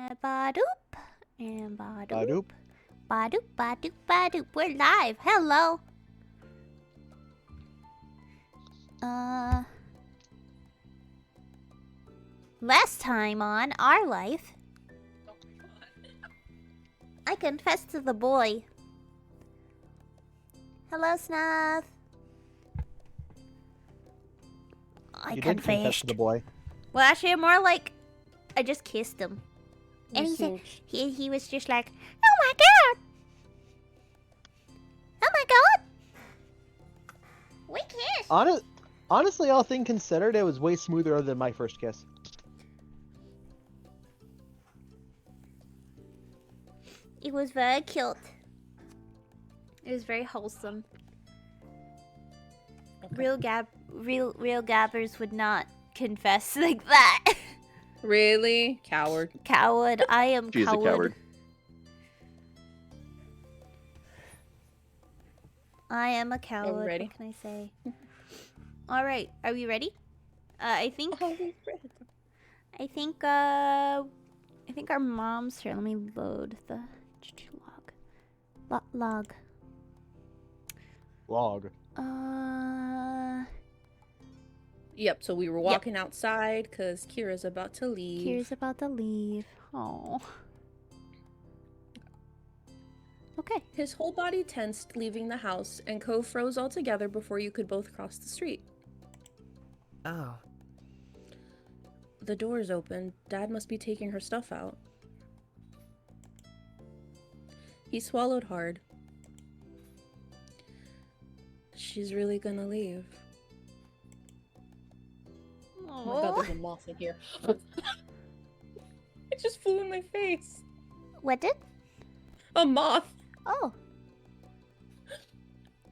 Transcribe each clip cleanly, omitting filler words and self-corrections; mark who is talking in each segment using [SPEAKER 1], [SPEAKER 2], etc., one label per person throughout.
[SPEAKER 1] And ba-doop. And ba-doop.
[SPEAKER 2] Badoop.
[SPEAKER 1] Ba-doop, ba-doop, ba-doop. We're live. Hello. Last time on Our Life, I confessed to the boy. Hello, Snuff. I
[SPEAKER 2] You didn't confess to the boy.
[SPEAKER 1] Well, actually, more like I just kissed him, and
[SPEAKER 3] You
[SPEAKER 1] he said
[SPEAKER 3] seem-
[SPEAKER 1] he was just like, "Oh my god, oh my god, we kissed."
[SPEAKER 2] Honestly, all things considered, it was way smoother than my first kiss.
[SPEAKER 1] It was very cute. It was very wholesome. Real gabbers would not confess like that.
[SPEAKER 3] Really? Coward.
[SPEAKER 1] Coward. I am
[SPEAKER 4] She's a coward.
[SPEAKER 1] I am a coward.
[SPEAKER 3] ready?
[SPEAKER 1] What can I say? All right, are we ready? I think our mom's here. Let me load the log.
[SPEAKER 2] Log.
[SPEAKER 3] Yep, so we were walking outside because Kira's about to leave.
[SPEAKER 1] Kira's about to leave. Oh. Okay.
[SPEAKER 3] His whole body tensed leaving the house, and Cove froze altogether before you could both cross the street.
[SPEAKER 4] Oh.
[SPEAKER 3] The door's open. Dad must be taking her stuff out. He swallowed hard. She's really gonna leave. Oh my god, there's a moth in here. It just flew in my face.
[SPEAKER 1] What did?
[SPEAKER 3] A moth.
[SPEAKER 1] Oh.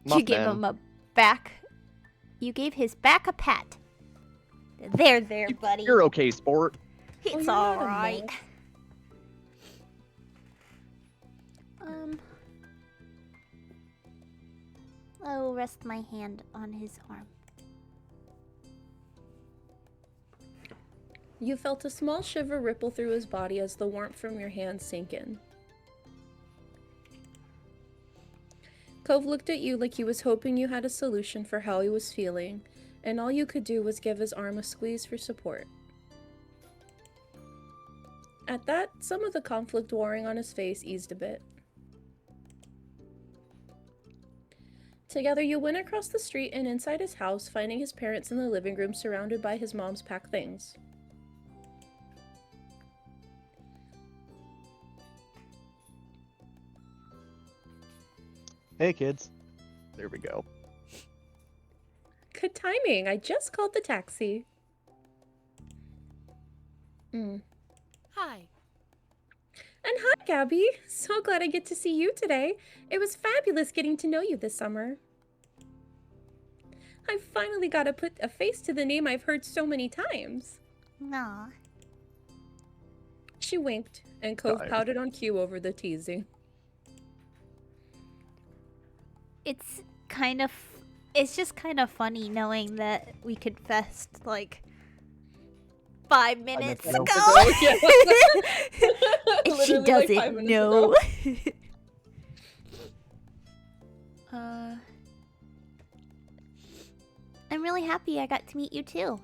[SPEAKER 2] Mothman.
[SPEAKER 1] You gave him a back. You gave his back a pat. There, buddy.
[SPEAKER 4] You're okay, sport.
[SPEAKER 1] It's
[SPEAKER 3] you're not a
[SPEAKER 1] alright.
[SPEAKER 3] moth.
[SPEAKER 1] I will rest my hand on his arm.
[SPEAKER 3] You felt a small shiver ripple through his body as the warmth from your hand sank in. Cove looked at you like he was hoping you had a solution for how he was feeling, and all you could do was give his arm a squeeze for support. At that, some of the conflict warring on his face eased a bit. Together, you went across the street and inside his house, finding his parents in the living room surrounded by his mom's packed things.
[SPEAKER 2] Hey, kids.
[SPEAKER 4] There we go.
[SPEAKER 3] Good timing. I just called the taxi.
[SPEAKER 5] Hi.
[SPEAKER 3] And hi, Gabby. So glad I get to see you today. It was fabulous getting to know you this summer. I finally got to put a face to the name I've heard so many times.
[SPEAKER 1] Aw.
[SPEAKER 3] She winked, and Cove
[SPEAKER 4] Hi.
[SPEAKER 3] pouted on cue over the teasing.
[SPEAKER 1] It's just kind of funny knowing that we confessed like 5 minutes
[SPEAKER 2] ago.
[SPEAKER 1] ago. And she
[SPEAKER 3] Literally, like, 5
[SPEAKER 1] doesn't
[SPEAKER 3] minutes
[SPEAKER 1] know.
[SPEAKER 3] ago.
[SPEAKER 1] I'm really happy I got to meet you too.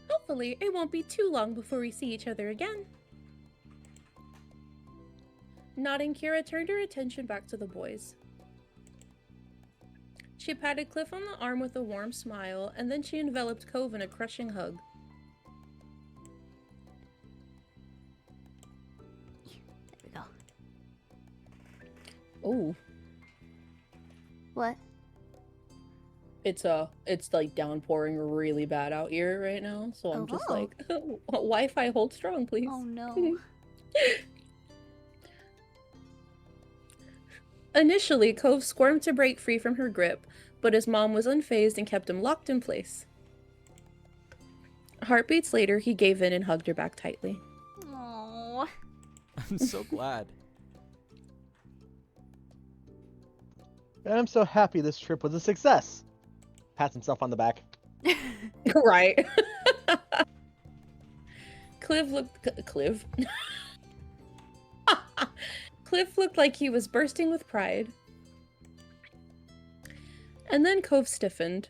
[SPEAKER 3] Hopefully, it won't be too long before we see each other again. Nodding, Kira turned her attention back to the boys. She patted Cliff on the arm with a warm smile, and then she enveloped Cove in a crushing hug.
[SPEAKER 1] There we go.
[SPEAKER 3] Oh,
[SPEAKER 1] What?
[SPEAKER 3] it's like downpouring really bad out here right now, so I'm just
[SPEAKER 1] Oh.
[SPEAKER 3] like, Wi-Fi hold strong, please.
[SPEAKER 1] Oh no.
[SPEAKER 3] Initially, Cove squirmed to break free from her grip, but his mom was unfazed and kept him locked in place. Heartbeats later, he gave in and hugged her back tightly.
[SPEAKER 1] Oh.
[SPEAKER 5] I'm so glad.
[SPEAKER 2] And I'm so happy this trip was a success. Pats himself on the back.
[SPEAKER 3] Right. Cliff looked like he was bursting with pride. And then Cove stiffened.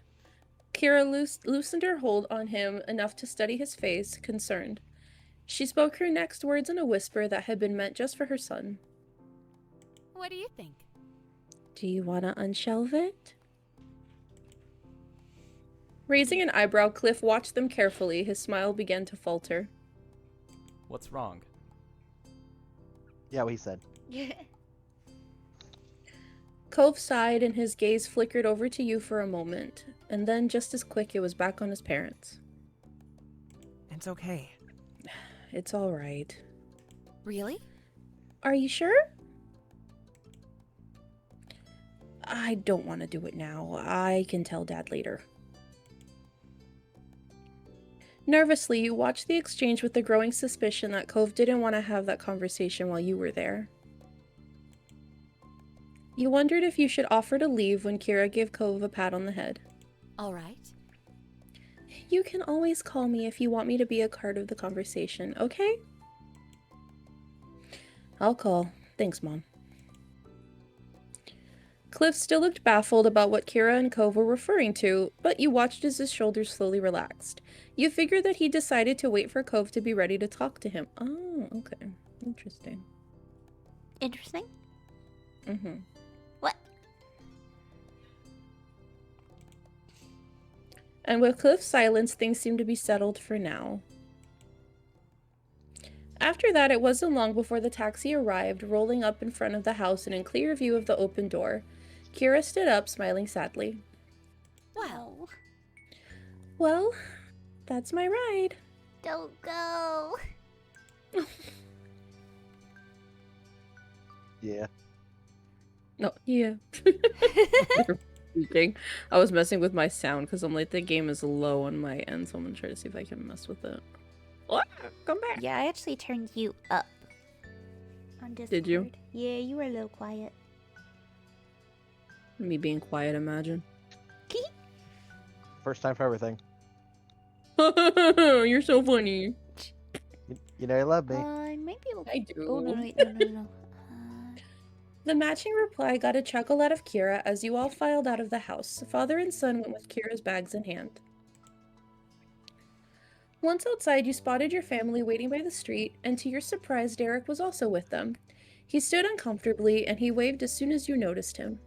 [SPEAKER 3] Kira loosened her hold on him enough to study his face, concerned. She spoke her next words in a whisper that had been meant just for her son.
[SPEAKER 5] What do you think?
[SPEAKER 3] Do you want to unshelve it? Raising an eyebrow, Cliff watched them carefully. His smile began to falter.
[SPEAKER 5] What's wrong?
[SPEAKER 2] Yeah, what he said.
[SPEAKER 3] Cove sighed and his gaze flickered over to you for a moment, and then just as quick it was back on his parents.
[SPEAKER 4] It's okay.
[SPEAKER 3] It's all right.
[SPEAKER 5] Really?
[SPEAKER 3] Are you sure? I don't want to do it now. I can tell Dad later. Nervously, you watched the exchange with the growing suspicion that Cove didn't want to have that conversation while you were there. You wondered if you should offer to leave when Kira gave Cove a pat on the head.
[SPEAKER 5] All right.
[SPEAKER 3] You can always call me if you want me to be a part of the conversation, okay? I'll call. Thanks, Mom. Cliff still looked baffled about what Kira and Cove were referring to, but you watched as his shoulders slowly relaxed. You figured that he decided to wait for Cove to be ready to talk to him. Oh, okay. Interesting.
[SPEAKER 1] Interesting?
[SPEAKER 3] Mm-hmm.
[SPEAKER 1] What?
[SPEAKER 3] And with Cliff's silence, things seemed to be settled for now. After that, it wasn't long before the taxi arrived, rolling up in front of the house and in clear view of the open door. Kira stood up, smiling sadly.
[SPEAKER 1] Wow.
[SPEAKER 3] Well, that's my ride.
[SPEAKER 1] Don't go.
[SPEAKER 2] Yeah.
[SPEAKER 3] No, yeah. Speaking. I was messing with my sound because I'm like, the game is low on my end, so I'm gonna try to see if I can mess with it. What? Come back.
[SPEAKER 1] Yeah, I actually turned you up on Discord.
[SPEAKER 3] Did you?
[SPEAKER 1] Yeah, you were a little quiet.
[SPEAKER 3] Me being quiet, imagine.
[SPEAKER 2] First time for everything.
[SPEAKER 3] You're so funny.
[SPEAKER 2] You know you love me.
[SPEAKER 1] I might be able to...
[SPEAKER 3] I do.
[SPEAKER 1] Oh, no, wait, no.
[SPEAKER 3] The matching reply got a chuckle out of Kira as you all filed out of the house. Father and son went with Kira's bags in hand. Once outside, you spotted your family waiting by the street, and to your surprise, Derek was also with them. He stood uncomfortably, and he waved as soon as you noticed him.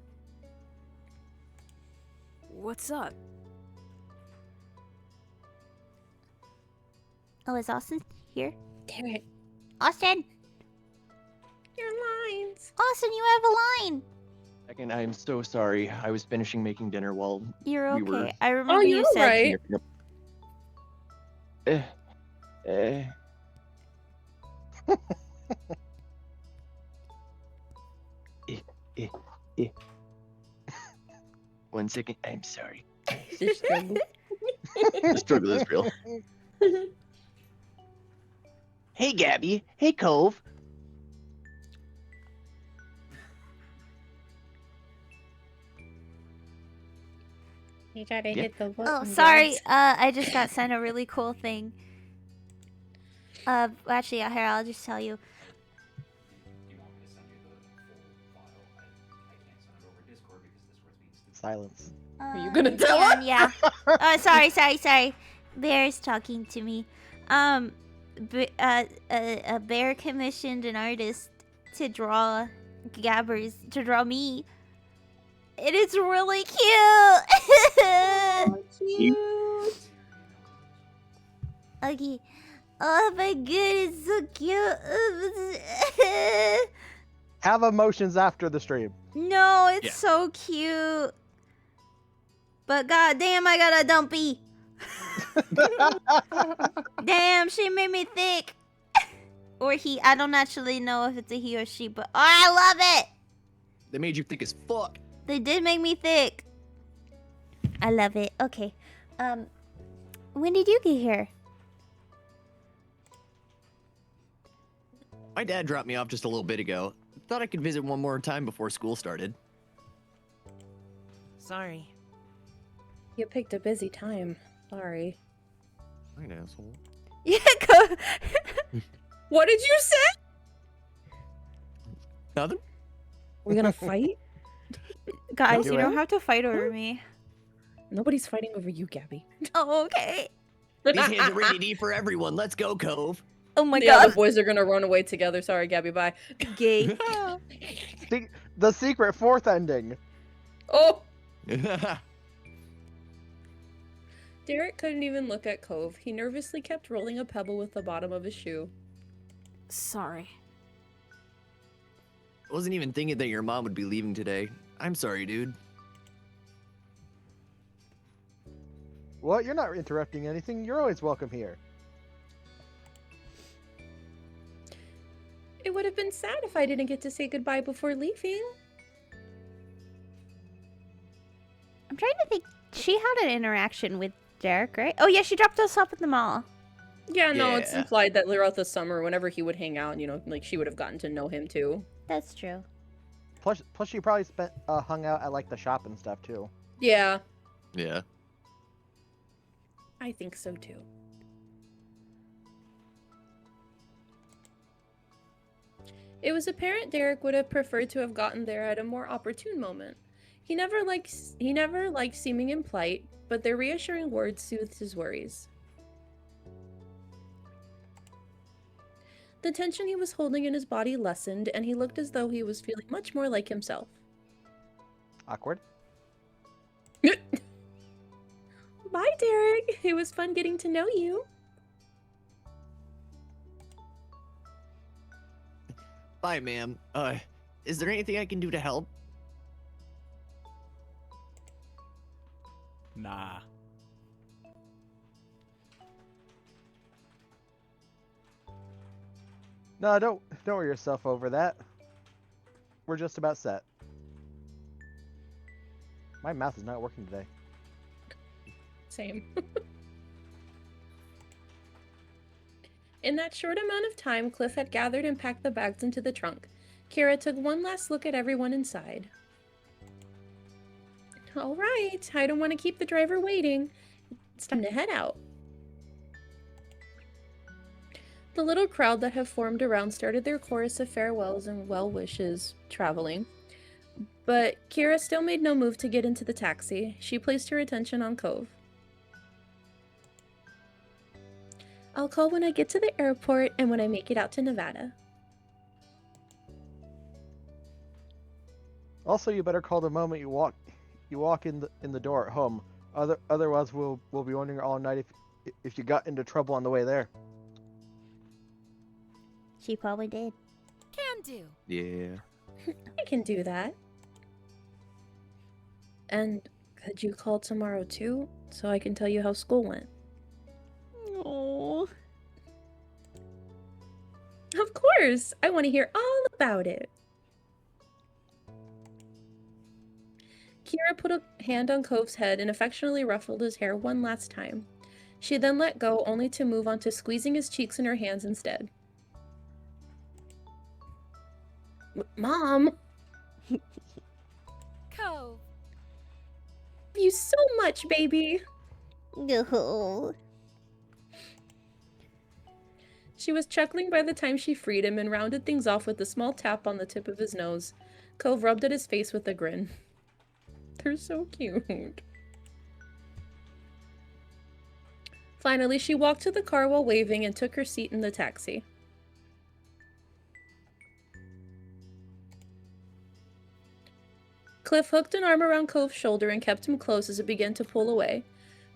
[SPEAKER 5] What's up?
[SPEAKER 1] Oh, is Austin here?
[SPEAKER 3] Derek.
[SPEAKER 1] Austin!
[SPEAKER 3] Your lines.
[SPEAKER 1] Austin, you have a line!
[SPEAKER 4] Second, I'm so sorry. I was finishing making dinner while
[SPEAKER 1] You're okay.
[SPEAKER 4] we were...
[SPEAKER 1] I remember
[SPEAKER 3] you're
[SPEAKER 1] you said...
[SPEAKER 3] right.
[SPEAKER 4] One second. I'm sorry.
[SPEAKER 3] Just struggle.
[SPEAKER 4] The struggle is real. Hey, Gabby. Hey, Cove.
[SPEAKER 3] You gotta
[SPEAKER 4] Yeah.
[SPEAKER 3] hit the button.
[SPEAKER 1] Oh, sorry.
[SPEAKER 3] guys.
[SPEAKER 1] I just got sent a really cool thing. Actually, here, I'll just tell you.
[SPEAKER 2] Silence.
[SPEAKER 3] Are you gonna tell
[SPEAKER 1] yeah,
[SPEAKER 3] her?
[SPEAKER 1] Yeah. Oh, sorry. Bear's talking to me. A bear commissioned an artist to draw me. It is really cute.
[SPEAKER 3] Cute.
[SPEAKER 1] Okay. Oh my god, it's so cute.
[SPEAKER 2] Have emotions after the stream.
[SPEAKER 1] No, it's
[SPEAKER 4] Yeah.
[SPEAKER 1] so cute. But goddamn, I got a dumpy. Damn, she made me thick. Or he. I don't actually know if it's a he or she, but oh, I love it.
[SPEAKER 4] They made you thick as fuck.
[SPEAKER 1] They did make me thick. I love it. Okay. When did you get here?
[SPEAKER 6] My dad dropped me off just a little bit ago. Thought I could visit one more time before school started.
[SPEAKER 5] Sorry.
[SPEAKER 3] You picked a busy time. Sorry.
[SPEAKER 6] Right, asshole.
[SPEAKER 1] Yeah,
[SPEAKER 3] What did you say?
[SPEAKER 6] Nothing?
[SPEAKER 3] We're gonna fight?
[SPEAKER 1] Guys,
[SPEAKER 2] Do
[SPEAKER 1] you
[SPEAKER 2] it.
[SPEAKER 1] don't have to fight over me.
[SPEAKER 3] Nobody's fighting over you, Gabby.
[SPEAKER 1] Oh, okay.
[SPEAKER 6] These hands are rated E for everyone. Let's go, Cove.
[SPEAKER 1] Oh my
[SPEAKER 3] The other
[SPEAKER 1] god.
[SPEAKER 3] boys are gonna run away together. Sorry, Gabby, bye.
[SPEAKER 1] Gay.
[SPEAKER 2] The secret fourth ending.
[SPEAKER 3] Oh! Derek couldn't even look at Cove. He nervously kept rolling a pebble with the bottom of his shoe.
[SPEAKER 5] Sorry.
[SPEAKER 6] Wasn't even thinking that your mom would be leaving today. I'm sorry, dude.
[SPEAKER 2] What? You're not interrupting anything. You're always welcome here.
[SPEAKER 3] It would have been sad if I didn't get to say goodbye before leaving.
[SPEAKER 1] I'm trying to think. She had an interaction with Derek, right? Oh yeah, she dropped us off at the mall.
[SPEAKER 3] Yeah, no, it's
[SPEAKER 6] Yeah.
[SPEAKER 3] implied that throughout the summer, whenever he would hang out, you know, like she would have gotten to know him too.
[SPEAKER 1] That's true.
[SPEAKER 2] Plus you probably hung out at like the shop and stuff too.
[SPEAKER 3] Yeah,
[SPEAKER 6] Yeah.
[SPEAKER 3] I think so too. It was apparent Derek would have preferred to have gotten there at a more opportune moment. He never liked seeming impolite, but their reassuring words soothed his worries. The tension he was holding in his body lessened, and he looked as though he was feeling much more like himself.
[SPEAKER 2] Awkward.
[SPEAKER 3] Bye, Derek. It was fun getting to know you.
[SPEAKER 6] Bye, ma'am. Is there anything I can do to help?
[SPEAKER 5] Nah.
[SPEAKER 2] No, don't worry yourself over that. We're just about set. My mouth is not working today.
[SPEAKER 3] Same. In that short amount of time, Cliff had gathered and packed the bags into the trunk. Kira took one last look at everyone inside. All right, I don't want to keep the driver waiting. It's time to head out. The little crowd that had formed around started their chorus of farewells and well wishes traveling. But Kira still made no move to get into the taxi. She placed her attention on Cove. I'll call when I get to the airport and when I make it out to Nevada.
[SPEAKER 2] Also, you better call the moment you walk in the door at home. Otherwise, we'll be wondering all night if you got into trouble on the way there.
[SPEAKER 1] She probably did.
[SPEAKER 5] Can do.
[SPEAKER 6] Yeah.
[SPEAKER 3] I can do that. And could you call tomorrow too, so I can tell you how school went?
[SPEAKER 1] Oh.
[SPEAKER 3] Of course! I want to hear all about it. Kira put a hand on Cove's head and affectionately ruffled his hair one last time. She then let go, only to move on to squeezing his cheeks in her hands instead. Mom!
[SPEAKER 5] Cove.
[SPEAKER 3] Love you so much, baby!
[SPEAKER 1] No.
[SPEAKER 3] She was chuckling by the time she freed him and rounded things off with a small tap on the tip of his nose. Cove rubbed at his face with a grin. They're so cute. Finally, she walked to the car while waving and took her seat in the taxi. Cliff hooked an arm around Cove's shoulder and kept him close as it began to pull away.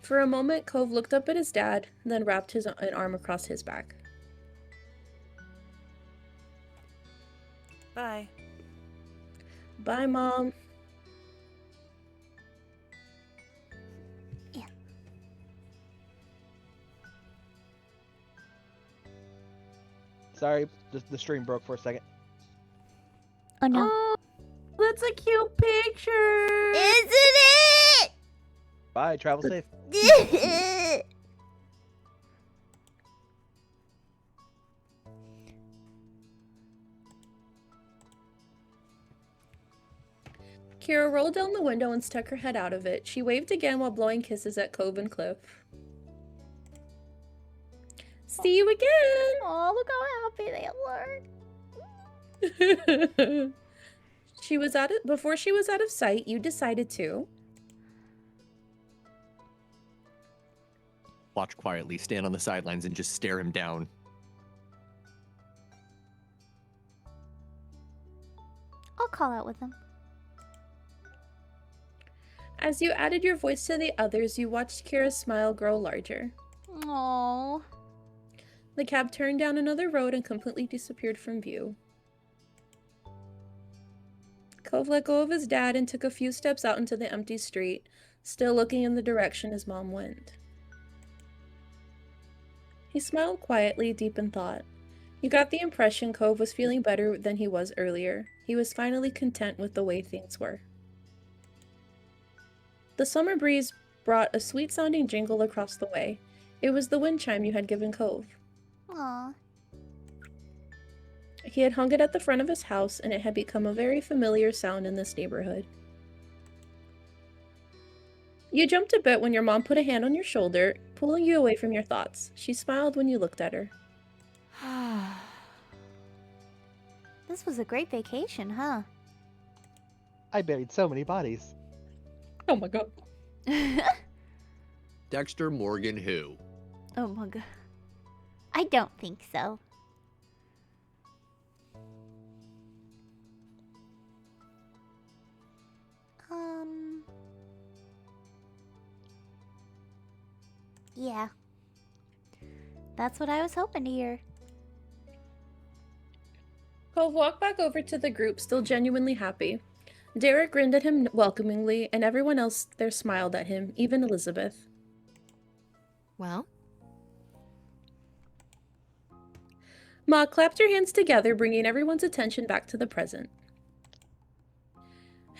[SPEAKER 3] For a moment, Cove looked up at his dad, then wrapped an arm across his back.
[SPEAKER 5] Bye.
[SPEAKER 3] Bye, Mom.
[SPEAKER 2] Sorry, the stream broke for a second.
[SPEAKER 1] Oh no.
[SPEAKER 3] Oh, that's a cute picture!
[SPEAKER 1] Isn't
[SPEAKER 2] Bye, travel safe.
[SPEAKER 1] it?
[SPEAKER 3] Kira rolled down the window and stuck her head out of it. She waved again while blowing kisses at Cove and Cliff. See you again.
[SPEAKER 1] Oh, look how happy they look.
[SPEAKER 3] Before she was out of sight, you decided to
[SPEAKER 6] Watch quietly, stand on the sidelines, and just stare him down.
[SPEAKER 1] I'll call out with them.
[SPEAKER 3] As you added your voice to the others, you watched Kira's smile grow larger.
[SPEAKER 1] Oh.
[SPEAKER 3] The cab turned down another road and completely disappeared from view. Cove let go of his dad and took a few steps out into the empty street, still looking in the direction his mom went. He smiled quietly, deep in thought. You got the impression Cove was feeling better than he was earlier. He was finally content with the way things were. The summer breeze brought a sweet-sounding jingle across the way. It was the wind chime you had given Cove.
[SPEAKER 1] Aw.
[SPEAKER 3] He had hung it at the front of his house, and it had become a very familiar sound in this neighborhood. You jumped a bit when your mom put a hand on your shoulder, pulling you away from your thoughts. She smiled when you looked at her.
[SPEAKER 1] This was a great vacation, huh?
[SPEAKER 2] I buried so many bodies.
[SPEAKER 3] Oh my god.
[SPEAKER 6] Dexter Morgan who?
[SPEAKER 1] Oh my god. I don't think so. Yeah. That's what I was hoping to hear.
[SPEAKER 3] Cove walked back over to the group, still genuinely happy. Derek grinned at him welcomingly, and everyone else there smiled at him, even Elizabeth.
[SPEAKER 5] Well,
[SPEAKER 3] Ma clapped her hands together, bringing everyone's attention back to the present.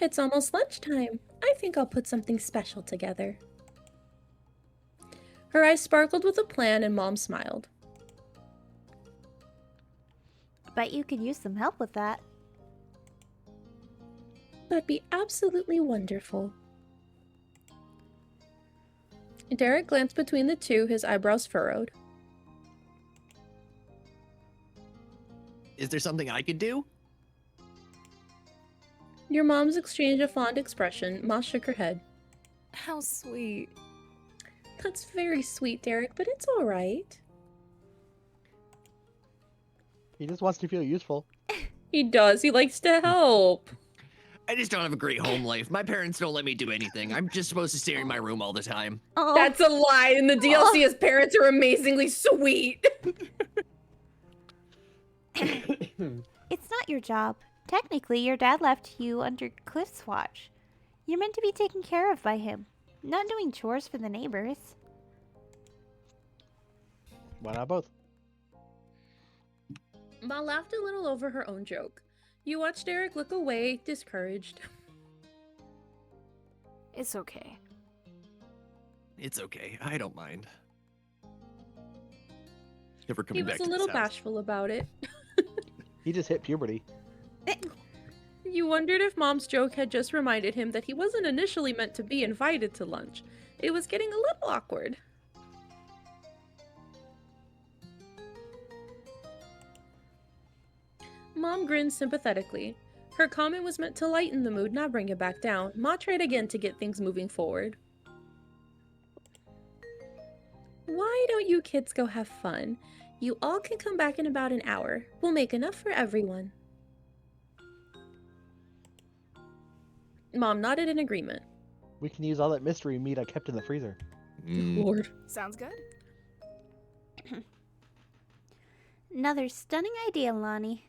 [SPEAKER 3] It's almost lunchtime. I think I'll put something special together. Her eyes sparkled with a plan, and Mom smiled.
[SPEAKER 1] Bet you could use some help with that.
[SPEAKER 3] That'd be absolutely wonderful. Derek glanced between the two, his eyebrows furrowed.
[SPEAKER 6] Is there something I could do?
[SPEAKER 3] Your mom's exchanged a fond expression. Ma shook her head.
[SPEAKER 5] how sweet.
[SPEAKER 3] That's very sweet, Derek, but it's all right.
[SPEAKER 2] He just wants to feel useful.
[SPEAKER 3] He does. He likes to help.
[SPEAKER 6] I just don't have a great home life. My parents don't let me do anything. I'm just supposed to stay in my room all the time.
[SPEAKER 1] Oh.
[SPEAKER 3] That's a lie. In the DLC, his parents are amazingly sweet.
[SPEAKER 1] It's not your job. Technically, your dad left you under Cliff's watch. You're meant to be taken care of by him, not doing chores for the neighbors.
[SPEAKER 2] Why not both?
[SPEAKER 3] Ma laughed a little over her own joke. You watched Derek look away, discouraged.
[SPEAKER 5] It's okay.
[SPEAKER 6] It's okay. I don't mind. Never
[SPEAKER 3] He
[SPEAKER 6] coming
[SPEAKER 3] was
[SPEAKER 6] back
[SPEAKER 3] a
[SPEAKER 6] to
[SPEAKER 3] little
[SPEAKER 6] this house.
[SPEAKER 3] bashful about it.
[SPEAKER 2] He just hit puberty.
[SPEAKER 3] You wondered if Mom's joke had just reminded him that he wasn't initially meant to be invited to lunch. It was getting a little awkward. Mom grinned sympathetically. Her comment was meant to lighten the mood, not bring it back down. Ma tried again to get things moving forward. Why don't you kids go have fun? You all can come back in about an hour. We'll make enough for everyone. Mom nodded in agreement.
[SPEAKER 2] We can use all that mystery meat I kept in the freezer.
[SPEAKER 3] Lord.
[SPEAKER 5] Sounds good.
[SPEAKER 1] Another stunning idea, Lonnie.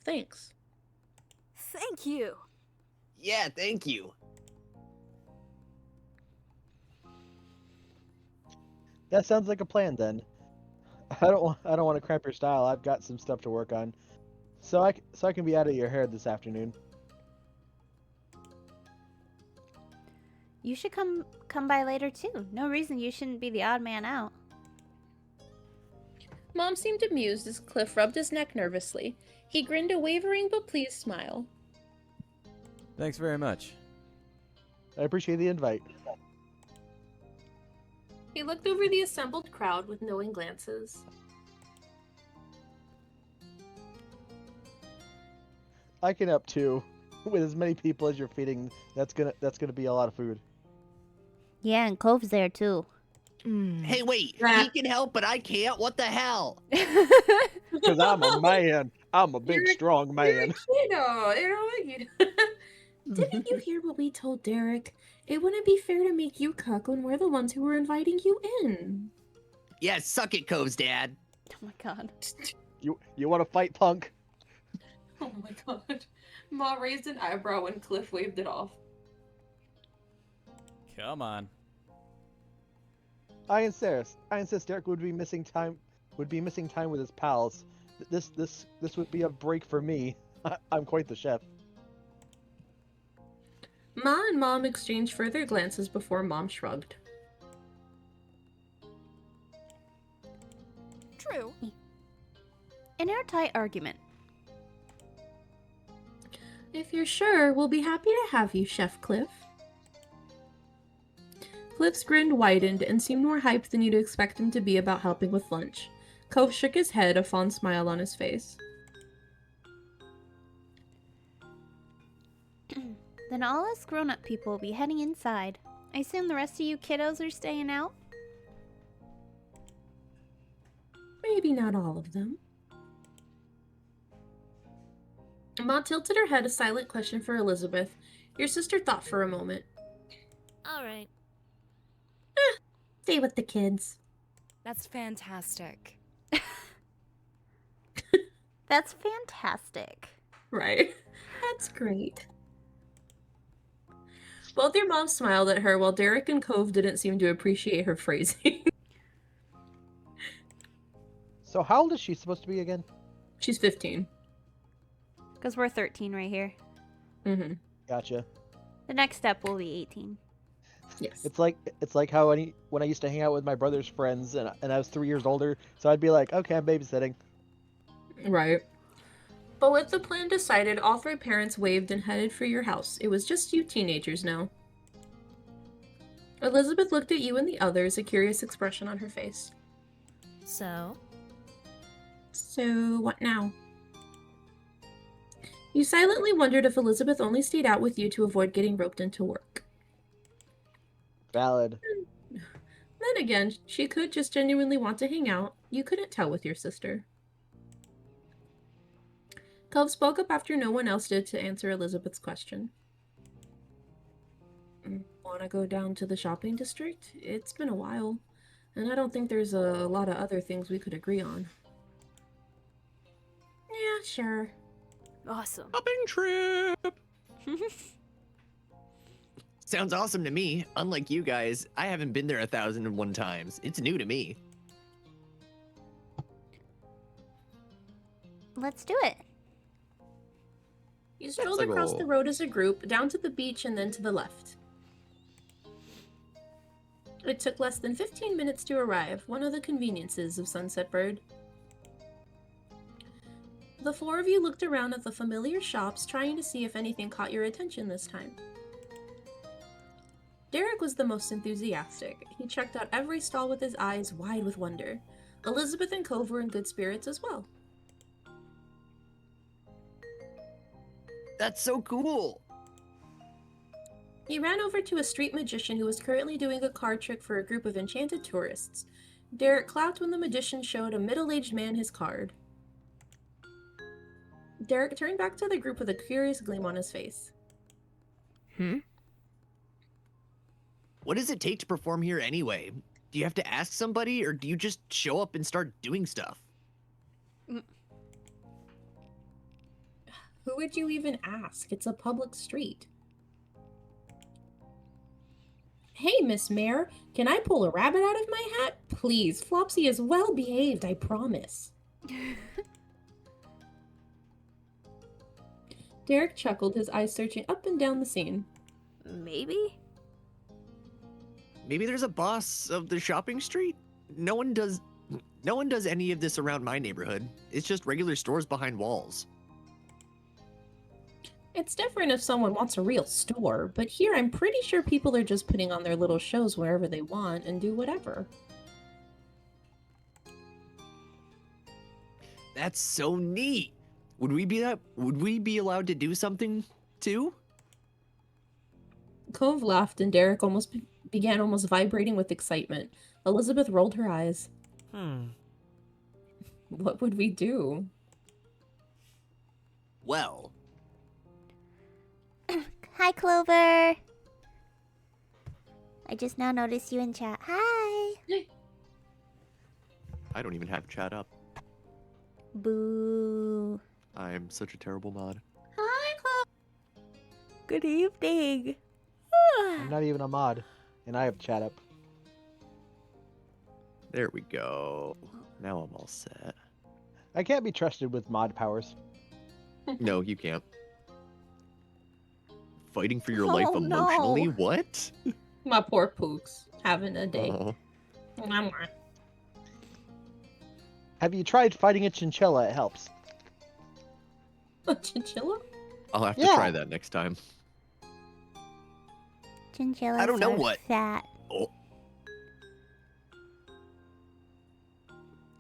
[SPEAKER 3] Thanks.
[SPEAKER 5] Thank you.
[SPEAKER 6] Yeah, thank you.
[SPEAKER 2] That sounds like a plan then. I don't want to cramp your style. I've got some stuff to work on. So I can be out of your hair this afternoon.
[SPEAKER 1] You should come by later too. No reason you shouldn't be the odd man out.
[SPEAKER 3] Mom seemed amused as Cliff rubbed his neck nervously. He grinned a wavering but pleased smile.
[SPEAKER 7] Thanks very much.
[SPEAKER 2] I appreciate the invite.
[SPEAKER 3] He looked over the assembled crowd with knowing glances.
[SPEAKER 2] I can up 2. With as many people as you're feeding, that's gonna be a lot of food.
[SPEAKER 1] Yeah, and Cove's there too.
[SPEAKER 6] Hey, wait.
[SPEAKER 3] Ah.
[SPEAKER 6] He can help, but I can't. What the hell?
[SPEAKER 2] Because I'm a man. I'm a big, strong man.
[SPEAKER 3] Didn't you hear what we told Derek? It wouldn't be fair to make you cuck when we're the ones who were inviting you in.
[SPEAKER 6] Yeah, suck it, Cove's dad.
[SPEAKER 1] Oh my god.
[SPEAKER 2] You want to fight, punk?
[SPEAKER 3] Oh my god. Ma raised an eyebrow when Cliff waved it off.
[SPEAKER 7] Come on.
[SPEAKER 2] I insist Derek would be missing time with his pals. This would be a break for me. I'm quite the chef.
[SPEAKER 3] Ma and Mom exchanged further glances before Mom shrugged.
[SPEAKER 5] True.
[SPEAKER 1] An airtight argument.
[SPEAKER 3] If you're sure, we'll be happy to have you, Chef Cliff. Cliff's grin widened and seemed more hyped than you'd expect him to be about helping with lunch. Cove shook his head, a fond smile on his face.
[SPEAKER 1] Then all us grown-up people will be heading inside. I assume the rest of you kiddos are staying out?
[SPEAKER 3] Maybe not all of them. Ma tilted her head, a silent question for Elizabeth. Your sister thought for a moment.
[SPEAKER 5] All right.
[SPEAKER 3] Stay with the kids.
[SPEAKER 5] That's fantastic.
[SPEAKER 1] That's fantastic.
[SPEAKER 3] Right. That's great. Both your moms smiled at her, while Derek and Cove didn't seem to appreciate her phrasing.
[SPEAKER 2] So how old is she supposed to be again?
[SPEAKER 3] She's 15.
[SPEAKER 1] Because we're 13 right here.
[SPEAKER 3] Mm-hmm.
[SPEAKER 2] Gotcha.
[SPEAKER 1] The next step will be 18.
[SPEAKER 3] Yes.
[SPEAKER 2] It's like how when I used to hang out with my brother's friends and I was 3 years older, so I'd be like, okay, I'm babysitting.
[SPEAKER 3] Right. But with the plan decided, all 3 parents waved and headed for your house. It was just you teenagers now. Elizabeth looked at you and the others, a curious expression on her face.
[SPEAKER 5] So?
[SPEAKER 3] So, what now? You silently wondered if Elizabeth only stayed out with you to avoid getting roped into work.
[SPEAKER 2] Valid.
[SPEAKER 3] Then again, she could just genuinely want to hang out. You couldn't tell with your sister. Cove spoke up after no one else did to answer Elizabeth's question. Want to go down to the shopping district? It's been a while, and I don't think there's a lot of other things we could agree on. Yeah, sure.
[SPEAKER 5] Awesome.
[SPEAKER 6] Shopping trip. Sounds awesome to me. Unlike you guys, I haven't been there 1,001 times. It's new to me.
[SPEAKER 1] Let's do it.
[SPEAKER 3] You strolled
[SPEAKER 6] Let's
[SPEAKER 3] across
[SPEAKER 6] go.
[SPEAKER 3] the road as a group, down to the beach and then to the left. It took less than 15 minutes to arrive, one of the conveniences of Sunset Bird. The 4 of you looked around at the familiar shops, trying to see if anything caught your attention this time. Derek was the most enthusiastic. He checked out every stall with his eyes wide with wonder. Elizabeth and Cove were in good spirits as well.
[SPEAKER 6] That's so cool.
[SPEAKER 3] He ran over to a street magician who was currently doing a card trick for a group of enchanted tourists. Derek clapped when the magician showed a middle-aged man his card. Derek turned back to the group with a curious gleam on his face.
[SPEAKER 6] What does it take to perform here anyway? Do you have to ask somebody, or do you just show up and start doing stuff?
[SPEAKER 3] Who would you even ask? It's a public street. Hey, Miss Mayor, can I pull a rabbit out of my hat? Please, Flopsy is well behaved, I promise. Derek chuckled, his eyes searching up and down the scene.
[SPEAKER 5] Maybe?
[SPEAKER 6] Maybe there's a boss of the shopping street? No one does any of this around my neighborhood. It's just regular stores behind walls.
[SPEAKER 3] It's different if someone wants a real store, but here I'm pretty sure people are just putting on their little shows wherever they want and do whatever.
[SPEAKER 6] That's so neat. Would we be allowed to do something too?
[SPEAKER 3] Cove laughed and Derek began almost vibrating with excitement. Elizabeth rolled her eyes. What would we do?
[SPEAKER 6] Well,
[SPEAKER 1] Hi, Clover. I just now noticed you in chat. Hi.
[SPEAKER 4] I don't even have chat up.
[SPEAKER 1] Boo.
[SPEAKER 4] I'm such a terrible mod.
[SPEAKER 1] Hi, Clover. Good evening.
[SPEAKER 2] I'm not even a mod, and I have chat up.
[SPEAKER 4] There we go. Now I'm all set.
[SPEAKER 2] I can't be trusted with mod powers.
[SPEAKER 4] No, you can't. Fighting for your
[SPEAKER 1] Oh,
[SPEAKER 4] life emotionally?
[SPEAKER 1] no.
[SPEAKER 4] What?
[SPEAKER 3] My poor Pooks, having a day.
[SPEAKER 4] Oh,
[SPEAKER 2] Have you tried fighting a chinchilla? It helps.
[SPEAKER 3] A chinchilla?
[SPEAKER 4] I'll have to
[SPEAKER 2] Yeah.
[SPEAKER 4] try that next time.
[SPEAKER 1] Chinchillas
[SPEAKER 6] I don't know
[SPEAKER 1] are
[SPEAKER 6] what.
[SPEAKER 1] fat.
[SPEAKER 6] Oh.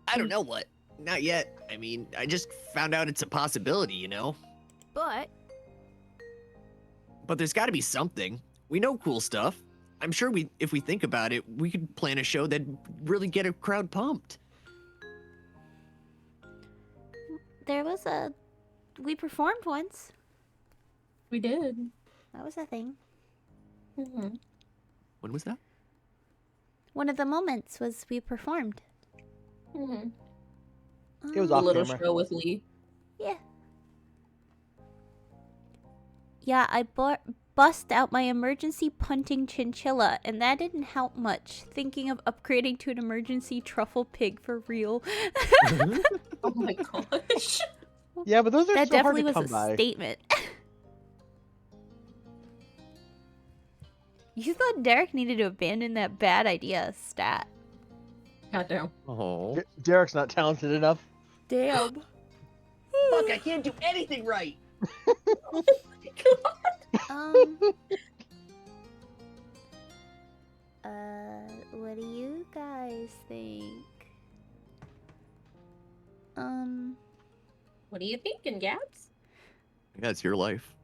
[SPEAKER 6] I don't know what. Not yet. I mean, I just found out it's a possibility, you know?
[SPEAKER 5] But
[SPEAKER 6] But there's got to be something. We know cool stuff. I'm sure if we think about it, we could plan a show that'd really get a crowd pumped.
[SPEAKER 1] We performed once.
[SPEAKER 3] We did.
[SPEAKER 1] That was a thing.
[SPEAKER 3] Mhm.
[SPEAKER 4] When was that?
[SPEAKER 1] One of the moments was we performed.
[SPEAKER 3] Mhm.
[SPEAKER 2] It was
[SPEAKER 3] A
[SPEAKER 2] off
[SPEAKER 3] little
[SPEAKER 2] camera.
[SPEAKER 3] show with Lee.
[SPEAKER 1] Yeah. Yeah, I bust out my emergency punting chinchilla, and that didn't help much. Thinking of upgrading to an emergency truffle pig for real.
[SPEAKER 3] Oh my gosh.
[SPEAKER 2] Yeah, but those are
[SPEAKER 1] That
[SPEAKER 2] so hard
[SPEAKER 1] definitely
[SPEAKER 2] to
[SPEAKER 1] was
[SPEAKER 2] come
[SPEAKER 1] a
[SPEAKER 2] by.
[SPEAKER 1] statement. You thought Derek needed to abandon that bad idea stat.
[SPEAKER 3] Goddamn.
[SPEAKER 4] Oh.
[SPEAKER 2] Derek's not talented enough.
[SPEAKER 1] Damn.
[SPEAKER 6] Fuck, I can't do anything right.
[SPEAKER 1] Um. What do you guys think?
[SPEAKER 3] What are you thinking, Gabs?
[SPEAKER 4] Yeah, it's your life.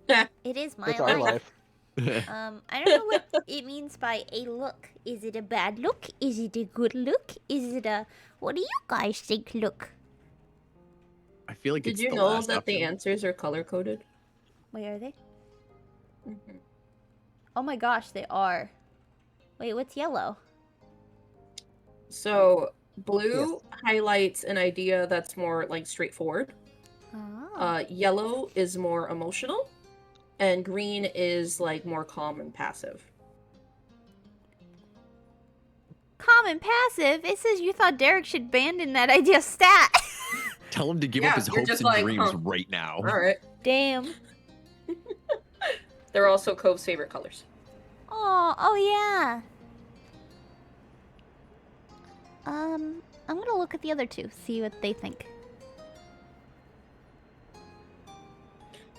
[SPEAKER 1] It is my
[SPEAKER 2] It's our life.
[SPEAKER 1] I don't know what it means by a look. Is it a bad look? Is it a good look? Is it a... What do you guys think look?
[SPEAKER 4] I feel like
[SPEAKER 3] Did
[SPEAKER 4] it's
[SPEAKER 3] you
[SPEAKER 4] the
[SPEAKER 3] know
[SPEAKER 4] last
[SPEAKER 3] that the
[SPEAKER 4] option.
[SPEAKER 3] answers are color coded?
[SPEAKER 1] Wait, are they?
[SPEAKER 3] Mhm.
[SPEAKER 1] Oh my gosh, they are. Wait, what's yellow?
[SPEAKER 3] So blue highlights an idea that's more like straightforward.
[SPEAKER 1] Oh.
[SPEAKER 3] Yellow is more emotional, and green is like more calm and passive.
[SPEAKER 1] Calm and passive? It says you thought Derek should abandon that idea stat.
[SPEAKER 4] Tell him to give
[SPEAKER 3] Yeah,
[SPEAKER 4] up his
[SPEAKER 3] you're
[SPEAKER 4] hopes
[SPEAKER 3] just
[SPEAKER 4] and
[SPEAKER 3] like,
[SPEAKER 4] dreams
[SPEAKER 3] huh.
[SPEAKER 4] right now.
[SPEAKER 3] All right.
[SPEAKER 1] Damn.
[SPEAKER 3] They're also Cove's favorite colors.
[SPEAKER 1] Oh yeah. I'm gonna look at the other two, see what they think.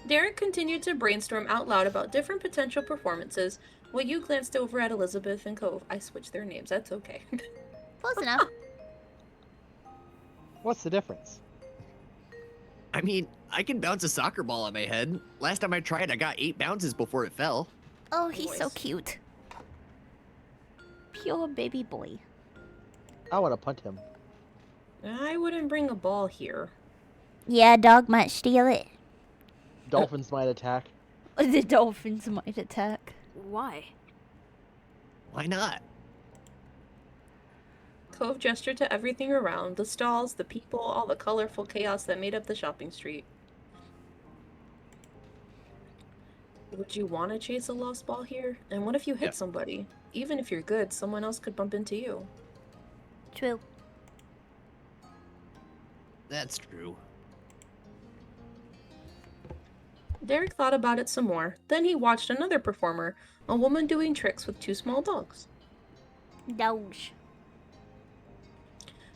[SPEAKER 3] Derek continued to brainstorm out loud about different potential performances while you glanced over at Elizabeth and Cove. I switched their names, that's okay.
[SPEAKER 1] Close enough.
[SPEAKER 2] What's the difference?
[SPEAKER 6] I mean, I can bounce a soccer ball on my head. Last time I tried, I got 8 bounces before it fell.
[SPEAKER 1] Oh, he's so
[SPEAKER 3] Boys.
[SPEAKER 1] cute. Pure baby boy.
[SPEAKER 2] I want to punt him.
[SPEAKER 3] I wouldn't bring a ball here.
[SPEAKER 1] Yeah, dog might steal it.
[SPEAKER 2] Dolphins might attack.
[SPEAKER 1] The dolphins might attack.
[SPEAKER 5] why?
[SPEAKER 6] Why not?
[SPEAKER 3] Cove gestured to everything around, the stalls, the people, all the colorful chaos that made up the shopping street. Would you want to chase a lost ball here? And what if you hit
[SPEAKER 4] Yeah.
[SPEAKER 3] somebody? Even if you're good, someone else could bump into you.
[SPEAKER 1] True.
[SPEAKER 6] That's true.
[SPEAKER 3] Derek thought about it some more. Then he watched another performer, a woman doing tricks with 2 small dogs.
[SPEAKER 1] Doge.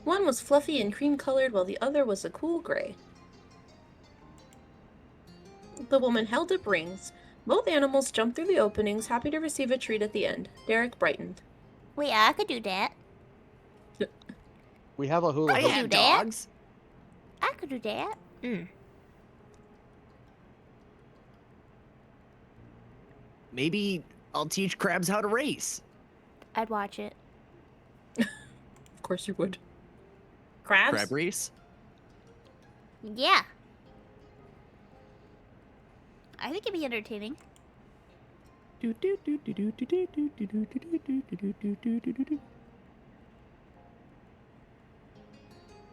[SPEAKER 3] One was fluffy and cream colored, while the other was a cool gray. The woman held up rings. Both animals jumped through the openings, happy to receive a treat at the end. Derek brightened.
[SPEAKER 1] Wait, I could do that.
[SPEAKER 2] We have a hula
[SPEAKER 6] I
[SPEAKER 1] could
[SPEAKER 2] hoop.
[SPEAKER 1] do
[SPEAKER 6] have
[SPEAKER 1] that.
[SPEAKER 6] dogs.
[SPEAKER 1] I could do that.
[SPEAKER 6] Maybe I'll teach crabs how to race.
[SPEAKER 1] I'd watch it.
[SPEAKER 3] Of course you would. Crabs?
[SPEAKER 6] Crab race?
[SPEAKER 1] Yeah. I think it'd be entertaining.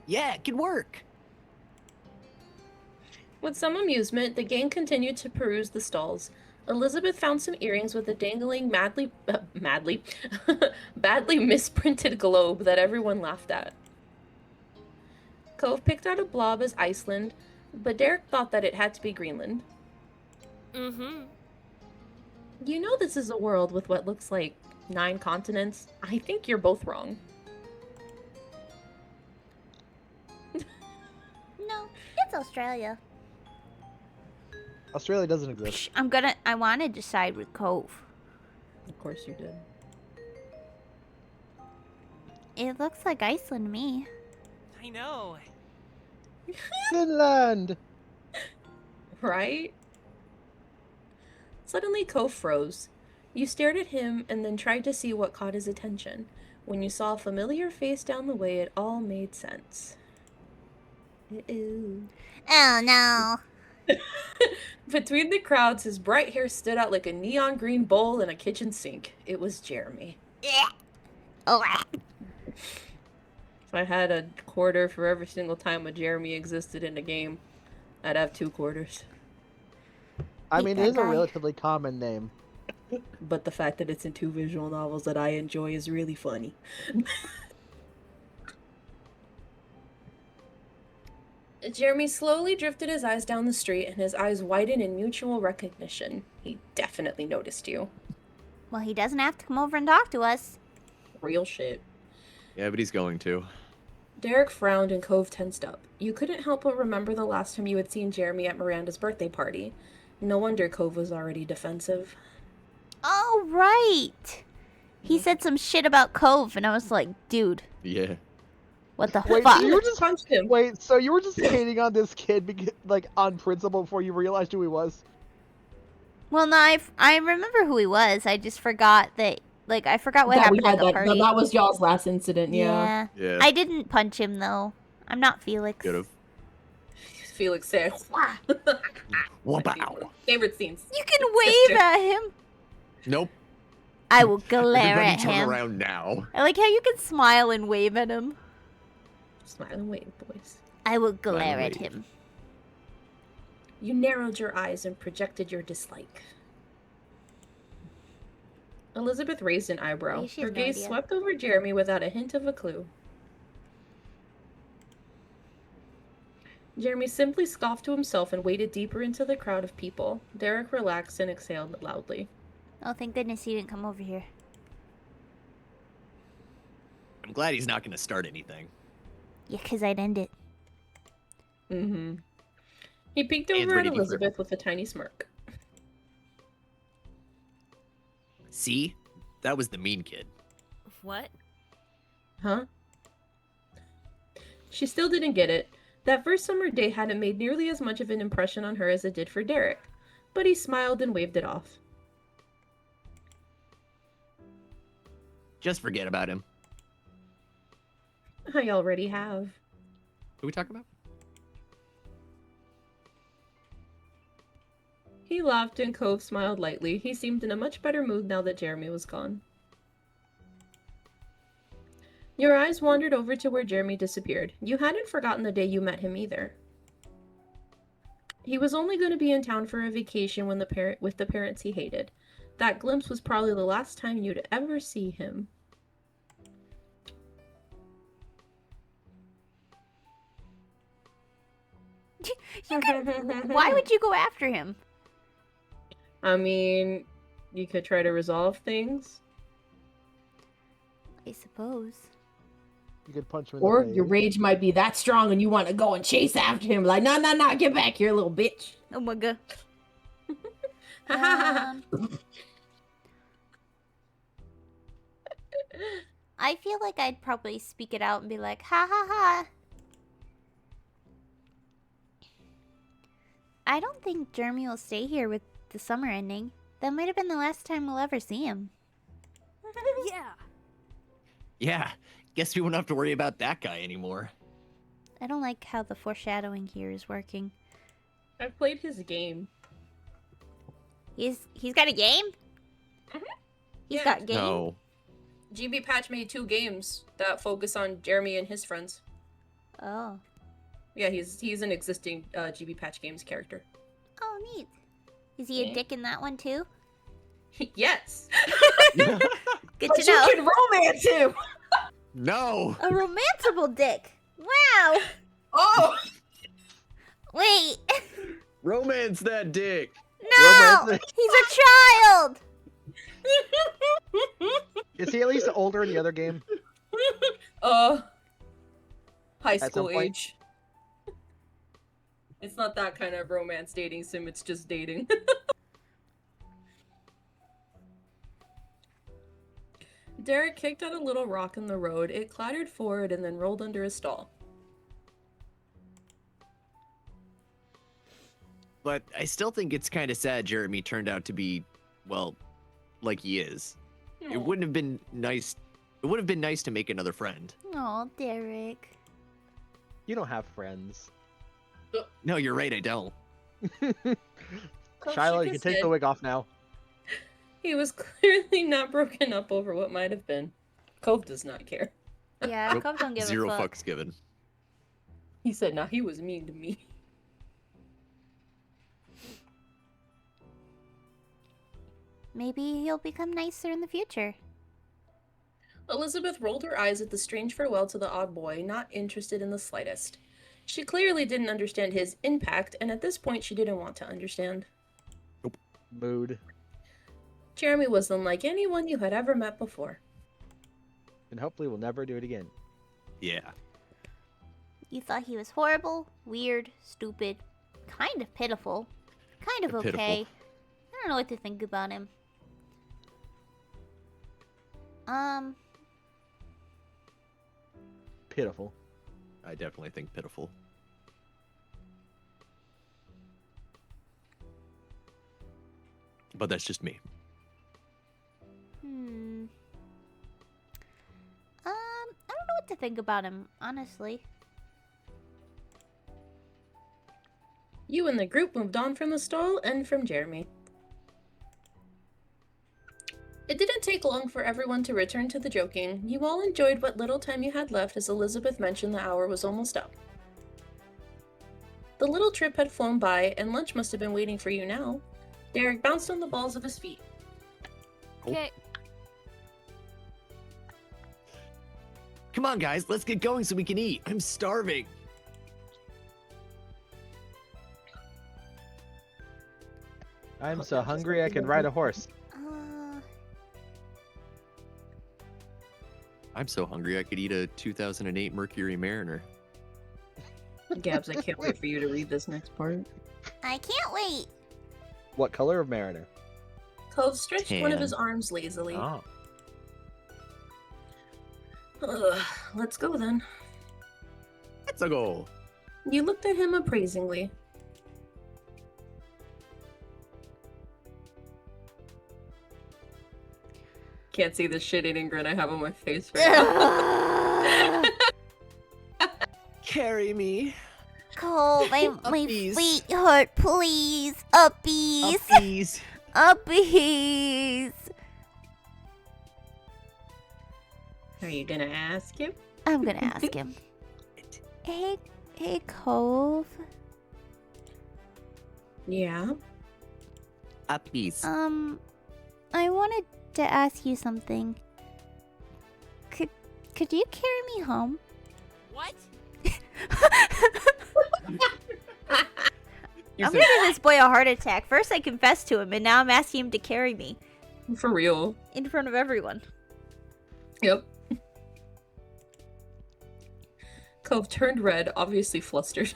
[SPEAKER 6] Yeah, it could work.
[SPEAKER 3] With some amusement, the gang continued to peruse the stalls. Elizabeth found some earrings with a dangling badly misprinted globe that everyone laughed at. Cove picked out a blob as Iceland, but Derek thought that it had to be Greenland.
[SPEAKER 5] Mm-hmm.
[SPEAKER 3] You know this is a world with what looks like 9 continents? I think you're both wrong.
[SPEAKER 1] No, it's Australia.
[SPEAKER 2] Australia doesn't exist.
[SPEAKER 1] I want to side with Cove.
[SPEAKER 3] Of course you did.
[SPEAKER 1] It looks like Iceland to me.
[SPEAKER 8] I know.
[SPEAKER 2] Finland!
[SPEAKER 3] Right? Suddenly, Cove froze. You stared at him and then tried to see what caught his attention. When you saw a familiar face down the way, it all made sense. Ew.
[SPEAKER 1] Oh no.
[SPEAKER 3] Between the crowds, his bright hair stood out like a neon green bowl in a kitchen sink. It was Jeremy.
[SPEAKER 1] Oh.
[SPEAKER 3] If I had a quarter for every single time a Jeremy existed in a game, I'd have 2 quarters.
[SPEAKER 2] I
[SPEAKER 1] Hate
[SPEAKER 2] mean,
[SPEAKER 1] that
[SPEAKER 2] it is a
[SPEAKER 1] guy.
[SPEAKER 2] relatively common name.
[SPEAKER 3] But the fact that it's in 2 visual novels that I enjoy is really funny. Jeremy slowly drifted his eyes down the street, and his eyes widened in mutual recognition. He definitely noticed you.
[SPEAKER 1] Well, he doesn't have to come over and talk to us.
[SPEAKER 3] Real shit.
[SPEAKER 4] Yeah, but he's going to.
[SPEAKER 3] Derek frowned and Cove tensed up. You couldn't help but remember the last time you had seen Jeremy at Miranda's birthday party. No wonder Cove was already defensive.
[SPEAKER 1] Oh, right. He said some shit about Cove, and I was like, dude,
[SPEAKER 4] Yeah.
[SPEAKER 1] what the
[SPEAKER 2] Wait,
[SPEAKER 1] fuck?
[SPEAKER 2] so you were just
[SPEAKER 3] Punched him.
[SPEAKER 2] wait, so you were just hating on this kid, like on principle, before you realized who he was?
[SPEAKER 1] Well, no, I remember who he was. I just forgot that, like, I forgot what happened at the party.
[SPEAKER 3] That was y'all's last incident,
[SPEAKER 1] Yeah.
[SPEAKER 4] Yeah.
[SPEAKER 1] I didn't punch him, though. I'm not Felix.
[SPEAKER 4] Could have.
[SPEAKER 3] Felix said,
[SPEAKER 6] Wow.
[SPEAKER 3] favorite scenes.
[SPEAKER 1] You can wave at him.
[SPEAKER 6] Nope.
[SPEAKER 1] I will glare
[SPEAKER 6] Everybody
[SPEAKER 1] at
[SPEAKER 6] turn
[SPEAKER 1] him.
[SPEAKER 6] around now.
[SPEAKER 1] I like how you can smile and wave at him.
[SPEAKER 3] Smile and wave, boys.
[SPEAKER 1] I will glare
[SPEAKER 4] and
[SPEAKER 1] at
[SPEAKER 4] wave.
[SPEAKER 1] him.
[SPEAKER 3] You narrowed your eyes and projected your dislike. Elizabeth raised an eyebrow.
[SPEAKER 1] She
[SPEAKER 3] Her
[SPEAKER 1] has no
[SPEAKER 3] gaze
[SPEAKER 1] idea.
[SPEAKER 3] swept over Jeremy without a hint of a clue. Jeremy simply scoffed to himself and waded deeper into the crowd of people. Derek relaxed and exhaled loudly.
[SPEAKER 1] Oh, thank goodness he didn't come over here.
[SPEAKER 6] I'm glad he's not going to start anything.
[SPEAKER 1] Yeah, 'cause I'd end it.
[SPEAKER 3] Mm-hmm. He peeked
[SPEAKER 6] Hands
[SPEAKER 3] over at
[SPEAKER 6] ready to be
[SPEAKER 3] Elizabeth with a tiny smirk.
[SPEAKER 6] See? That was the mean kid.
[SPEAKER 5] What?
[SPEAKER 3] Huh? She still didn't get it. That first summer day hadn't made nearly as much of an impression on her as it did for Derek, but he smiled and waved it off.
[SPEAKER 6] Just forget about him.
[SPEAKER 3] I already have.
[SPEAKER 6] Who we talking about?
[SPEAKER 3] He laughed and Cove smiled lightly. He seemed in a much better mood now that Jeremy was gone. Your eyes wandered over to where Jeremy disappeared. You hadn't forgotten the day you met him either. He was only going to be in town for a vacation with the parents he hated. That glimpse was probably the last time you'd ever see him.
[SPEAKER 1] Why would you go after him?
[SPEAKER 3] I mean, you could try to resolve things.
[SPEAKER 1] I suppose.
[SPEAKER 2] You could punch him in
[SPEAKER 9] Or
[SPEAKER 2] the face.
[SPEAKER 9] your rage might be that strong and you want to go and chase after him. Like, no, get back here, little bitch.
[SPEAKER 1] Oh my god. Um, I feel like I'd probably speak it out and be like, ha ha ha. I don't think Jeremy will stay here with the summer ending. That might have been the last time we'll ever see him.
[SPEAKER 5] Yeah.
[SPEAKER 6] Yeah, guess we won't have to worry about that guy anymore.
[SPEAKER 1] I don't like how the foreshadowing here is working.
[SPEAKER 3] I've played his game.
[SPEAKER 1] He's got a game?
[SPEAKER 3] Mhm.
[SPEAKER 1] He's
[SPEAKER 3] Yeah.
[SPEAKER 1] got game?
[SPEAKER 6] No.
[SPEAKER 3] GB Patch made 2 games that focus on Jeremy and his friends.
[SPEAKER 1] Oh.
[SPEAKER 3] Yeah, he's an existing GB Patch Games character.
[SPEAKER 1] Oh, neat. Is he a
[SPEAKER 3] Yeah.
[SPEAKER 1] dick in that one too?
[SPEAKER 3] Yes.
[SPEAKER 1] Good
[SPEAKER 3] But
[SPEAKER 1] to
[SPEAKER 3] you
[SPEAKER 1] know.
[SPEAKER 3] can romance him.
[SPEAKER 6] No.
[SPEAKER 1] A romanceable dick. Wow.
[SPEAKER 3] Oh.
[SPEAKER 1] Wait.
[SPEAKER 6] Romance that dick.
[SPEAKER 1] No.
[SPEAKER 2] Romance
[SPEAKER 1] He's a child.
[SPEAKER 2] Is he at least older in the other game?
[SPEAKER 3] High
[SPEAKER 2] some
[SPEAKER 3] school
[SPEAKER 2] point?
[SPEAKER 3] age. It's not that kind of romance dating sim, it's just dating. Derek kicked at a little rock in the road. It clattered forward and then rolled under a stall.
[SPEAKER 6] But I still think it's kind of sad Jeremy turned out to be, well, like he is. It wouldn't have been nice. It would have been nice to make another friend.
[SPEAKER 1] Oh, Derek.
[SPEAKER 2] You don't have friends.
[SPEAKER 6] No, you're right, I don't.
[SPEAKER 3] Cove
[SPEAKER 2] Shiloh,
[SPEAKER 3] shook
[SPEAKER 2] you can
[SPEAKER 3] his
[SPEAKER 2] take
[SPEAKER 3] head.
[SPEAKER 2] the wig off now.
[SPEAKER 3] He was clearly not broken up over what might have been. Cove does not care.
[SPEAKER 1] Yeah,
[SPEAKER 6] Nope.
[SPEAKER 1] Cove don't give
[SPEAKER 6] Zero
[SPEAKER 1] a fuck.
[SPEAKER 6] fucks given.
[SPEAKER 3] He said, "Nah, he was mean to me."
[SPEAKER 1] Maybe he'll become nicer in the future.
[SPEAKER 3] Elizabeth rolled her eyes at the strange farewell to the odd boy, not interested in the slightest. She clearly didn't understand his impact, and at this point she didn't want to understand.
[SPEAKER 2] Mood.
[SPEAKER 3] Jeremy was unlike anyone you had ever met before.
[SPEAKER 2] And hopefully we'll never do it again.
[SPEAKER 6] Yeah.
[SPEAKER 1] You thought he was horrible, weird, stupid, kind of pitiful, kind of
[SPEAKER 6] Pitiful.
[SPEAKER 1] okay. I don't know what to think about him.
[SPEAKER 2] Pitiful.
[SPEAKER 6] I definitely think pitiful. But that's just me.
[SPEAKER 1] I don't know what to think about him, honestly.
[SPEAKER 3] You and the group moved on from the stall and from Jeremy. It didn't take long for everyone to return to the joking. You all enjoyed what little time you had left as Elizabeth mentioned the hour was almost up. The little trip had flown by, and lunch must have been waiting for you now. Derek bounced on the balls of his feet.
[SPEAKER 5] Okay.
[SPEAKER 6] Come on, guys, let's get going so we can eat. I'm starving.
[SPEAKER 2] I'm so hungry I can ride a horse.
[SPEAKER 6] I'm so hungry I could eat a 2008 Mercury Mariner.
[SPEAKER 3] Gabs, I can't wait for you to read this next part.
[SPEAKER 1] I can't wait.
[SPEAKER 2] What color of Mariner?
[SPEAKER 3] Cove stretched one of
[SPEAKER 6] Tan.
[SPEAKER 3] his arms lazily.
[SPEAKER 2] Oh.
[SPEAKER 3] Ugh, let's go then.
[SPEAKER 6] Let's go.
[SPEAKER 3] You looked at him appraisingly. Can't see the shit-eating grin I have on my face right now.
[SPEAKER 6] Carry me.
[SPEAKER 1] Cole, my
[SPEAKER 6] Uppies.
[SPEAKER 1] feet hurt, please. Uppies.
[SPEAKER 6] Uppies.
[SPEAKER 1] Uppies.
[SPEAKER 3] Are you gonna ask him?
[SPEAKER 1] I'm gonna ask him. Hey, Cove.
[SPEAKER 3] Yeah.
[SPEAKER 6] Uppies.
[SPEAKER 1] I wanted to ask you something. Could you carry me home?
[SPEAKER 5] What?
[SPEAKER 1] I'm giving this boy a heart attack. First I confessed to him, and now I'm asking him to carry me.
[SPEAKER 3] For real.
[SPEAKER 1] In front of everyone.
[SPEAKER 3] Yep. Cove turned red, obviously flustered.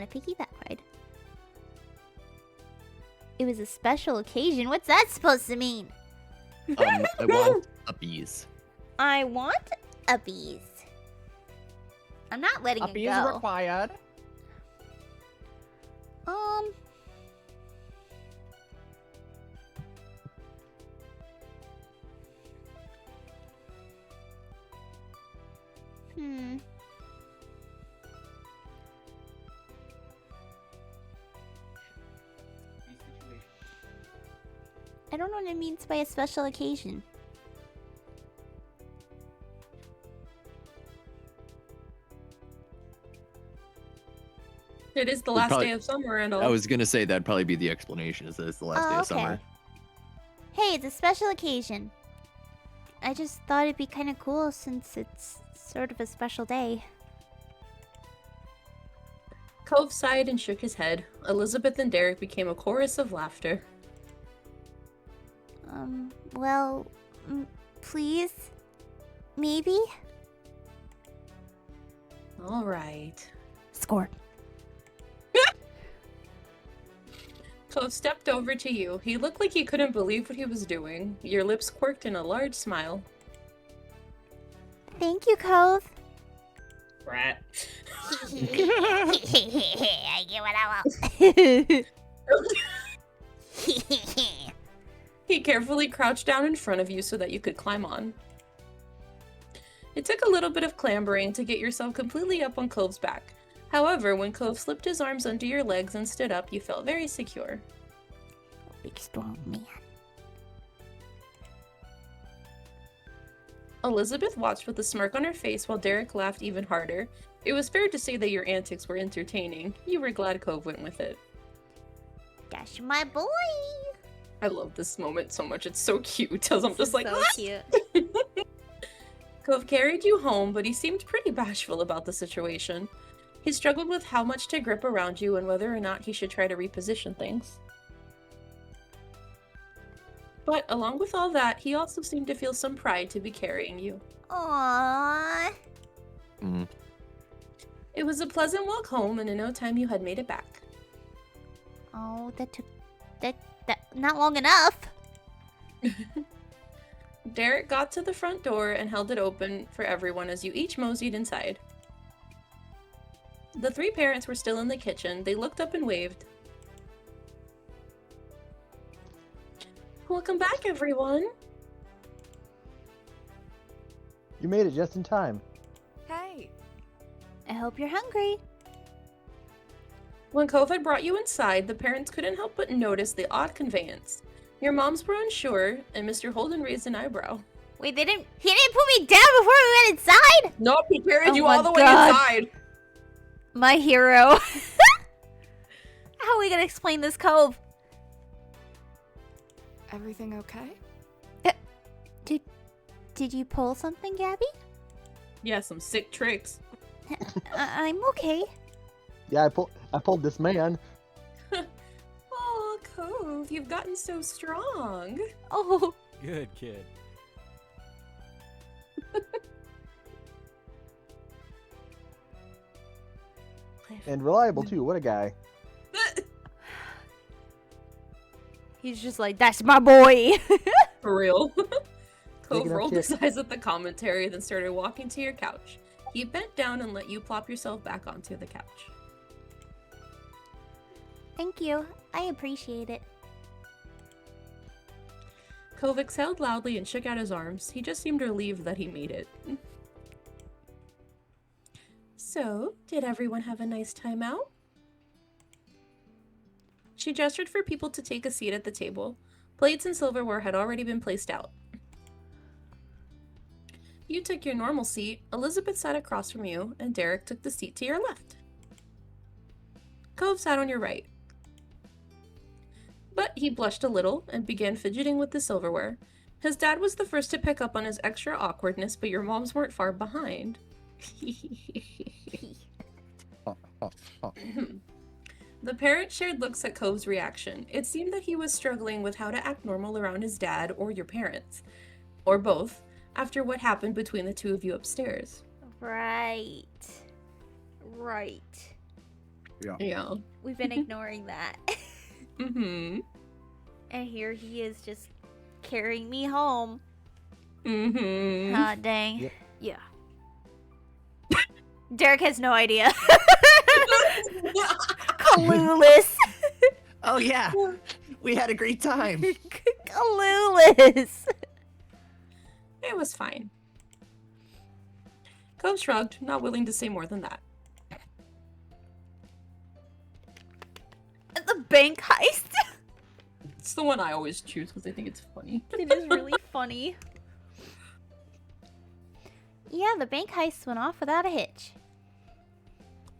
[SPEAKER 1] a piggy that ride. It was a special occasion. What's that supposed to mean?
[SPEAKER 6] I want uppies.
[SPEAKER 1] I want uppies. I'm not letting it
[SPEAKER 4] Uppies
[SPEAKER 1] go.
[SPEAKER 4] required.
[SPEAKER 1] Hmm. I don't know what it means by a special occasion.
[SPEAKER 3] It is the
[SPEAKER 4] Would
[SPEAKER 3] last
[SPEAKER 4] probably-
[SPEAKER 3] day of summer and all.
[SPEAKER 6] I was gonna say that'd probably be the explanation. Is that it's the last day
[SPEAKER 1] Oh,
[SPEAKER 6] of summer?
[SPEAKER 1] okay. Hey, it's a special occasion. I just thought it'd be kind of cool since it's sort of a special day.
[SPEAKER 3] Cove sighed and shook his head. Elizabeth and Derek became a chorus of laughter.
[SPEAKER 1] Well, please? Maybe?
[SPEAKER 3] All right.
[SPEAKER 1] Score.
[SPEAKER 3] Cove stepped over to you. He looked like he couldn't believe what he was doing. Your lips quirked in a large smile.
[SPEAKER 1] Thank you, Cove.
[SPEAKER 3] Rat.
[SPEAKER 1] I get what I want.
[SPEAKER 3] He carefully crouched down in front of you so that you could climb on. It took a little bit of clambering to get yourself completely up on Cove's back. However, when Cove slipped his arms under your legs and stood up, you felt very secure.
[SPEAKER 1] Big strong man.
[SPEAKER 3] Elizabeth watched with a smirk on her face while Derek laughed even harder. It was fair to say that your antics were entertaining. You were glad Cove went with it.
[SPEAKER 1] That's my boy.
[SPEAKER 3] I love this moment so much. It's so cute. As I'm just like,
[SPEAKER 1] so
[SPEAKER 3] "Ah!"
[SPEAKER 1] cute.
[SPEAKER 3] Cove carried you home, but he seemed pretty bashful about the situation. He struggled with how much to grip around you and whether or not he should try to reposition things. But along with all that, he also seemed to feel some pride to be carrying you.
[SPEAKER 1] Aww.
[SPEAKER 6] Mm.
[SPEAKER 3] It was a pleasant walk home, and in no time you had made it back.
[SPEAKER 1] Oh, that took that not long enough.
[SPEAKER 3] Derek got to the front door and held it open for everyone as you each moseyed inside. The three parents were still in the kitchen. They looked up and waved. Welcome back, everyone.
[SPEAKER 2] You made it just in time.
[SPEAKER 5] Hey.
[SPEAKER 1] I hope you're hungry.
[SPEAKER 3] When Cove had brought you inside, the parents couldn't help but notice the odd conveyance. Your moms were unsure, and Mr. Holden raised an eyebrow.
[SPEAKER 1] Wait, he didn't put me down before we went inside?
[SPEAKER 3] Nope, he carried
[SPEAKER 1] Oh
[SPEAKER 3] you
[SPEAKER 1] my
[SPEAKER 3] all the way
[SPEAKER 1] God.
[SPEAKER 3] inside.
[SPEAKER 1] My hero. How are we gonna explain this, Cove?
[SPEAKER 5] Everything okay?
[SPEAKER 1] Did you pull something, Gabby?
[SPEAKER 3] Yeah, some sick tricks.
[SPEAKER 1] I'm okay.
[SPEAKER 2] Yeah, I pulled this man.
[SPEAKER 3] Oh, Cove, you've gotten so strong.
[SPEAKER 1] Oh,
[SPEAKER 7] Good kid.
[SPEAKER 2] And reliable too, what a guy.
[SPEAKER 1] he's just like, that's my boy.
[SPEAKER 3] For real. Cove
[SPEAKER 2] Taking a
[SPEAKER 3] rolled
[SPEAKER 2] kick.
[SPEAKER 3] his eyes at the commentary, then started walking to your couch. He bent down and let you plop yourself back onto the couch.
[SPEAKER 1] Thank you. I appreciate it.
[SPEAKER 3] Cove exhaled loudly and shook out his arms. He just seemed relieved that he made it. So, did everyone have a nice time out? She gestured for people to take a seat at the table. Plates and silverware had already been placed out. You took your normal seat, Elizabeth sat across from you, and Derek took the seat to your left. Cove sat on your right. But he blushed a little and began fidgeting with the silverware. His dad was the first to pick up on his extra awkwardness, but your moms weren't far behind. The parent shared looks at Cove's reaction. It seemed that he was struggling with how to act normal around his dad or your parents, or both, after what happened between the two of you upstairs.
[SPEAKER 1] Right.
[SPEAKER 3] Yeah.
[SPEAKER 1] We've been ignoring that.
[SPEAKER 3] Mm-hmm.
[SPEAKER 1] And here he is just carrying me home.
[SPEAKER 3] Mm-hmm.
[SPEAKER 1] Ah, dang.
[SPEAKER 2] Yep.
[SPEAKER 1] Yeah. Derek has no idea. Clueless.
[SPEAKER 6] Oh yeah, we had a great time.
[SPEAKER 1] Clueless.
[SPEAKER 3] It was fine. Cove shrugged, not willing to say more than that.
[SPEAKER 1] The bank heist.
[SPEAKER 3] It's the one I always choose because I think it's funny.
[SPEAKER 1] It is really funny. Yeah, the bank heist went off without a hitch.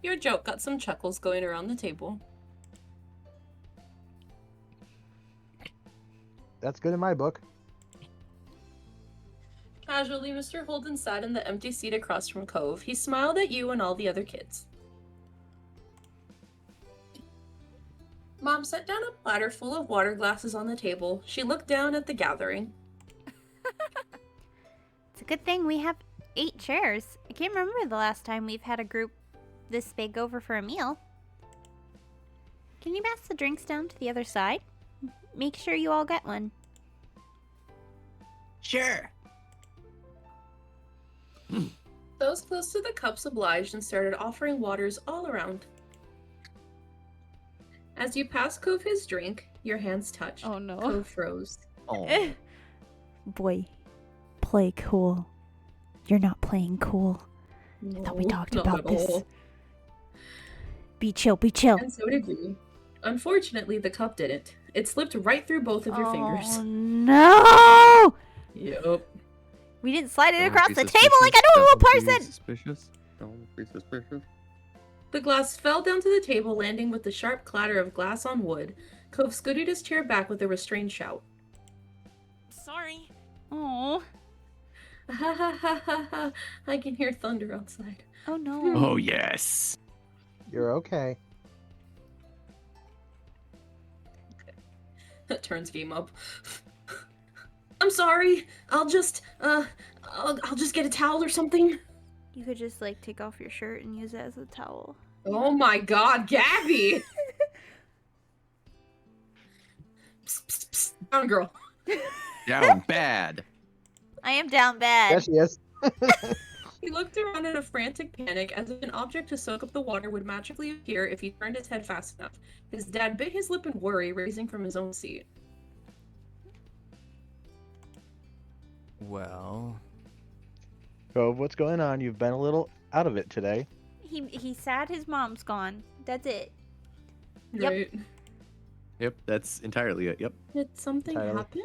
[SPEAKER 3] Your joke got some chuckles going around the table.
[SPEAKER 2] That's good in my book.
[SPEAKER 3] Casually, Mr. Holden sat in the empty seat across from Cove. He smiled at you and all the other kids. Mom set down a platter full of water glasses on the table. She looked down at the gathering.
[SPEAKER 1] It's a good thing we have 8 chairs. I can't remember the last time we've had a group this big over for a meal. Can you pass the drinks down to the other side? Make sure you all get one.
[SPEAKER 6] Sure.
[SPEAKER 3] Those close to the cups obliged and started offering waters all around. As you passed Cove his drink, your hands touched.
[SPEAKER 1] Oh no.
[SPEAKER 3] Cove froze.
[SPEAKER 6] Oh.
[SPEAKER 1] Boy, play cool. You're not playing cool.
[SPEAKER 3] No,
[SPEAKER 1] Thought we talked
[SPEAKER 3] not
[SPEAKER 1] about
[SPEAKER 3] at
[SPEAKER 1] this.
[SPEAKER 3] all.
[SPEAKER 1] Be chill, be chill.
[SPEAKER 3] And so did we. Unfortunately, the cup didn't. It slipped right through both of your fingers.
[SPEAKER 1] Oh no!
[SPEAKER 3] Yep.
[SPEAKER 1] We didn't slide it
[SPEAKER 8] Don't
[SPEAKER 1] across
[SPEAKER 8] be
[SPEAKER 1] the table like a
[SPEAKER 8] suspicious.
[SPEAKER 1] normal
[SPEAKER 8] Don't be
[SPEAKER 1] person!
[SPEAKER 8] Suspicious. Don't be suspicious.
[SPEAKER 3] The glass fell down to the table, landing with the sharp clatter of glass on wood. Cove scooted his chair back with a restrained shout.
[SPEAKER 1] Sorry. Oh.
[SPEAKER 3] Ha ha ha ha ha. I can hear thunder outside.
[SPEAKER 1] Oh no.
[SPEAKER 6] Oh yes.
[SPEAKER 2] You're okay.
[SPEAKER 3] That turns game up. I'm sorry. I'll just get a towel or something.
[SPEAKER 1] You could just like take off your shirt and use it as a towel.
[SPEAKER 3] Oh my god, Gabby! Psst, psst, psst. Down, girl.
[SPEAKER 8] Down bad.
[SPEAKER 1] I am down bad.
[SPEAKER 2] Yes, yes.
[SPEAKER 3] He looked around in a frantic panic as if an object to soak up the water would magically appear if he turned his head fast enough. His dad bit his lip in worry, raising from his own seat.
[SPEAKER 7] Well,
[SPEAKER 2] Cove, what's going on? You've been a little out of it today.
[SPEAKER 1] He's sad his mom's gone. That's it. Yep.
[SPEAKER 3] Right.
[SPEAKER 4] Yep, that's entirely it. Yep.
[SPEAKER 3] Did something
[SPEAKER 2] Tyler.
[SPEAKER 3] happen?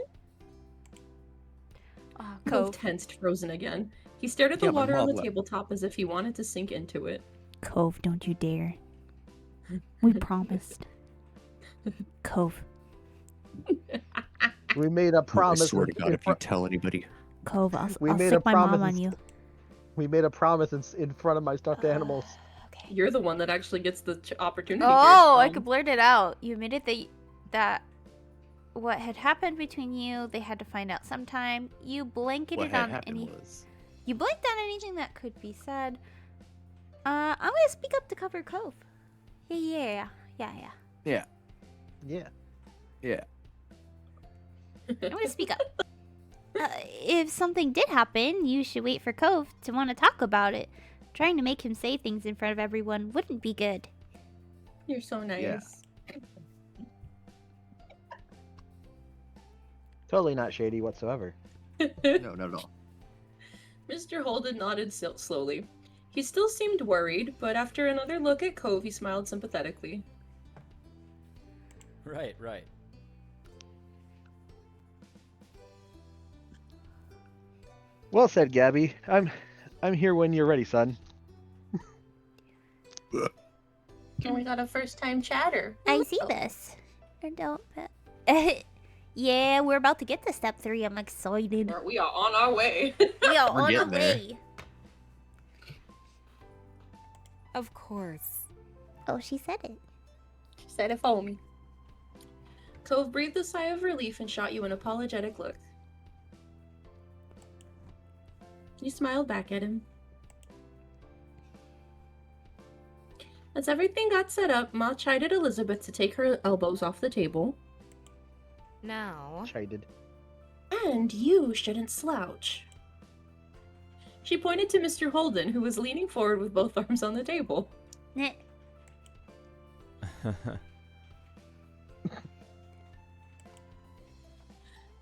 [SPEAKER 1] Oh,
[SPEAKER 3] Cove
[SPEAKER 1] Cove.
[SPEAKER 3] tensed, frozen again. He stared at the
[SPEAKER 8] Yeah, my
[SPEAKER 3] water on
[SPEAKER 8] mom
[SPEAKER 3] the
[SPEAKER 8] left.
[SPEAKER 3] tabletop as if he wanted to sink into it.
[SPEAKER 1] Cove, don't you dare. We promised. Cove.
[SPEAKER 2] We made a promise.
[SPEAKER 8] I swear to
[SPEAKER 2] in-
[SPEAKER 8] God,
[SPEAKER 2] in
[SPEAKER 8] if you
[SPEAKER 2] fr-
[SPEAKER 8] tell anybody.
[SPEAKER 1] Cove, I'll
[SPEAKER 2] We
[SPEAKER 1] I'll
[SPEAKER 2] made
[SPEAKER 1] stick
[SPEAKER 2] a
[SPEAKER 1] my mom
[SPEAKER 2] promise
[SPEAKER 1] on you.
[SPEAKER 2] we made a promise in front of my stuffed animals.
[SPEAKER 1] Okay.
[SPEAKER 3] You're the one that actually gets the opportunity.
[SPEAKER 1] Oh,
[SPEAKER 3] here,
[SPEAKER 1] I could blurt it out. You admitted that what had happened between you, they had to find out sometime. You
[SPEAKER 4] What
[SPEAKER 1] blanketed
[SPEAKER 4] had
[SPEAKER 1] on
[SPEAKER 4] happened
[SPEAKER 1] any.
[SPEAKER 4] was
[SPEAKER 1] You blanked on anything that could be said. I'm gonna speak up to cover Cove. Yeah.
[SPEAKER 2] Yeah.
[SPEAKER 4] yeah.
[SPEAKER 1] I'm gonna speak up. If something did happen, you should wait for Cove to want to talk about it. Trying to make him say things in front of everyone wouldn't be good.
[SPEAKER 3] You're so nice.
[SPEAKER 2] Totally not shady whatsoever.
[SPEAKER 4] No, not at all.
[SPEAKER 3] Mr. Holden nodded slowly. He still seemed worried, but after another look at Cove, he smiled sympathetically.
[SPEAKER 7] right.
[SPEAKER 2] Well said, Gabby. I'm here when you're ready, son.
[SPEAKER 3] And we got a first-time chatter.
[SPEAKER 1] I see this. I don't. Yeah, we're about to get to step 3. I'm excited.
[SPEAKER 3] We are on our way.
[SPEAKER 1] We are
[SPEAKER 4] We're
[SPEAKER 1] on the
[SPEAKER 4] getting there.
[SPEAKER 1] way.
[SPEAKER 5] Of course.
[SPEAKER 1] Oh, she said it.
[SPEAKER 3] She said it for me. Cove breathed a sigh of relief and shot you an apologetic look. You smiled back at him. As everything got set up, Ma chided Elizabeth to take her elbows off the table.
[SPEAKER 5] Now,
[SPEAKER 2] Chided.
[SPEAKER 3] And you shouldn't slouch. She pointed to Mr. Holden, who was leaning forward with both arms on the table.
[SPEAKER 1] Neh.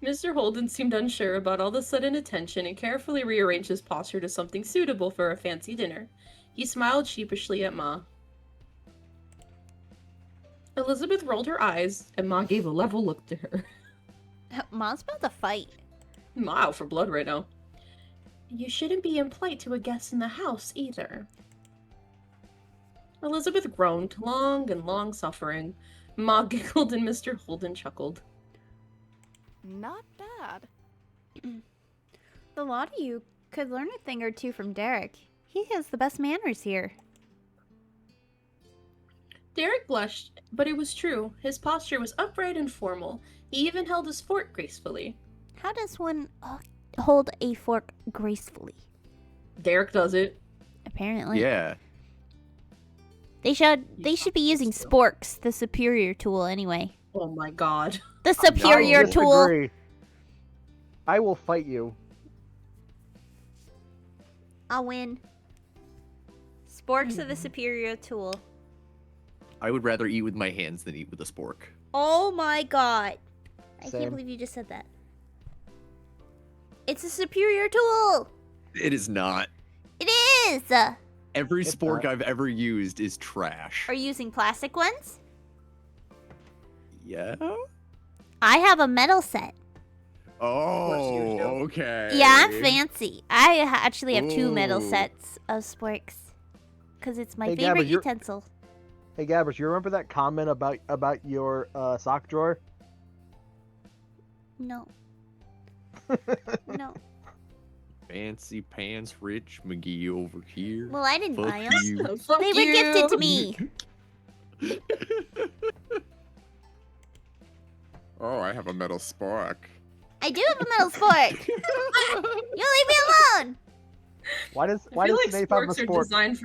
[SPEAKER 3] Mr. Holden seemed unsure about all the sudden attention and carefully rearranged his posture to something suitable for a fancy dinner. He smiled sheepishly at Ma. Elizabeth rolled her eyes, and Ma gave a level look to her.
[SPEAKER 1] Mom's about to fight.
[SPEAKER 3] Ma out for blood right now. You shouldn't be impolite to a guest in the house, either. Elizabeth groaned, long and long-suffering. Ma giggled and Mr. Holden chuckled.
[SPEAKER 5] not bad.
[SPEAKER 1] The lot of you could learn a thing or two from Derek. He has the best manners here.
[SPEAKER 3] Derek blushed, but it was true. His posture was upright and formal. He even held his fork gracefully.
[SPEAKER 1] How does one hold a fork gracefully?
[SPEAKER 3] Derek does it.
[SPEAKER 1] Apparently.
[SPEAKER 8] Yeah.
[SPEAKER 1] They should be using sporks, the superior tool, anyway.
[SPEAKER 3] Oh my god.
[SPEAKER 1] The superior
[SPEAKER 2] I
[SPEAKER 1] tool.
[SPEAKER 2] disagree. I will fight you.
[SPEAKER 1] I'll win. Sporks are the superior tool.
[SPEAKER 6] I would rather eat with my hands than eat with a spork.
[SPEAKER 1] Oh my god. I
[SPEAKER 2] Same.
[SPEAKER 1] can't believe you just said that. It's a superior tool.
[SPEAKER 6] It is not.
[SPEAKER 1] It is.
[SPEAKER 6] Every
[SPEAKER 2] It's
[SPEAKER 6] spork
[SPEAKER 2] not.
[SPEAKER 6] I've ever used is trash.
[SPEAKER 1] Are you using plastic ones?
[SPEAKER 6] Yeah?
[SPEAKER 1] I have a metal set.
[SPEAKER 6] Oh,
[SPEAKER 3] you do.
[SPEAKER 6] okay.
[SPEAKER 1] Yeah, I'm fancy. I actually have 2 metal
[SPEAKER 6] Ooh.
[SPEAKER 1] sets of sporks. Because it's my
[SPEAKER 2] Hey,
[SPEAKER 1] favorite
[SPEAKER 2] Gabby, you're-
[SPEAKER 1] utensil.
[SPEAKER 2] Hey Gabbers, you remember that comment about your sock drawer?
[SPEAKER 1] No. No.
[SPEAKER 6] Fancy pants rich McGee over here.
[SPEAKER 1] Well, I didn't
[SPEAKER 6] Fuck
[SPEAKER 1] buy them.
[SPEAKER 6] you.
[SPEAKER 3] Fuck
[SPEAKER 1] They were
[SPEAKER 3] you.
[SPEAKER 1] gifted to me.
[SPEAKER 8] Oh, I have a metal spork.
[SPEAKER 1] I do have a metal spork. You leave me alone.
[SPEAKER 2] Why does
[SPEAKER 3] I feel like
[SPEAKER 2] Snape have a
[SPEAKER 3] sporks are
[SPEAKER 2] spork?
[SPEAKER 3] designed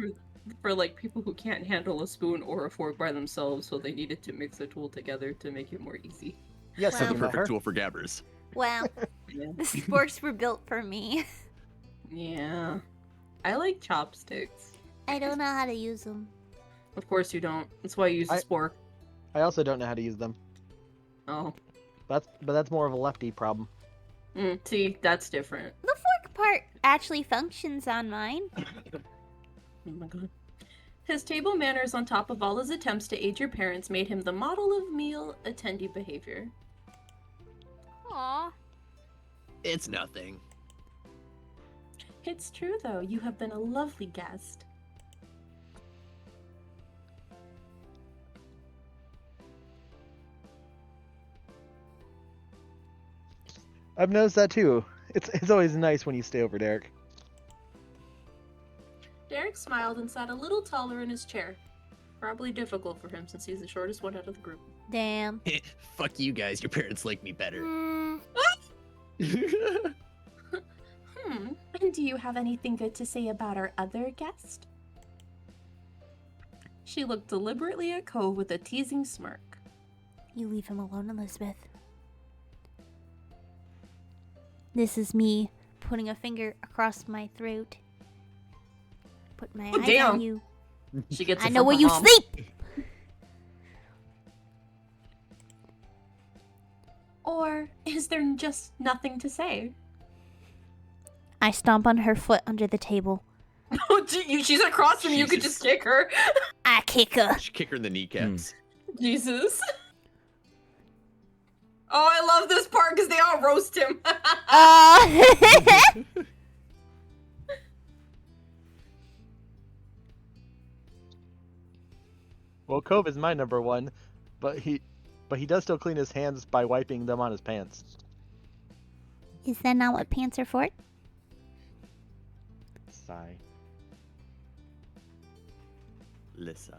[SPEAKER 3] for like people who can't handle a spoon or a fork by themselves, so they needed to mix the tool together to make it more easy.
[SPEAKER 2] Yes,
[SPEAKER 1] Wow.
[SPEAKER 6] That's
[SPEAKER 2] have
[SPEAKER 6] a
[SPEAKER 2] you met
[SPEAKER 6] perfect
[SPEAKER 2] her?
[SPEAKER 6] tool for gabbers.
[SPEAKER 1] Wow.
[SPEAKER 3] Yeah.
[SPEAKER 1] The sporks were built for me.
[SPEAKER 3] Yeah. I like chopsticks.
[SPEAKER 1] I don't know how to use them.
[SPEAKER 3] Of course you don't. That's why you use a
[SPEAKER 2] I-
[SPEAKER 3] spork.
[SPEAKER 2] I also don't know how to use them.
[SPEAKER 3] Oh.
[SPEAKER 2] But that's more of a lefty problem.
[SPEAKER 3] See, that's different.
[SPEAKER 1] The fork part actually functions on mine.
[SPEAKER 3] Oh my god. His table manners on top of all his attempts to aid your parents made him the model of meal attendee behavior.
[SPEAKER 1] Aw.
[SPEAKER 6] It's nothing.
[SPEAKER 3] It's true though, you have been a lovely guest.
[SPEAKER 2] I've noticed that too. It's always nice when you stay over, Derek.
[SPEAKER 3] Derek smiled and sat a little taller in his chair. Probably difficult for him since he's the shortest one out of the group.
[SPEAKER 1] Damn.
[SPEAKER 6] Fuck you guys, your parents like me better.
[SPEAKER 1] Mm,
[SPEAKER 3] And do you have anything good to say about our other guest? She looked deliberately at Cove with a teasing smirk.
[SPEAKER 1] you leave him alone, Elizabeth. This is me putting a finger across my throat. Put my
[SPEAKER 3] Oh,
[SPEAKER 1] eyes
[SPEAKER 3] damn.
[SPEAKER 1] on you.
[SPEAKER 3] She gets
[SPEAKER 1] I
[SPEAKER 3] it
[SPEAKER 1] know
[SPEAKER 3] from
[SPEAKER 1] where
[SPEAKER 3] her
[SPEAKER 1] you
[SPEAKER 3] mom.
[SPEAKER 1] sleep.
[SPEAKER 3] Or is there just nothing to say?
[SPEAKER 1] I stomp on her foot under the table.
[SPEAKER 3] Oh, she's across from you. You could
[SPEAKER 6] Jesus.
[SPEAKER 3] just kick her.
[SPEAKER 1] I kick her.
[SPEAKER 6] Should kick her in the kneecaps.
[SPEAKER 3] Jesus. Oh, I love this part because they all roast him.
[SPEAKER 2] Well, Cove is my number one, but he does still clean his hands by wiping them on his pants.
[SPEAKER 1] Is that not what pants are for?
[SPEAKER 2] Sigh.
[SPEAKER 6] Lisai.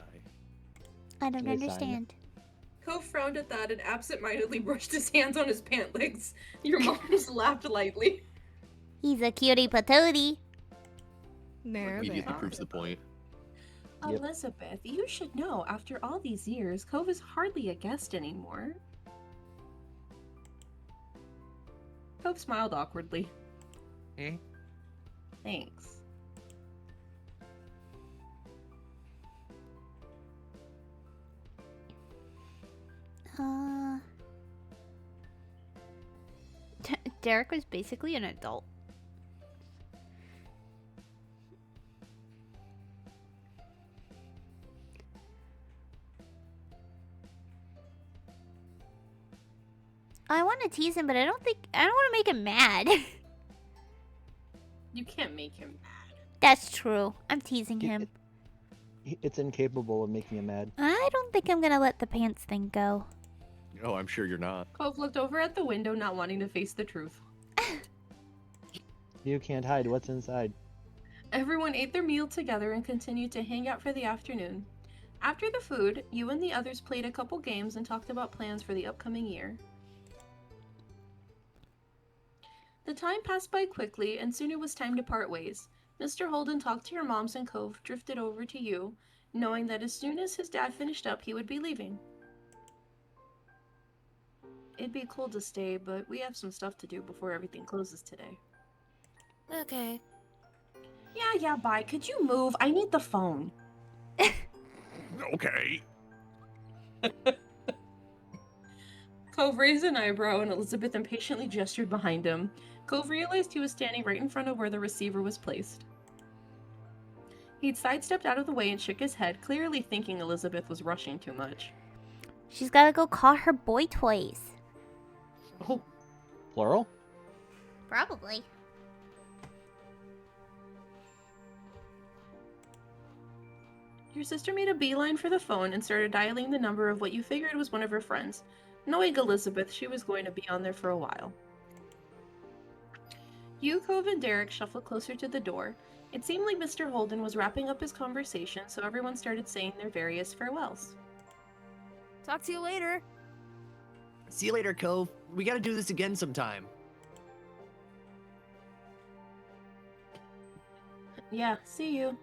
[SPEAKER 1] I don't
[SPEAKER 2] Yes, I know.
[SPEAKER 1] understand.
[SPEAKER 3] Cove frowned at that and absentmindedly brushed his hands on his pant legs. Your mom just laughed lightly.
[SPEAKER 1] He's a cutie patootie.
[SPEAKER 5] There,
[SPEAKER 6] Immediately
[SPEAKER 5] there.
[SPEAKER 6] proves the point.
[SPEAKER 2] Yep.
[SPEAKER 9] Elizabeth, you should know, after all these years, Cove is hardly a guest anymore. Cove smiled awkwardly.
[SPEAKER 6] Eh?
[SPEAKER 9] Thanks.
[SPEAKER 1] Derek was basically an adult. I want to tease him, but I don't want to make him mad.
[SPEAKER 9] You can't make him mad.
[SPEAKER 1] That's true. I'm teasing
[SPEAKER 2] It-
[SPEAKER 1] him.
[SPEAKER 2] It's incapable of making him mad.
[SPEAKER 1] I don't think I'm gonna let the pants thing go.
[SPEAKER 6] Oh, I'm sure you're not.
[SPEAKER 9] Cove looked over at the window, not wanting to face the truth.
[SPEAKER 2] You can't hide what's inside.
[SPEAKER 9] Everyone ate their meal together and continued to hang out for the afternoon. After the food, you and the others played a couple games and talked about plans for the upcoming year. The time passed by quickly, and soon it was time to part ways. Mr. Holden talked to your moms, and Cove drifted over to you, knowing that as soon as his dad finished up, he would be leaving. It'd be cool to stay, but we have some stuff to do before everything closes today.
[SPEAKER 5] Okay.
[SPEAKER 9] Yeah, bye. Could you move? I need the phone.
[SPEAKER 8] Okay.
[SPEAKER 9] Cove raised an eyebrow, and Elizabeth impatiently gestured behind him. Cove realized he was standing right in front of where the receiver was placed. He'd sidestepped out of the way and shook his head, clearly thinking Elizabeth was rushing too much.
[SPEAKER 1] She's gotta go call her boy toys.
[SPEAKER 9] Oh,
[SPEAKER 2] Plural?
[SPEAKER 1] Probably.
[SPEAKER 9] your sister made a beeline for the phone and started dialing the number of what you figured was one of her friends. Knowing Elizabeth, she was going to be on there for a while. You, Cove, and Derek shuffled closer to the door. It seemed like Mr. Holden was wrapping up his conversation, so everyone started saying their various farewells.
[SPEAKER 5] Talk to you later.
[SPEAKER 6] See you later, Cove. We gotta do this again sometime.
[SPEAKER 9] Yeah, see you.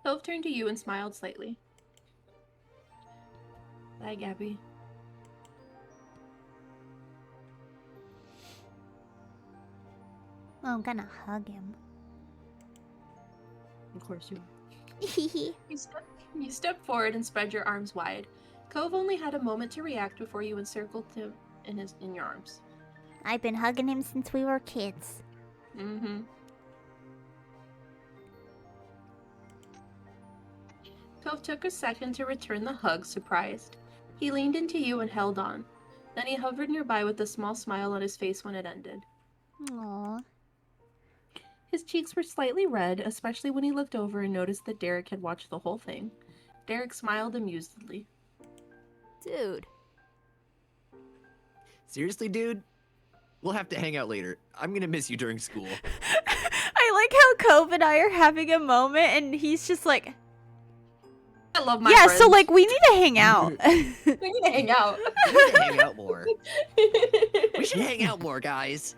[SPEAKER 9] Cove turned to you and smiled slightly. Bye, Gabby.
[SPEAKER 1] Oh, I'm gonna hug him.
[SPEAKER 9] Of course you are. You stepped forward and spread your arms wide. Cove only had a moment to react before you encircled him in your arms.
[SPEAKER 1] I've been hugging him since we were kids.
[SPEAKER 9] Mm-hmm. Cove took a second to return the hug, surprised. He leaned into you and held on. Then he hovered nearby with a small smile on his face when it ended.
[SPEAKER 1] Aww.
[SPEAKER 9] His cheeks were slightly red, especially when he looked over and noticed that Derek had watched the whole thing. Derek smiled amusedly.
[SPEAKER 5] Dude.
[SPEAKER 6] Seriously, dude? We'll have to hang out later. I'm gonna miss you during school.
[SPEAKER 1] I like how Cove and I are having a moment and he's just like,
[SPEAKER 9] I love my
[SPEAKER 1] yeah,
[SPEAKER 9] friends.
[SPEAKER 1] so like we need to hang out.
[SPEAKER 9] We need to hang out.
[SPEAKER 6] We need to hang out more. We should hang out more, guys.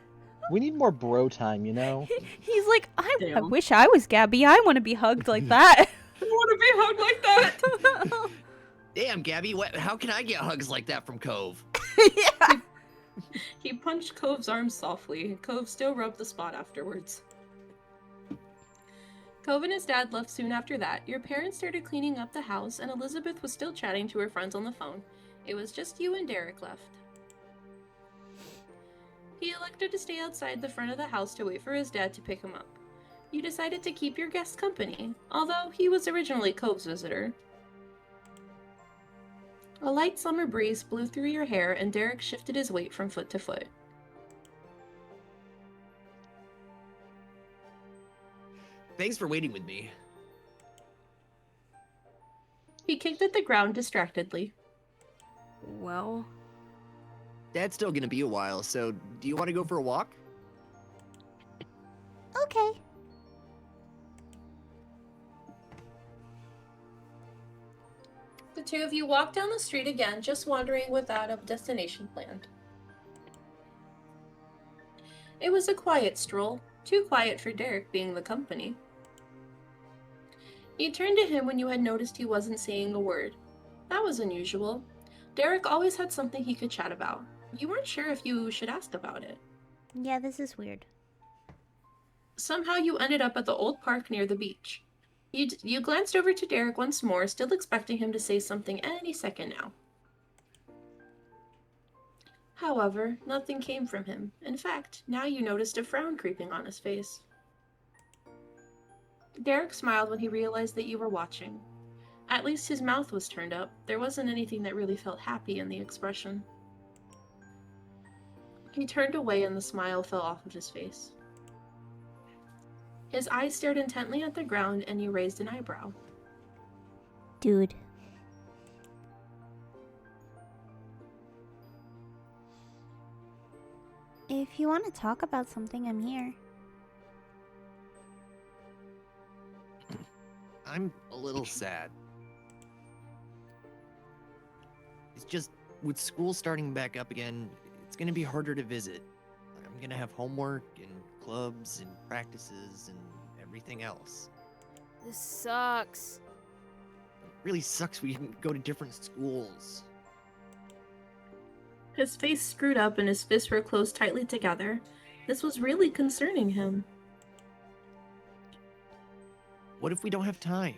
[SPEAKER 2] We need more bro time, you know?
[SPEAKER 1] He's like, I
[SPEAKER 9] Damn.
[SPEAKER 1] wish I was Gabby. I want to be hugged like that.
[SPEAKER 9] I want to be hugged like that.
[SPEAKER 6] Damn, Gabby, how can I get hugs like that from Cove?
[SPEAKER 1] Yeah.
[SPEAKER 9] He punched Cove's arm softly. Cove still rubbed the spot afterwards. Cove and his dad left soon after that. Your parents started cleaning up the house, and Elizabeth was still chatting to her friends on the phone. It was just you and Derek left. He elected to stay outside the front of the house to wait for his dad to pick him up. You decided to keep your guest company, although he was originally Cove's visitor. A light summer breeze blew through your hair, and Derek shifted his weight from foot to foot.
[SPEAKER 6] Thanks for waiting with me.
[SPEAKER 9] He kicked at the ground distractedly.
[SPEAKER 5] Well,
[SPEAKER 6] Dad's still gonna be a while, so do you want to go for a walk?
[SPEAKER 1] Okay.
[SPEAKER 9] The two of you walked down the street again, just wandering without a destination planned. It was a quiet stroll, too quiet for Derek being the company. You turned to him when you had noticed he wasn't saying a word. That was unusual. Derek always had something he could chat about. You weren't sure if you should ask about it.
[SPEAKER 1] Yeah, this is weird.
[SPEAKER 9] Somehow you ended up at the old park near the beach. You glanced over to Derek once more, still expecting him to say something any second now. However, nothing came from him. In fact, now you noticed a frown creeping on his face. Derek smiled when he realized that you were watching. At least his mouth was turned up. There wasn't anything that really felt happy in the expression. He turned away and the smile fell off of his face. His eyes stared intently at the ground and you raised an eyebrow.
[SPEAKER 1] Dude. If you want to talk about something, I'm here.
[SPEAKER 6] I'm a little sad. It's just, with school starting back up again, it's gonna be harder to visit. I'm gonna have homework and clubs and practices and everything else.
[SPEAKER 5] This sucks.
[SPEAKER 6] It really sucks we can go to different schools.
[SPEAKER 9] His face screwed up and his fists were closed tightly together. This was really concerning him.
[SPEAKER 6] What if we don't have time?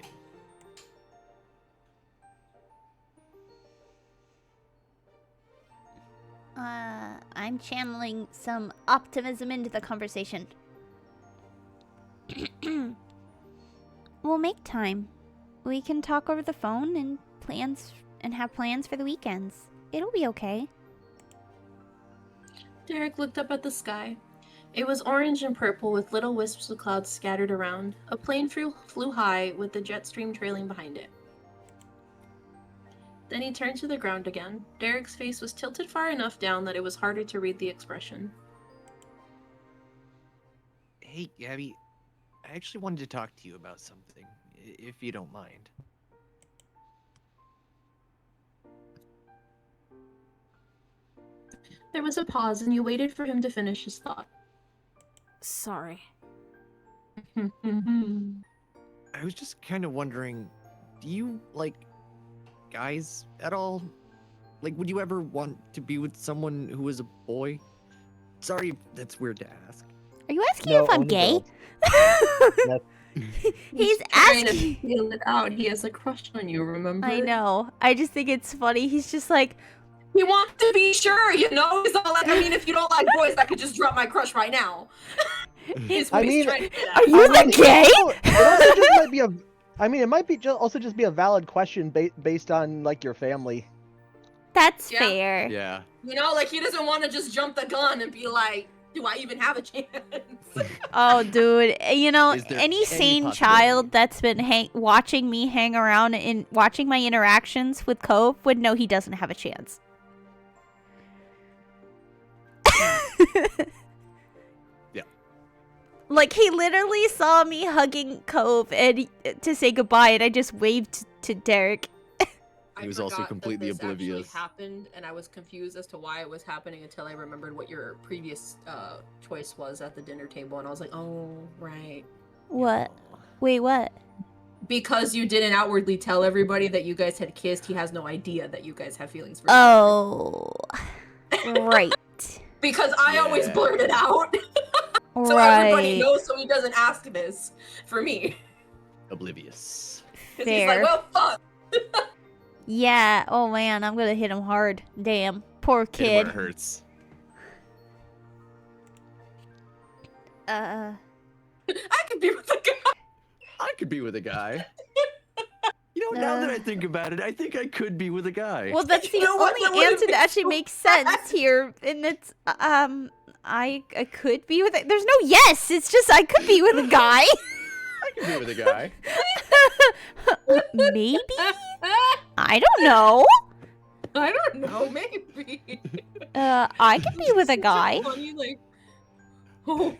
[SPEAKER 1] I'm channeling some optimism into the conversation. We'll make time. We can talk over the phone and have plans for the weekends. It'll be okay.
[SPEAKER 9] Derek looked up at the sky. It was orange and purple with little wisps of clouds scattered around. A plane flew high with the jet stream trailing behind it. Then he turned to the ground again. Derek's face was tilted far enough down that it was harder to read the expression.
[SPEAKER 6] Hey, Gabby, I actually wanted to talk to you about something, if you don't mind.
[SPEAKER 9] There was a pause and you waited for him to finish his thought.
[SPEAKER 5] Sorry.
[SPEAKER 6] I was just kind of wondering, do you like guys at all? Like, would you ever want to be with someone who is a boy? Sorry if that's weird to ask.
[SPEAKER 1] Are you asking
[SPEAKER 2] No,
[SPEAKER 1] if I'm
[SPEAKER 2] only
[SPEAKER 1] gay?
[SPEAKER 2] girls.
[SPEAKER 1] He's
[SPEAKER 9] trying to
[SPEAKER 1] asking.
[SPEAKER 9] feel it out. He has a crush on you, remember?
[SPEAKER 1] I know. I just think it's funny. He's just like,
[SPEAKER 9] He wants to be sure, you know? He's all like, I mean, if you don't like boys, I could just drop my crush right now. He's
[SPEAKER 2] I mean,
[SPEAKER 9] trying to do that.
[SPEAKER 1] are you the gay?
[SPEAKER 2] It also just might be a. I mean, it might be also just be a valid question based on like your family.
[SPEAKER 1] That's
[SPEAKER 9] Yeah.
[SPEAKER 1] fair.
[SPEAKER 6] Yeah.
[SPEAKER 9] You know, like, he doesn't want to just jump the gun and be like, do I even have a chance?
[SPEAKER 1] Oh, dude. You know,
[SPEAKER 6] Is there
[SPEAKER 1] any
[SPEAKER 6] any
[SPEAKER 1] sane
[SPEAKER 6] possibility?
[SPEAKER 1] child that's been watching me hang around and watching my interactions with Cove would know he doesn't have a chance.
[SPEAKER 6] Yeah.
[SPEAKER 1] Like, he literally saw me hugging Cove and to say goodbye, and I just waved to Derek.
[SPEAKER 6] He was also completely oblivious.
[SPEAKER 9] Actually happened, and I was confused as to why it was happening until I remembered what your previous choice was at the dinner table, and I was like, oh, right.
[SPEAKER 1] What? Wait, what?
[SPEAKER 9] Because you didn't outwardly tell everybody that you guys had kissed, he has no idea that you guys have feelings for each
[SPEAKER 1] Oh. Right.
[SPEAKER 9] Because I always
[SPEAKER 6] Yeah.
[SPEAKER 9] blurt it out. So
[SPEAKER 1] Right.
[SPEAKER 9] everybody knows, so he doesn't ask this for me.
[SPEAKER 6] Oblivious.
[SPEAKER 9] 'Cause he's like,
[SPEAKER 1] Fair.
[SPEAKER 9] well, fuck.
[SPEAKER 1] Yeah. Oh, man. I'm gonna hit him hard. Damn. Poor
[SPEAKER 6] Hit him where
[SPEAKER 1] kid.
[SPEAKER 6] it hurts.
[SPEAKER 9] I could be with a guy.
[SPEAKER 6] I could be with a guy. You know, now that I think about it, I think I could be with a guy.
[SPEAKER 1] Well, that's the
[SPEAKER 9] You know what?
[SPEAKER 1] only
[SPEAKER 9] That wouldn't
[SPEAKER 1] answer
[SPEAKER 9] be
[SPEAKER 1] that actually
[SPEAKER 9] so
[SPEAKER 1] makes sense here, and it's I could be with. There's no yes. It's just I could be with a guy.
[SPEAKER 6] I could be with a guy.
[SPEAKER 1] Maybe. I don't know.
[SPEAKER 9] I don't know, maybe.
[SPEAKER 1] I could be with a guy.
[SPEAKER 9] Funny, like, oh.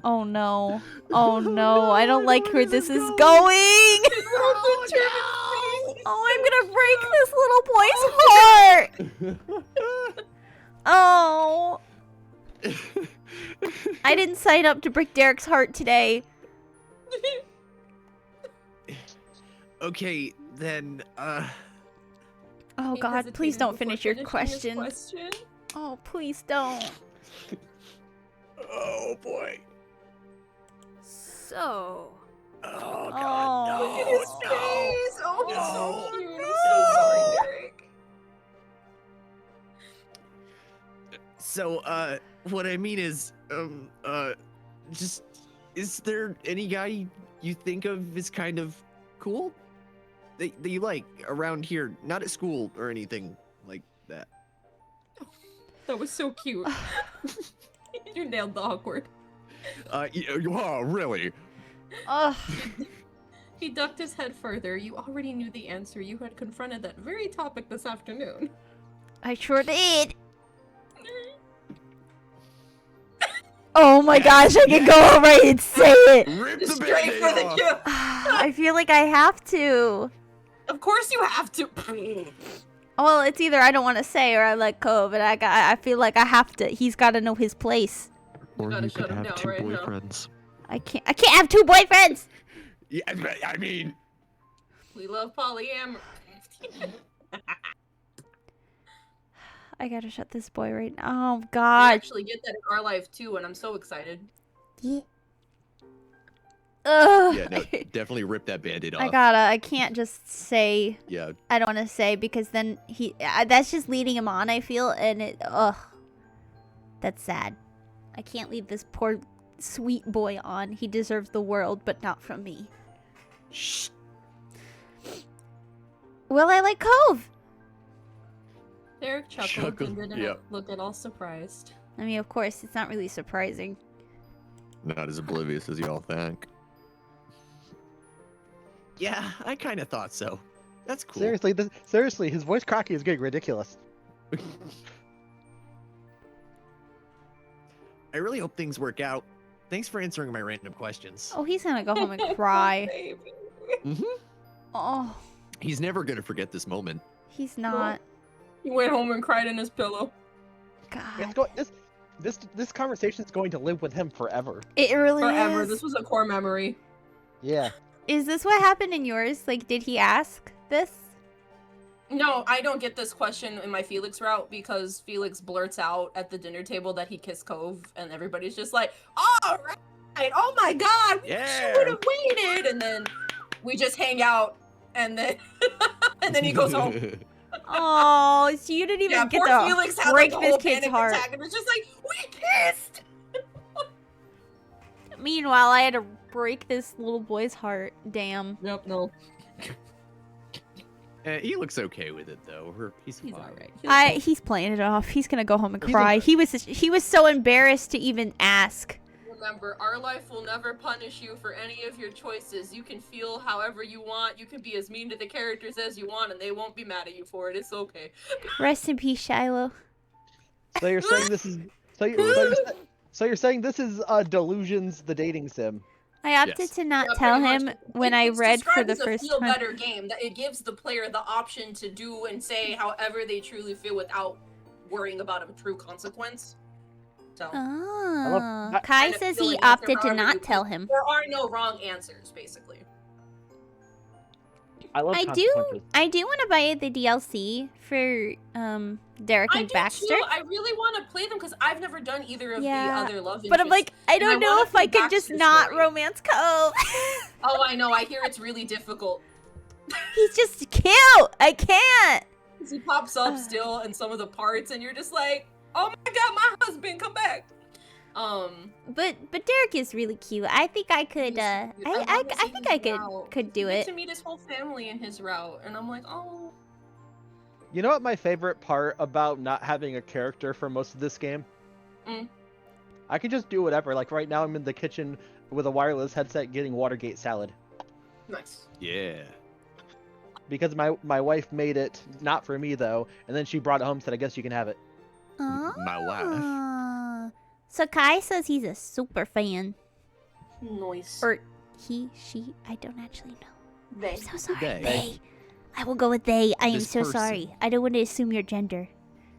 [SPEAKER 1] Oh no. Oh no. I don't like where this is going. Oh, I'm gonna break this little boy's heart. Oh. I didn't sign up to break Derek's heart today.
[SPEAKER 6] Okay, then,
[SPEAKER 1] Oh
[SPEAKER 9] He
[SPEAKER 1] God, please
[SPEAKER 9] hesitated
[SPEAKER 1] don't
[SPEAKER 9] before
[SPEAKER 1] finish your
[SPEAKER 9] finishing his
[SPEAKER 1] question.
[SPEAKER 9] question.
[SPEAKER 1] Oh, please don't.
[SPEAKER 6] oh boy.
[SPEAKER 5] So,
[SPEAKER 6] Oh god,
[SPEAKER 1] Oh.
[SPEAKER 9] Look at his
[SPEAKER 6] no,
[SPEAKER 9] face! Oh, he's
[SPEAKER 6] no,
[SPEAKER 9] so cute. I'm so sorry, Derek.
[SPEAKER 6] So, what I mean is, just, is there any guy you think of as kind of cool? That you like around here, not at school or anything like that?
[SPEAKER 9] That was so cute. You nailed the awkward.
[SPEAKER 8] Oh, really?
[SPEAKER 1] Ugh.
[SPEAKER 9] He ducked his head further. You already knew the answer. You had confronted that very topic this afternoon.
[SPEAKER 1] I sure did. Oh my gosh, I can go over and say it.
[SPEAKER 8] Rip the
[SPEAKER 9] Straight
[SPEAKER 8] band-aid
[SPEAKER 9] for the
[SPEAKER 8] off.
[SPEAKER 9] kill.
[SPEAKER 1] I feel like I have to.
[SPEAKER 9] Of course you have to.
[SPEAKER 1] Well, it's either I don't want to say or I let go, but I feel like I have to. He's got to know his place.
[SPEAKER 6] Or
[SPEAKER 9] gotta
[SPEAKER 6] you
[SPEAKER 9] shut
[SPEAKER 6] could
[SPEAKER 9] him
[SPEAKER 6] have
[SPEAKER 9] down
[SPEAKER 6] two
[SPEAKER 9] right now.
[SPEAKER 6] boyfriends.
[SPEAKER 1] I can't have two boyfriends.
[SPEAKER 8] Yeah, I mean,
[SPEAKER 9] We love polyamory.
[SPEAKER 1] I gotta shut this boy right now. Oh
[SPEAKER 9] We
[SPEAKER 1] God.
[SPEAKER 9] actually get that in our life too, and I'm so excited.
[SPEAKER 1] Yeah. Ugh.
[SPEAKER 6] Yeah, no, definitely rip that band-aid off.
[SPEAKER 1] I can't just say
[SPEAKER 6] Yeah,
[SPEAKER 1] I don't want to say because then that's just leading him on, I feel, and that's sad. I can't leave this poor sweet boy on. He deserves the world, but not from me.
[SPEAKER 6] shh.
[SPEAKER 1] Well, I like Cove.
[SPEAKER 9] Derek chuckled
[SPEAKER 6] Chuckled,
[SPEAKER 9] and didn't
[SPEAKER 6] yeah.
[SPEAKER 9] look at all surprised.
[SPEAKER 1] I mean, of course, it's not really surprising.
[SPEAKER 6] Not as oblivious as y'all think. Yeah, I kind of thought so. That's cool.
[SPEAKER 2] Seriously, his voice cracking is getting ridiculous.
[SPEAKER 6] I really hope things work out. Thanks for answering my random questions.
[SPEAKER 1] Oh, he's gonna go home and cry.
[SPEAKER 9] Baby.
[SPEAKER 1] Oh,
[SPEAKER 6] He's never gonna forget this moment.
[SPEAKER 1] he's not.
[SPEAKER 9] He went home and cried in his pillow.
[SPEAKER 2] It's
[SPEAKER 1] God,
[SPEAKER 2] this conversation is going to live with him forever.
[SPEAKER 1] it really
[SPEAKER 9] Forever.
[SPEAKER 1] is.
[SPEAKER 9] This was a core memory.
[SPEAKER 2] Yeah.
[SPEAKER 1] Is this what happened in yours? Like, did he ask this?
[SPEAKER 9] No, I don't get this question in my Felix route because Felix blurts out at the dinner table that he kissed Cove, and everybody's just like, "All right, oh my God,
[SPEAKER 6] Yeah.
[SPEAKER 9] she would have waited," and then we just hang out, and then and then he goes home.
[SPEAKER 1] Oh, so you didn't even
[SPEAKER 9] Yeah,
[SPEAKER 1] get
[SPEAKER 9] poor
[SPEAKER 1] to
[SPEAKER 9] Felix had
[SPEAKER 1] break
[SPEAKER 9] like a
[SPEAKER 1] this
[SPEAKER 9] whole
[SPEAKER 1] kid's
[SPEAKER 9] panic
[SPEAKER 1] heart.
[SPEAKER 9] attack, and it's just like, we kissed.
[SPEAKER 1] Meanwhile, I had to break this little boy's heart. Damn.
[SPEAKER 9] Yep, no,
[SPEAKER 6] He looks okay with it though. He's
[SPEAKER 9] he's
[SPEAKER 6] fine.
[SPEAKER 9] alright.
[SPEAKER 1] He's playing it off. He's gonna go home and
[SPEAKER 2] He's
[SPEAKER 1] cry. He was so embarrassed to even ask.
[SPEAKER 9] Remember, our life will never punish you for any of your choices. You can feel however you want. You can be as mean to the characters as you want, and they won't be mad at you for it. It's okay.
[SPEAKER 1] Rest in peace, Shiloh.
[SPEAKER 2] So you're saying this is so you're saying this is Delusions, the dating sim.
[SPEAKER 1] I opted
[SPEAKER 6] Yes.
[SPEAKER 1] to not
[SPEAKER 9] Yeah,
[SPEAKER 1] tell
[SPEAKER 9] pretty
[SPEAKER 1] him
[SPEAKER 9] much.
[SPEAKER 1] when I
[SPEAKER 9] It's
[SPEAKER 1] read for
[SPEAKER 9] described
[SPEAKER 1] the
[SPEAKER 9] as a
[SPEAKER 1] first
[SPEAKER 9] feel
[SPEAKER 1] time.
[SPEAKER 9] better game. That it gives the player the option to do and say however they truly feel without worrying about a true consequence. So
[SPEAKER 1] Oh,
[SPEAKER 2] I-
[SPEAKER 1] Kai
[SPEAKER 9] kind of
[SPEAKER 1] says
[SPEAKER 9] feel
[SPEAKER 1] he
[SPEAKER 9] like answer
[SPEAKER 1] opted to
[SPEAKER 9] however
[SPEAKER 1] not
[SPEAKER 9] you
[SPEAKER 1] tell
[SPEAKER 9] feel.
[SPEAKER 1] him.
[SPEAKER 9] there are no wrong answers, basically.
[SPEAKER 2] I love
[SPEAKER 1] I
[SPEAKER 2] consequences.
[SPEAKER 1] do want to buy the DLC for Derek
[SPEAKER 9] I
[SPEAKER 1] and
[SPEAKER 9] do
[SPEAKER 1] Baxter.
[SPEAKER 9] too. I really want to play them because I've never done either of
[SPEAKER 1] Yeah,
[SPEAKER 9] the other love interests.
[SPEAKER 1] But I'm like, I
[SPEAKER 9] I
[SPEAKER 1] don't know
[SPEAKER 9] wanna
[SPEAKER 1] if I
[SPEAKER 9] play
[SPEAKER 1] could just
[SPEAKER 9] Baxter's
[SPEAKER 1] not
[SPEAKER 9] story.
[SPEAKER 1] romance Cove.
[SPEAKER 9] Oh, I know. I hear it's really difficult.
[SPEAKER 1] He's just cute. I can't.
[SPEAKER 9] 'Cause he pops up still in some of the parts, and you're just like, "Oh my God, my husband, come back!"
[SPEAKER 1] But Derek is really cute. I think I could.
[SPEAKER 9] He's
[SPEAKER 1] I
[SPEAKER 9] cute. wanna see
[SPEAKER 1] think I
[SPEAKER 9] his route.
[SPEAKER 1] could do
[SPEAKER 9] You get
[SPEAKER 1] it.
[SPEAKER 9] to meet his whole family in his route, and I'm like, oh.
[SPEAKER 2] You know what my favorite part about not having a character for most of this game?
[SPEAKER 9] Mm.
[SPEAKER 2] I can just do whatever. Like right now I'm in the kitchen with a wireless headset getting Watergate salad.
[SPEAKER 9] Nice.
[SPEAKER 6] Yeah.
[SPEAKER 2] Because my wife made it, not for me though, and then she brought it home and said, I guess you can have it.
[SPEAKER 6] My wife.
[SPEAKER 1] Ah. So Kai says he's a super fan.
[SPEAKER 9] Nice.
[SPEAKER 1] Or he, she, I don't actually know.
[SPEAKER 9] They.
[SPEAKER 1] I'm so sorry.
[SPEAKER 6] They.
[SPEAKER 1] I will go with they. I am
[SPEAKER 6] This
[SPEAKER 1] so
[SPEAKER 6] person.
[SPEAKER 1] sorry. I don't want to assume your gender.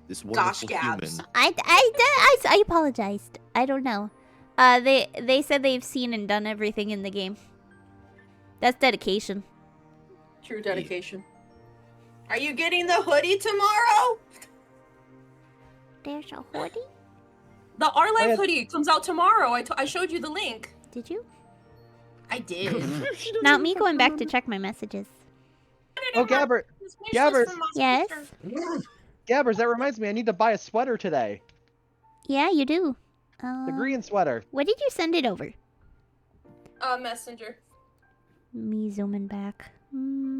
[SPEAKER 6] This
[SPEAKER 9] Gosh,
[SPEAKER 6] wonderful
[SPEAKER 9] Gabs.
[SPEAKER 6] human.
[SPEAKER 1] I apologized. I don't know. They said they've seen and done everything in the game. That's dedication.
[SPEAKER 9] True dedication. Are you getting the hoodie tomorrow?
[SPEAKER 1] There's a hoodie?
[SPEAKER 9] The Our Life
[SPEAKER 2] yeah.
[SPEAKER 9] hoodie comes out tomorrow. I showed you the link.
[SPEAKER 1] Did you?
[SPEAKER 9] I did.
[SPEAKER 1] Not me going back to check my messages.
[SPEAKER 2] Oh, Gabbert.
[SPEAKER 9] This wish list
[SPEAKER 2] Gabbert.
[SPEAKER 9] from my
[SPEAKER 1] Yes?
[SPEAKER 9] sister.
[SPEAKER 2] Gabbers, that reminds me, I need to buy a sweater today.
[SPEAKER 1] Yeah, you do.
[SPEAKER 2] The green sweater.
[SPEAKER 1] What did you send it over?
[SPEAKER 9] Messenger.
[SPEAKER 1] Me zooming back.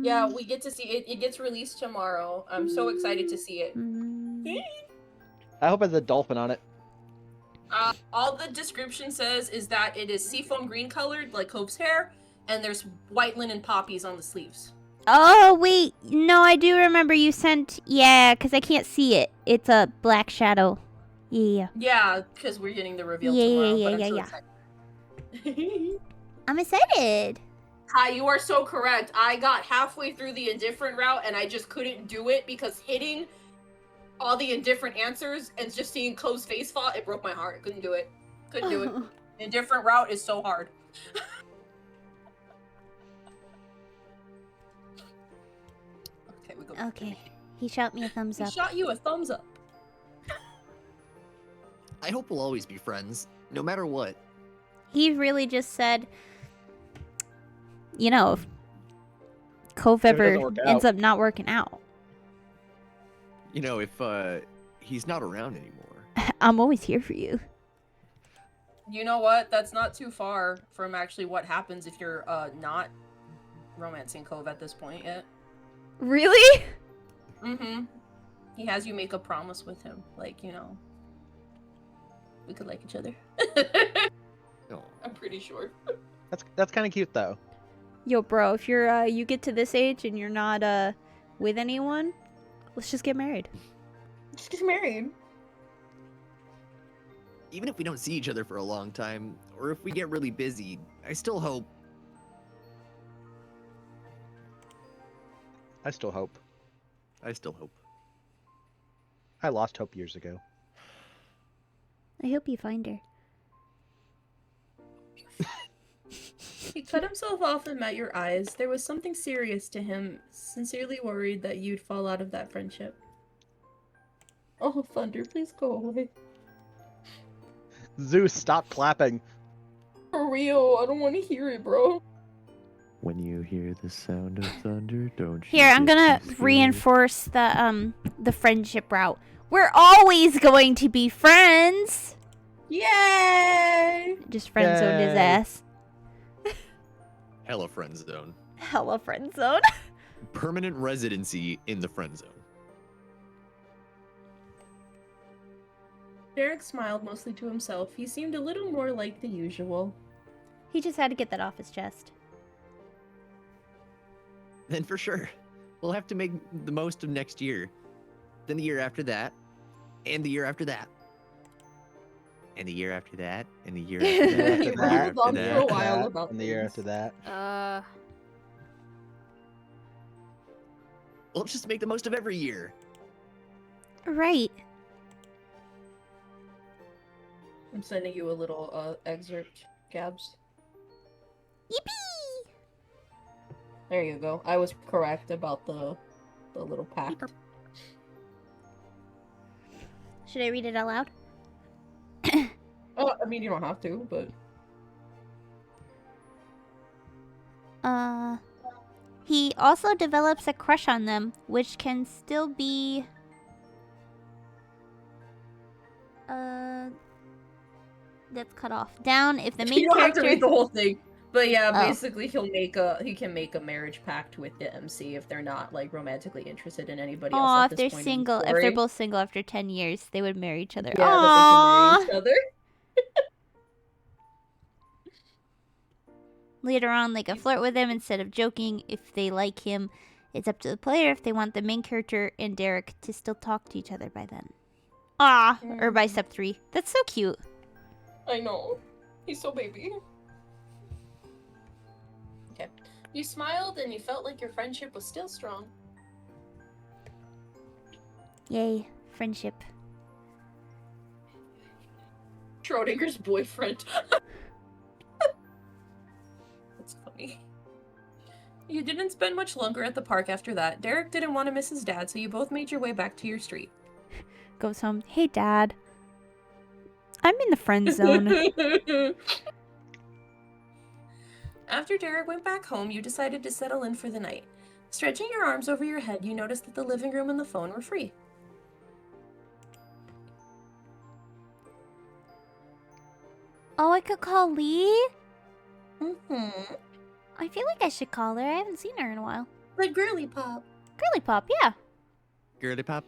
[SPEAKER 9] Yeah, we get to see it. It gets released tomorrow. I'm so excited to see it.
[SPEAKER 2] I hope it has a dolphin on it.
[SPEAKER 9] All the description says is that it is seafoam green colored, like Hope's hair, and there's white linen poppies on the sleeves.
[SPEAKER 1] Oh, wait. No, I do remember you sent... Yeah, because I can't see it. It's a black shadow. Yeah.
[SPEAKER 9] Yeah, because we're getting the reveal
[SPEAKER 1] Yeah,
[SPEAKER 9] tomorrow.
[SPEAKER 1] yeah,
[SPEAKER 9] but I'm
[SPEAKER 1] yeah,
[SPEAKER 9] so
[SPEAKER 1] yeah.
[SPEAKER 9] excited.
[SPEAKER 1] I'm excited.
[SPEAKER 9] Hi, you are so correct. I got halfway through the indifferent route and I just couldn't do it because hitting all the indifferent answers and just seeing Cole's face fall, it broke my heart. I couldn't do it. Couldn't do it. The indifferent route is so hard. Okay, we go.
[SPEAKER 1] Okay. He shot me a thumbs
[SPEAKER 9] He
[SPEAKER 1] up.
[SPEAKER 9] shot you a thumbs up.
[SPEAKER 6] I hope we'll always be friends, no matter what.
[SPEAKER 1] He really just said, you know, if Cove
[SPEAKER 2] If it
[SPEAKER 1] ever
[SPEAKER 2] doesn't work
[SPEAKER 1] ends
[SPEAKER 2] out.
[SPEAKER 1] up not working out,
[SPEAKER 6] You know, if he's not around anymore.
[SPEAKER 1] I'm always here for you.
[SPEAKER 9] You know what? That's not too far from actually what happens if you're not romancing Cove at this point yet.
[SPEAKER 1] Really?
[SPEAKER 9] Mm-hmm. He has you make a promise with him. Like, you know, we could like each other.
[SPEAKER 6] No.
[SPEAKER 9] I'm pretty sure.
[SPEAKER 2] That's kind of cute though.
[SPEAKER 1] Yo, bro, if you're you get to this age and you're not with anyone, let's just get married.
[SPEAKER 9] Just get married.
[SPEAKER 6] Even if we don't see each other for a long time, or if we get really busy, I still hope.
[SPEAKER 2] I still hope.
[SPEAKER 6] I still hope.
[SPEAKER 2] I lost hope years ago.
[SPEAKER 1] I hope you find her.
[SPEAKER 9] He cut himself off and met your eyes. There was something serious to him, sincerely worried that you'd fall out of that friendship. Oh, Thunder, please go away.
[SPEAKER 2] Zeus, stop clapping.
[SPEAKER 9] For real, I don't want to hear it, bro.
[SPEAKER 4] When you hear the sound of thunder, don't you
[SPEAKER 1] Here, I'm
[SPEAKER 4] get
[SPEAKER 1] gonna
[SPEAKER 4] too scared?
[SPEAKER 1] reinforce the friendship route. We're always going to be friends.
[SPEAKER 9] Yay!
[SPEAKER 1] Just friend zoned his
[SPEAKER 2] Yay.
[SPEAKER 1] ass.
[SPEAKER 6] Hella friend zone.
[SPEAKER 1] Hella friend zone.
[SPEAKER 6] Permanent residency in the friend zone.
[SPEAKER 9] Derek smiled mostly to himself. He seemed a little more like the usual.
[SPEAKER 1] He just had to get that off his chest.
[SPEAKER 6] Then for sure, we'll have to make the most of next year. Then the year after that, and the year after that. And the year after that, and the year after that,
[SPEAKER 9] He
[SPEAKER 6] and the year
[SPEAKER 9] rambled on
[SPEAKER 6] after
[SPEAKER 9] for a
[SPEAKER 6] that.
[SPEAKER 9] while about
[SPEAKER 2] And the year
[SPEAKER 9] things.
[SPEAKER 2] after that.
[SPEAKER 6] We'll just make the most of every year.
[SPEAKER 1] Right.
[SPEAKER 9] I'm sending you a little excerpt, Gabs.
[SPEAKER 1] Yippee!
[SPEAKER 9] There you go. I was correct about the little pack.
[SPEAKER 1] Should I read it out loud?
[SPEAKER 9] Oh, I mean, you don't have to, but...
[SPEAKER 1] He also develops a crush on them, which can still be... That's cut off. Down if the main
[SPEAKER 9] you don't have
[SPEAKER 1] character...
[SPEAKER 9] to read the whole thing. But yeah,
[SPEAKER 1] Oh.
[SPEAKER 9] basically he can make a marriage pact with the MC if they're not like romantically interested in anybody else.
[SPEAKER 1] Aw,
[SPEAKER 9] at
[SPEAKER 1] if
[SPEAKER 9] this
[SPEAKER 1] they're
[SPEAKER 9] point in the
[SPEAKER 1] single, if
[SPEAKER 9] story.
[SPEAKER 1] they're both single after 10 years, they would marry each other.
[SPEAKER 9] Yeah,
[SPEAKER 1] Aww.
[SPEAKER 9] that they can marry each other.
[SPEAKER 1] Later on, they can flirt with him instead of joking if they like him. It's up to the player if they want the main character and Derek to still talk to each other by then. Ah, or by step 3. That's so cute.
[SPEAKER 9] I know. He's so baby. Okay. You smiled and you felt like your friendship was still strong.
[SPEAKER 1] Yay, friendship.
[SPEAKER 9] Schrodinger's boyfriend. That's funny. You didn't spend much longer at the park after that. Derek didn't want to miss his dad, so you both made your way back to your street.
[SPEAKER 1] Goes home. Hey, Dad. I'm in the friend zone.
[SPEAKER 9] After Derek went back home, you decided to settle in for the night. Stretching your arms over your head, you noticed that the living room and the phone were free.
[SPEAKER 1] Oh, I could call Lee?
[SPEAKER 9] Mm-hmm.
[SPEAKER 1] I feel like I should call her. I haven't seen her in a while.
[SPEAKER 9] The girly pop.
[SPEAKER 1] Girly Pop, yeah.
[SPEAKER 6] Girly pop.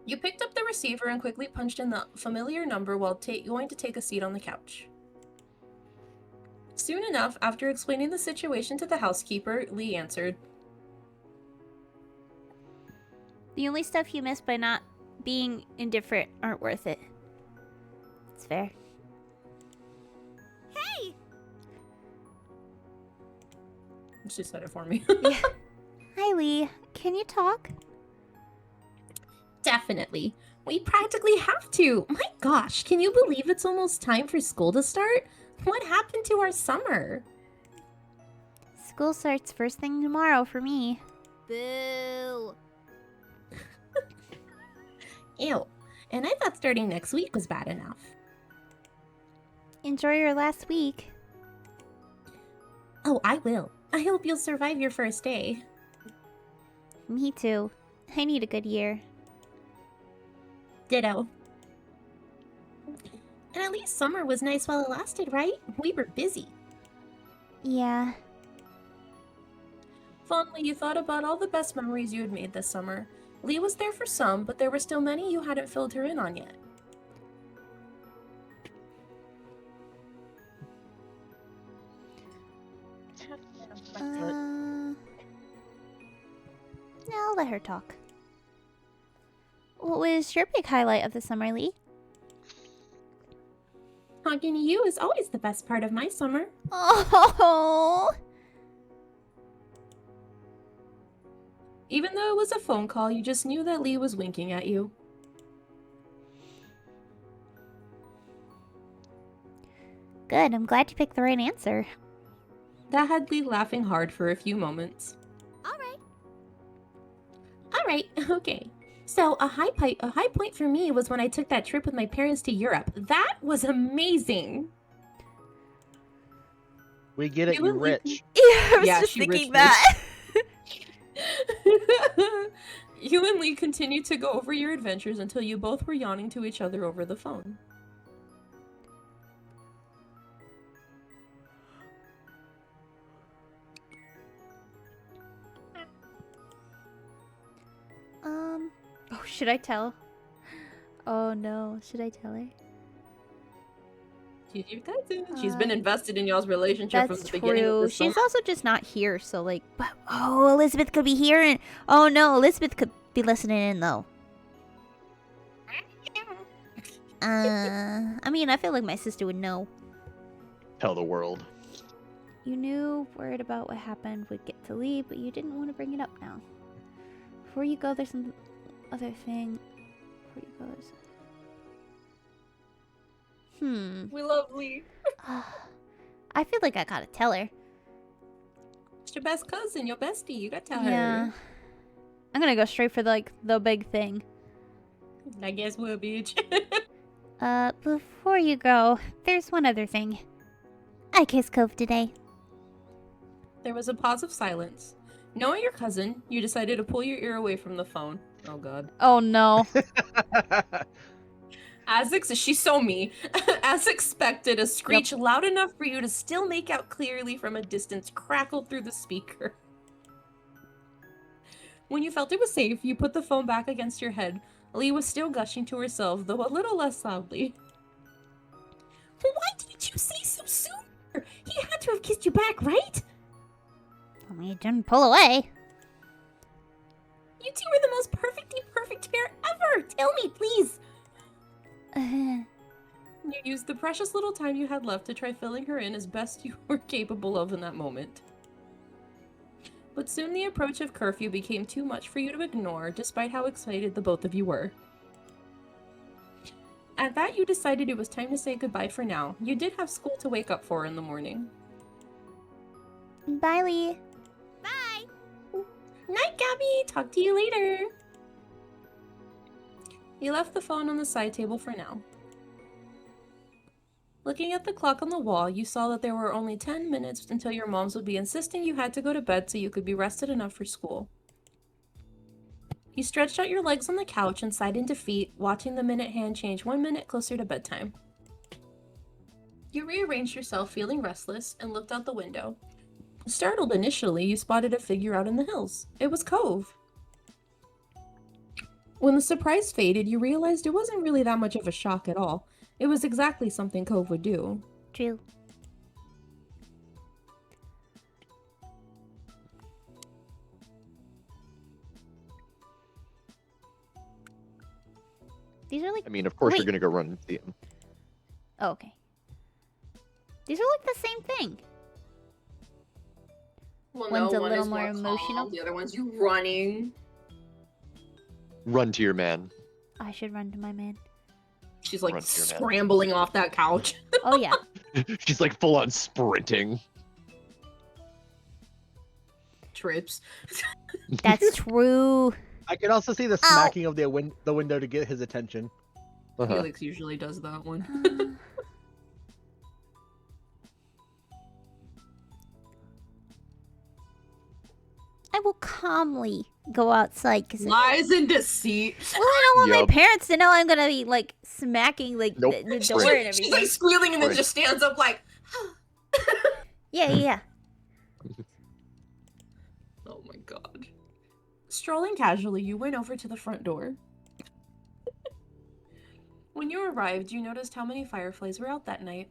[SPEAKER 9] You picked up the receiver and quickly punched in the familiar number while going to take a seat on the couch. Soon enough, after explaining the situation to the housekeeper, Lee answered.
[SPEAKER 1] The only stuff you miss by not being indifferent aren't worth it. It's fair. Hey!
[SPEAKER 9] She said it for me.
[SPEAKER 1] Yeah. Hi, Lee. Can you talk?
[SPEAKER 10] Definitely. We practically have to. My gosh, can you believe it's almost time for school to start? What happened to our summer?
[SPEAKER 1] School starts first thing tomorrow for me.
[SPEAKER 5] Boo.
[SPEAKER 10] Ew. And I thought starting next week was bad enough.
[SPEAKER 1] Enjoy your last week.
[SPEAKER 10] Oh, I will. I hope you'll survive your first day.
[SPEAKER 1] Me too. I need a good year.
[SPEAKER 10] Ditto. And at least summer was nice while it lasted, right? We were busy.
[SPEAKER 1] Yeah.
[SPEAKER 9] Fondly, you thought about all the best memories you had made this summer. Lee was there for some, but there were still many you hadn't filled her in on yet.
[SPEAKER 1] I'll let her talk. What was your big highlight of the summer, Lee?
[SPEAKER 10] Talking to you is always the best part of my summer.
[SPEAKER 1] Oh.
[SPEAKER 9] Even though it was a phone call, you just knew that Lee was winking at you.
[SPEAKER 1] Good. I'm glad you picked the right answer.
[SPEAKER 9] That had Lee laughing hard for a few moments.
[SPEAKER 10] Alright, okay. So a high point for me was when I took that trip with my parents to Europe. That was amazing.
[SPEAKER 2] We get it,
[SPEAKER 9] You
[SPEAKER 2] you
[SPEAKER 9] and
[SPEAKER 2] rich.
[SPEAKER 1] Yeah, I was
[SPEAKER 9] Yeah,
[SPEAKER 1] just
[SPEAKER 9] she
[SPEAKER 1] thinking
[SPEAKER 9] rich
[SPEAKER 1] that.
[SPEAKER 9] You and Lee continued to go over your adventures until you both were yawning to each other over the phone.
[SPEAKER 1] Oh, should I tell? Oh no, should I tell her?
[SPEAKER 9] She's your cousin. She's been invested in y'all's relationship from
[SPEAKER 1] That's
[SPEAKER 9] the beginning of
[SPEAKER 1] true.
[SPEAKER 9] the
[SPEAKER 1] She's
[SPEAKER 9] summer.
[SPEAKER 1] also just not here, so like, but oh, Elizabeth could be here, and oh no, Elizabeth could be listening in though. I mean, I feel like my sister would know.
[SPEAKER 4] Tell the world.
[SPEAKER 1] You knew worried about what happened would get to Lee, but you didn't want to bring it up now. Before you go, there's some other thing. Before you go, there's...
[SPEAKER 9] We love Lee.
[SPEAKER 1] I feel like I gotta tell her.
[SPEAKER 9] She's your best cousin, your bestie. You gotta tell
[SPEAKER 1] Yeah.
[SPEAKER 9] her.
[SPEAKER 1] I'm gonna go straight for like the big thing.
[SPEAKER 9] I guess we'll, bitch.
[SPEAKER 1] Before you go, there's one other thing. I kissed Cove today.
[SPEAKER 9] There was a pause of silence. Knowing your cousin, you decided to pull your ear away from the phone. Oh god.
[SPEAKER 1] Oh no.
[SPEAKER 9] She's so me. As expected, a screech loud enough for you to still make out clearly from a distance crackled through the speaker. When you felt it was safe, you put the phone back against your head. Lee was still gushing to herself, though a little less loudly.
[SPEAKER 10] Why didn't you say so sooner? He had to have kissed you back, right?
[SPEAKER 1] I mean, you didn't pull away.
[SPEAKER 10] You two are the most perfect pair ever! Tell me, please!
[SPEAKER 9] You used the precious little time you had left to try filling her in as best you were capable of in that moment. But soon the approach of curfew became too much for you to ignore, despite how excited the both of you were. At that, you decided it was time to say goodbye for now. You did have school to wake up for in the morning.
[SPEAKER 1] Bye, Lee.
[SPEAKER 9] Night, Gabby! Talk to you later! He left the phone on the side table for now. Looking at the clock on the wall, you saw that there were only 10 minutes until your moms would be insisting you had to go to bed so you could be rested enough for school. You stretched out your legs on the couch and sighed in defeat, watching the minute hand change 1 minute closer to bedtime. You rearranged yourself, feeling restless, and looked out the window. Startled initially, you spotted a figure out in the hills. It was Cove. When the surprise faded, you realized it wasn't really that much of a shock at all. It was exactly something Cove would do.
[SPEAKER 1] True. These are like...
[SPEAKER 4] I mean, of course you're
[SPEAKER 1] Wait.
[SPEAKER 4] gonna go run and see him.
[SPEAKER 1] Oh, okay. These are like the same thing.
[SPEAKER 9] Well,
[SPEAKER 1] One's
[SPEAKER 9] no,
[SPEAKER 1] a
[SPEAKER 9] one
[SPEAKER 1] little
[SPEAKER 9] is
[SPEAKER 1] more
[SPEAKER 9] calm,
[SPEAKER 1] emotional.
[SPEAKER 9] the other one's you running.
[SPEAKER 4] Run to your man.
[SPEAKER 1] I should run to my man.
[SPEAKER 9] She's like
[SPEAKER 4] Run to your man.
[SPEAKER 9] scrambling off that couch.
[SPEAKER 1] Oh, yeah.
[SPEAKER 4] She's like full on sprinting.
[SPEAKER 9] Trips.
[SPEAKER 1] That's true.
[SPEAKER 2] I can also see the
[SPEAKER 1] Ow.
[SPEAKER 2] smacking of the window to get his attention.
[SPEAKER 4] Uh-huh.
[SPEAKER 9] Felix usually does that one.
[SPEAKER 1] I will calmly go outside because
[SPEAKER 9] Lies and deceit.
[SPEAKER 1] well, I don't want
[SPEAKER 4] Yup.
[SPEAKER 1] my parents to know I'm gonna be like smacking like
[SPEAKER 4] Nope.
[SPEAKER 1] the
[SPEAKER 4] She's
[SPEAKER 1] door
[SPEAKER 4] like-
[SPEAKER 1] and
[SPEAKER 9] She's
[SPEAKER 1] everything.
[SPEAKER 9] like squealing and then
[SPEAKER 4] Right.
[SPEAKER 9] just stands up like,
[SPEAKER 1] Yeah.
[SPEAKER 9] oh my god. Strolling casually, you went over to the front door. When you arrived, you noticed how many fireflies were out that night.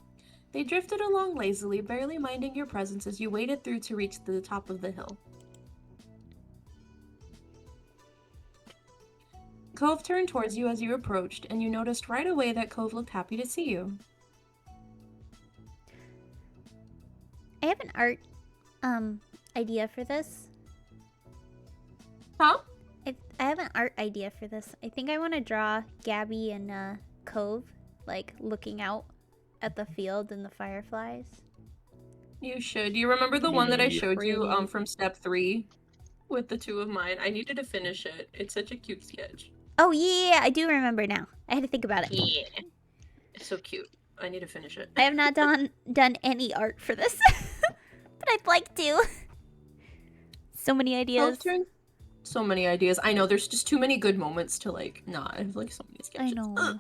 [SPEAKER 9] They drifted along lazily, barely minding your presence as you waded through to reach the top of the hill. Cove turned towards you as you approached, and you noticed right away that Cove looked happy to see you.
[SPEAKER 1] I have an art idea for this.
[SPEAKER 9] Huh?
[SPEAKER 1] I have an art idea for this. I think I want to draw Gabby and Cove like looking out at the field and the fireflies.
[SPEAKER 9] You should. You remember the one that I
[SPEAKER 4] Pretty.
[SPEAKER 9] showed you
[SPEAKER 1] Pretty.
[SPEAKER 9] from step 3 with the two of mine? I needed to finish it. It's such a cute sketch.
[SPEAKER 1] Oh yeah, I do remember now. I had to think about it.
[SPEAKER 9] Yeah. It's so cute. I need to finish it.
[SPEAKER 1] I have not done any art for this, but I'd like to. So many ideas.
[SPEAKER 9] So many ideas. I know there's just too many good moments to like not. I have like so many
[SPEAKER 1] I
[SPEAKER 9] sketches.
[SPEAKER 1] know.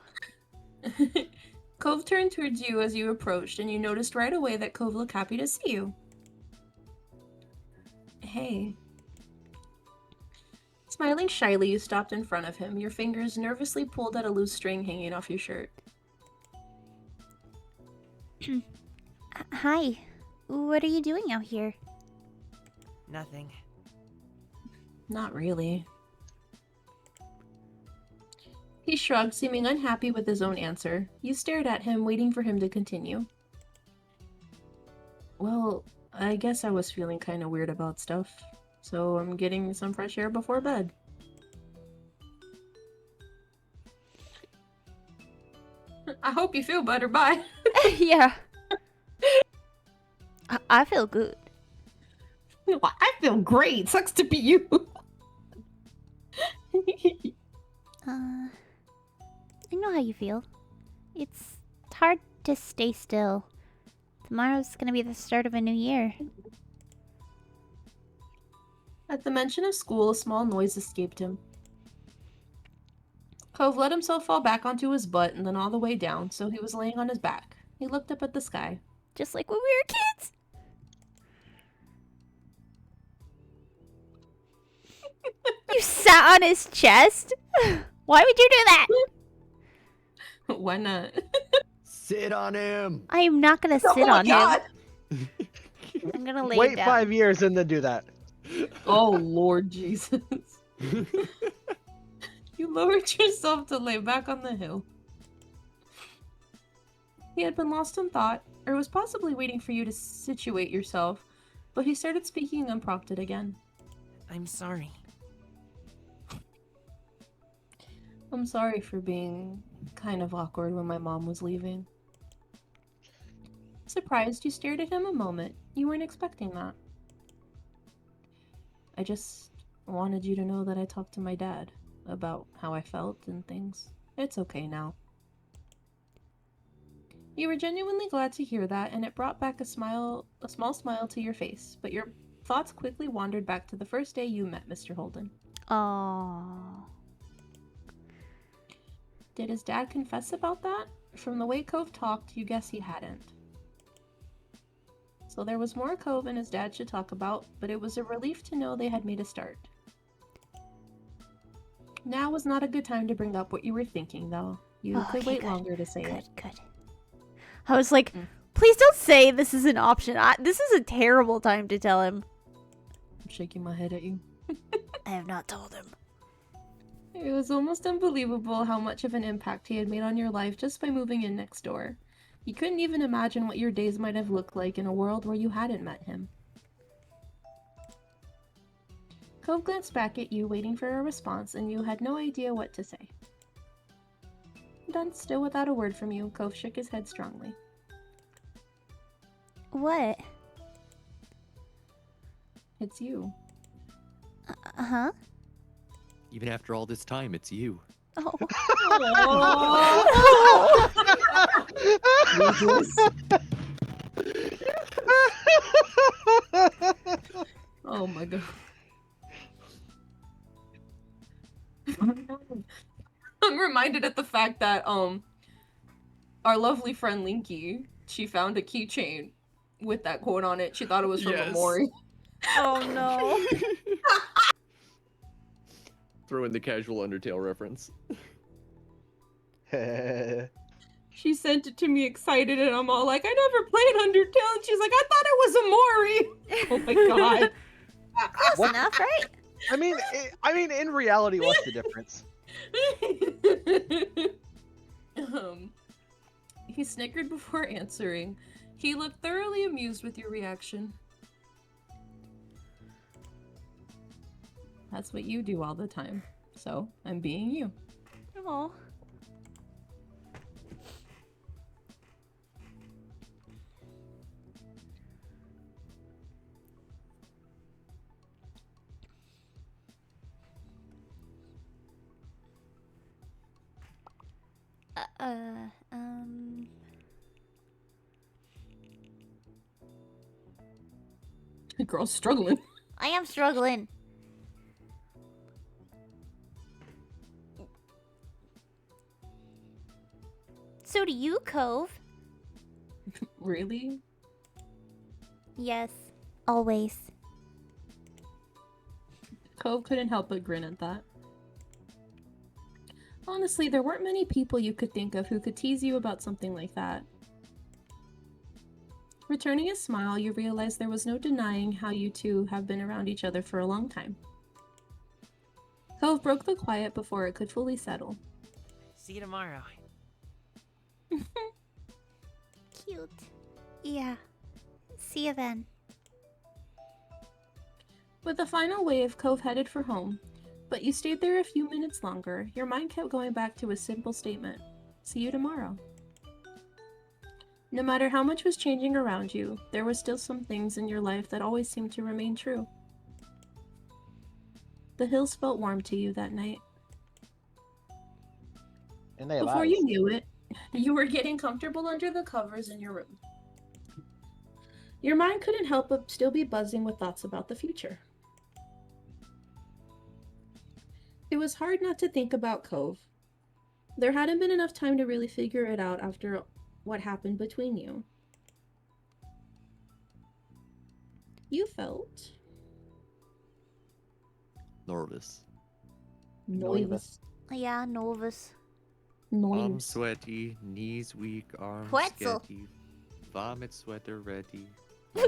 [SPEAKER 9] Cove turned towards you as you approached, and you noticed right away that Cove looked happy to see you. Hey. Smiling shyly, you stopped in front of him, your fingers nervously pulled at a loose string hanging off your shirt.
[SPEAKER 1] Hi. What are you doing out here?
[SPEAKER 11] Nothing.
[SPEAKER 9] Not really. He shrugged, seeming unhappy with his own answer. You stared at him, waiting for him to continue. Well, I guess I was feeling kind of weird about stuff, so I'm getting some fresh air before bed. I hope you feel better. Bye.
[SPEAKER 1] Yeah. I feel good.
[SPEAKER 9] I feel great. Sucks to be you.
[SPEAKER 1] I know how you feel. It's hard to stay still. Tomorrow's gonna be the start of a new year.
[SPEAKER 9] At the mention of school, a small noise escaped him. Cove let himself fall back onto his butt and then all the way down, so he was laying on his back. He looked up at the sky.
[SPEAKER 1] Just like when we were kids. You sat on his chest? Why would you do that?
[SPEAKER 9] Why not?
[SPEAKER 8] Sit on him.
[SPEAKER 1] I am not gonna sit on him. I'm gonna lay
[SPEAKER 2] Wait
[SPEAKER 1] down.
[SPEAKER 2] 5 years and then do that.
[SPEAKER 9] Oh, Lord Jesus. You lowered yourself to lay back on the hill. He had been lost in thought, or was possibly waiting for you to situate yourself, but he started speaking unprompted again.
[SPEAKER 11] I'm sorry.
[SPEAKER 9] I'm sorry for being kind of awkward when my mom was leaving. Surprised, you stared at him a moment. You weren't expecting that. I just wanted you to know that I talked to my dad about how I felt and things. It's okay now. You were genuinely glad to hear that, and it brought back a small smile to your face, but your thoughts quickly wandered back to the first day you met Mr. Holden.
[SPEAKER 1] Aww.
[SPEAKER 9] Did his dad confess about that? From the way Cove talked, you guess he hadn't. So there was more Cove and his dad should talk about, but it was a relief to know they had made a start. Now was not a good time to bring up what you were thinking, though. You
[SPEAKER 1] Oh,
[SPEAKER 9] could
[SPEAKER 1] okay,
[SPEAKER 9] wait
[SPEAKER 1] good.
[SPEAKER 9] longer to say it.
[SPEAKER 1] Good. I was like, please don't say this is an option. This is a terrible time to tell him.
[SPEAKER 9] I'm shaking my head at you.
[SPEAKER 1] I have not told him.
[SPEAKER 9] It was almost unbelievable how much of an impact he had made on your life just by moving in next door. You couldn't even imagine what your days might have looked like in a world where you hadn't met him. Cove glanced back at you, waiting for a response, and you had no idea what to say. Then, still without a word from you, Cove shook his head strongly.
[SPEAKER 1] What?
[SPEAKER 9] It's you.
[SPEAKER 1] Uh-huh.
[SPEAKER 8] Even after all this time, it's you.
[SPEAKER 1] Oh.
[SPEAKER 9] Oh my god. I'm reminded of the fact that our lovely friend Linky, she found a keychain with that quote on it. She thought it was from Amori.
[SPEAKER 1] Oh no.
[SPEAKER 4] Throw in the casual Undertale reference.
[SPEAKER 9] She sent it to me excited, and I'm all like, I never played Undertale, and she's like, I thought it was Amori. Oh my god.
[SPEAKER 1] Close enough, right?
[SPEAKER 2] I mean, in reality, what's the difference?
[SPEAKER 9] He snickered before answering. He looked thoroughly amused with your reaction. That's what you do all the time. So, I'm being you.
[SPEAKER 1] Oh.
[SPEAKER 9] The girl's struggling.
[SPEAKER 1] I am struggling. So do you, Cove.
[SPEAKER 9] Really?
[SPEAKER 1] Yes. Always.
[SPEAKER 9] Cove couldn't help but grin at that. Honestly, there weren't many people you could think of who could tease you about something like that. Returning his smile, you realized there was no denying how you two have been around each other for a long time. Cove broke the quiet before it could fully settle.
[SPEAKER 11] See you tomorrow.
[SPEAKER 1] Cute. Yeah. See you then.
[SPEAKER 9] With the final wave, Cove headed for home, but you stayed there a few minutes longer. Your mind kept going back to a simple statement. See you tomorrow. No matter how much was changing around you, there were still some things in your life that always seemed to remain true. The hills felt warm to you that night.
[SPEAKER 2] And they have
[SPEAKER 9] Before
[SPEAKER 2] eyes.
[SPEAKER 9] you knew it, you were getting comfortable under the covers in your room. Your mind couldn't help but still be buzzing with thoughts about the future. It was hard not to think about Cove. There hadn't been enough time to really figure it out after what happened between you. You felt
[SPEAKER 8] Nervous.
[SPEAKER 9] nervous.
[SPEAKER 1] Yeah, Novus.
[SPEAKER 8] I'm sweaty, knees weak, arms
[SPEAKER 1] Pretzel.
[SPEAKER 8] sketchy, vomit sweater ready.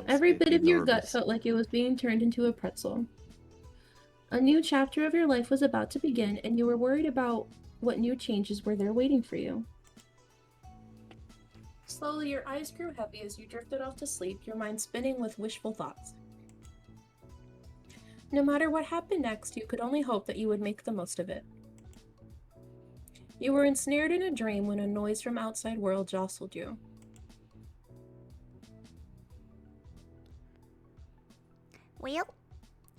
[SPEAKER 9] Every bit of your gut
[SPEAKER 8] nervous.
[SPEAKER 9] felt like it was being turned into a pretzel. A new chapter of your life was about to begin, and you were worried about what new changes were there waiting for you. Slowly, your eyes grew heavy as you drifted off to sleep, your mind spinning with wishful thoughts. No matter what happened next, you could only hope that you would make the most of it. You were ensnared in a dream when a noise from outside world jostled you.
[SPEAKER 1] Well,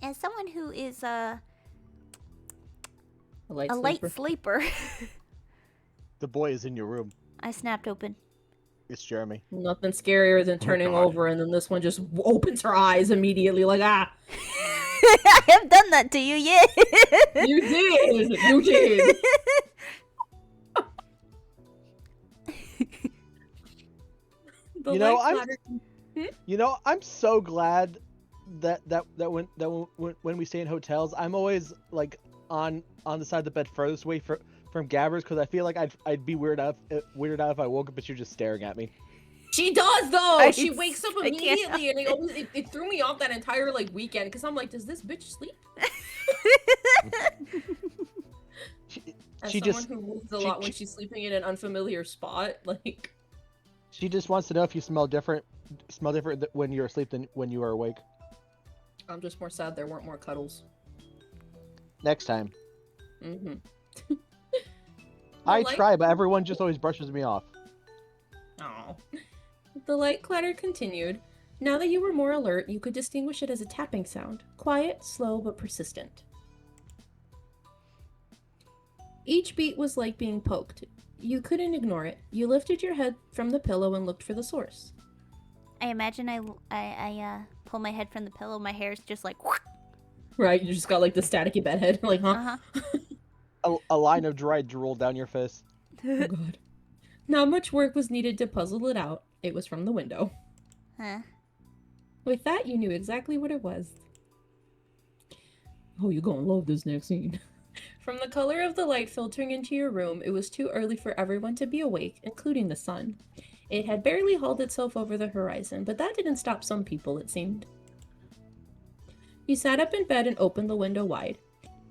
[SPEAKER 1] as someone who is
[SPEAKER 3] A light
[SPEAKER 1] a light
[SPEAKER 3] sleeper.
[SPEAKER 1] sleeper.
[SPEAKER 2] The boy is in your room.
[SPEAKER 1] I snapped open.
[SPEAKER 2] It's Jeremy.
[SPEAKER 3] Nothing scarier than turning
[SPEAKER 8] God.
[SPEAKER 3] over and then this one just opens her eyes immediately like, ah.
[SPEAKER 1] I have done that to you, yeah.
[SPEAKER 3] You did! You did! The
[SPEAKER 2] You know,
[SPEAKER 3] light
[SPEAKER 2] I'm-
[SPEAKER 3] clatter-
[SPEAKER 2] You know, I'm so glad that when we stay in hotels, I'm always like on the side of the bed furthest away from Gabbers, because I feel like I'd be weirded out if I woke up and she was just staring at me.
[SPEAKER 3] She does though.
[SPEAKER 1] I
[SPEAKER 3] She wakes up
[SPEAKER 1] I can't
[SPEAKER 3] immediately, and it threw me off that entire like weekend because I'm like, does this bitch sleep? As
[SPEAKER 2] She
[SPEAKER 3] someone
[SPEAKER 2] just
[SPEAKER 3] who moves a
[SPEAKER 2] she-
[SPEAKER 3] lot when she's sleeping in an unfamiliar spot, like
[SPEAKER 2] she just wants to know if you smell different when you're asleep than when you are awake.
[SPEAKER 3] I'm just more sad there weren't more cuddles.
[SPEAKER 2] Next time.
[SPEAKER 3] Mm-hmm.
[SPEAKER 2] I try, but everyone just always brushes me off.
[SPEAKER 3] Oh. The light clatter continued. Now that you were more alert, you could distinguish it as a tapping sound. Quiet, slow, but persistent. Each beat was like being poked. You couldn't ignore it. You lifted your head from the pillow and looked for the source.
[SPEAKER 1] I imagine I pull my head from the pillow. My hair's just like.
[SPEAKER 3] Right, you just got like the staticky bed head, like, huh?
[SPEAKER 2] A line of dry drool down your face.
[SPEAKER 3] Oh god. Not much work was needed to puzzle it out. It was from the window.
[SPEAKER 1] Huh.
[SPEAKER 3] With that, you knew exactly what it was. Oh, you're gonna love this next scene. From the color of the light filtering into your room, it was too early for everyone to be awake, including the sun. It had barely hauled itself over the horizon, but that didn't stop some people, it seemed. You sat up in bed and opened the window wide.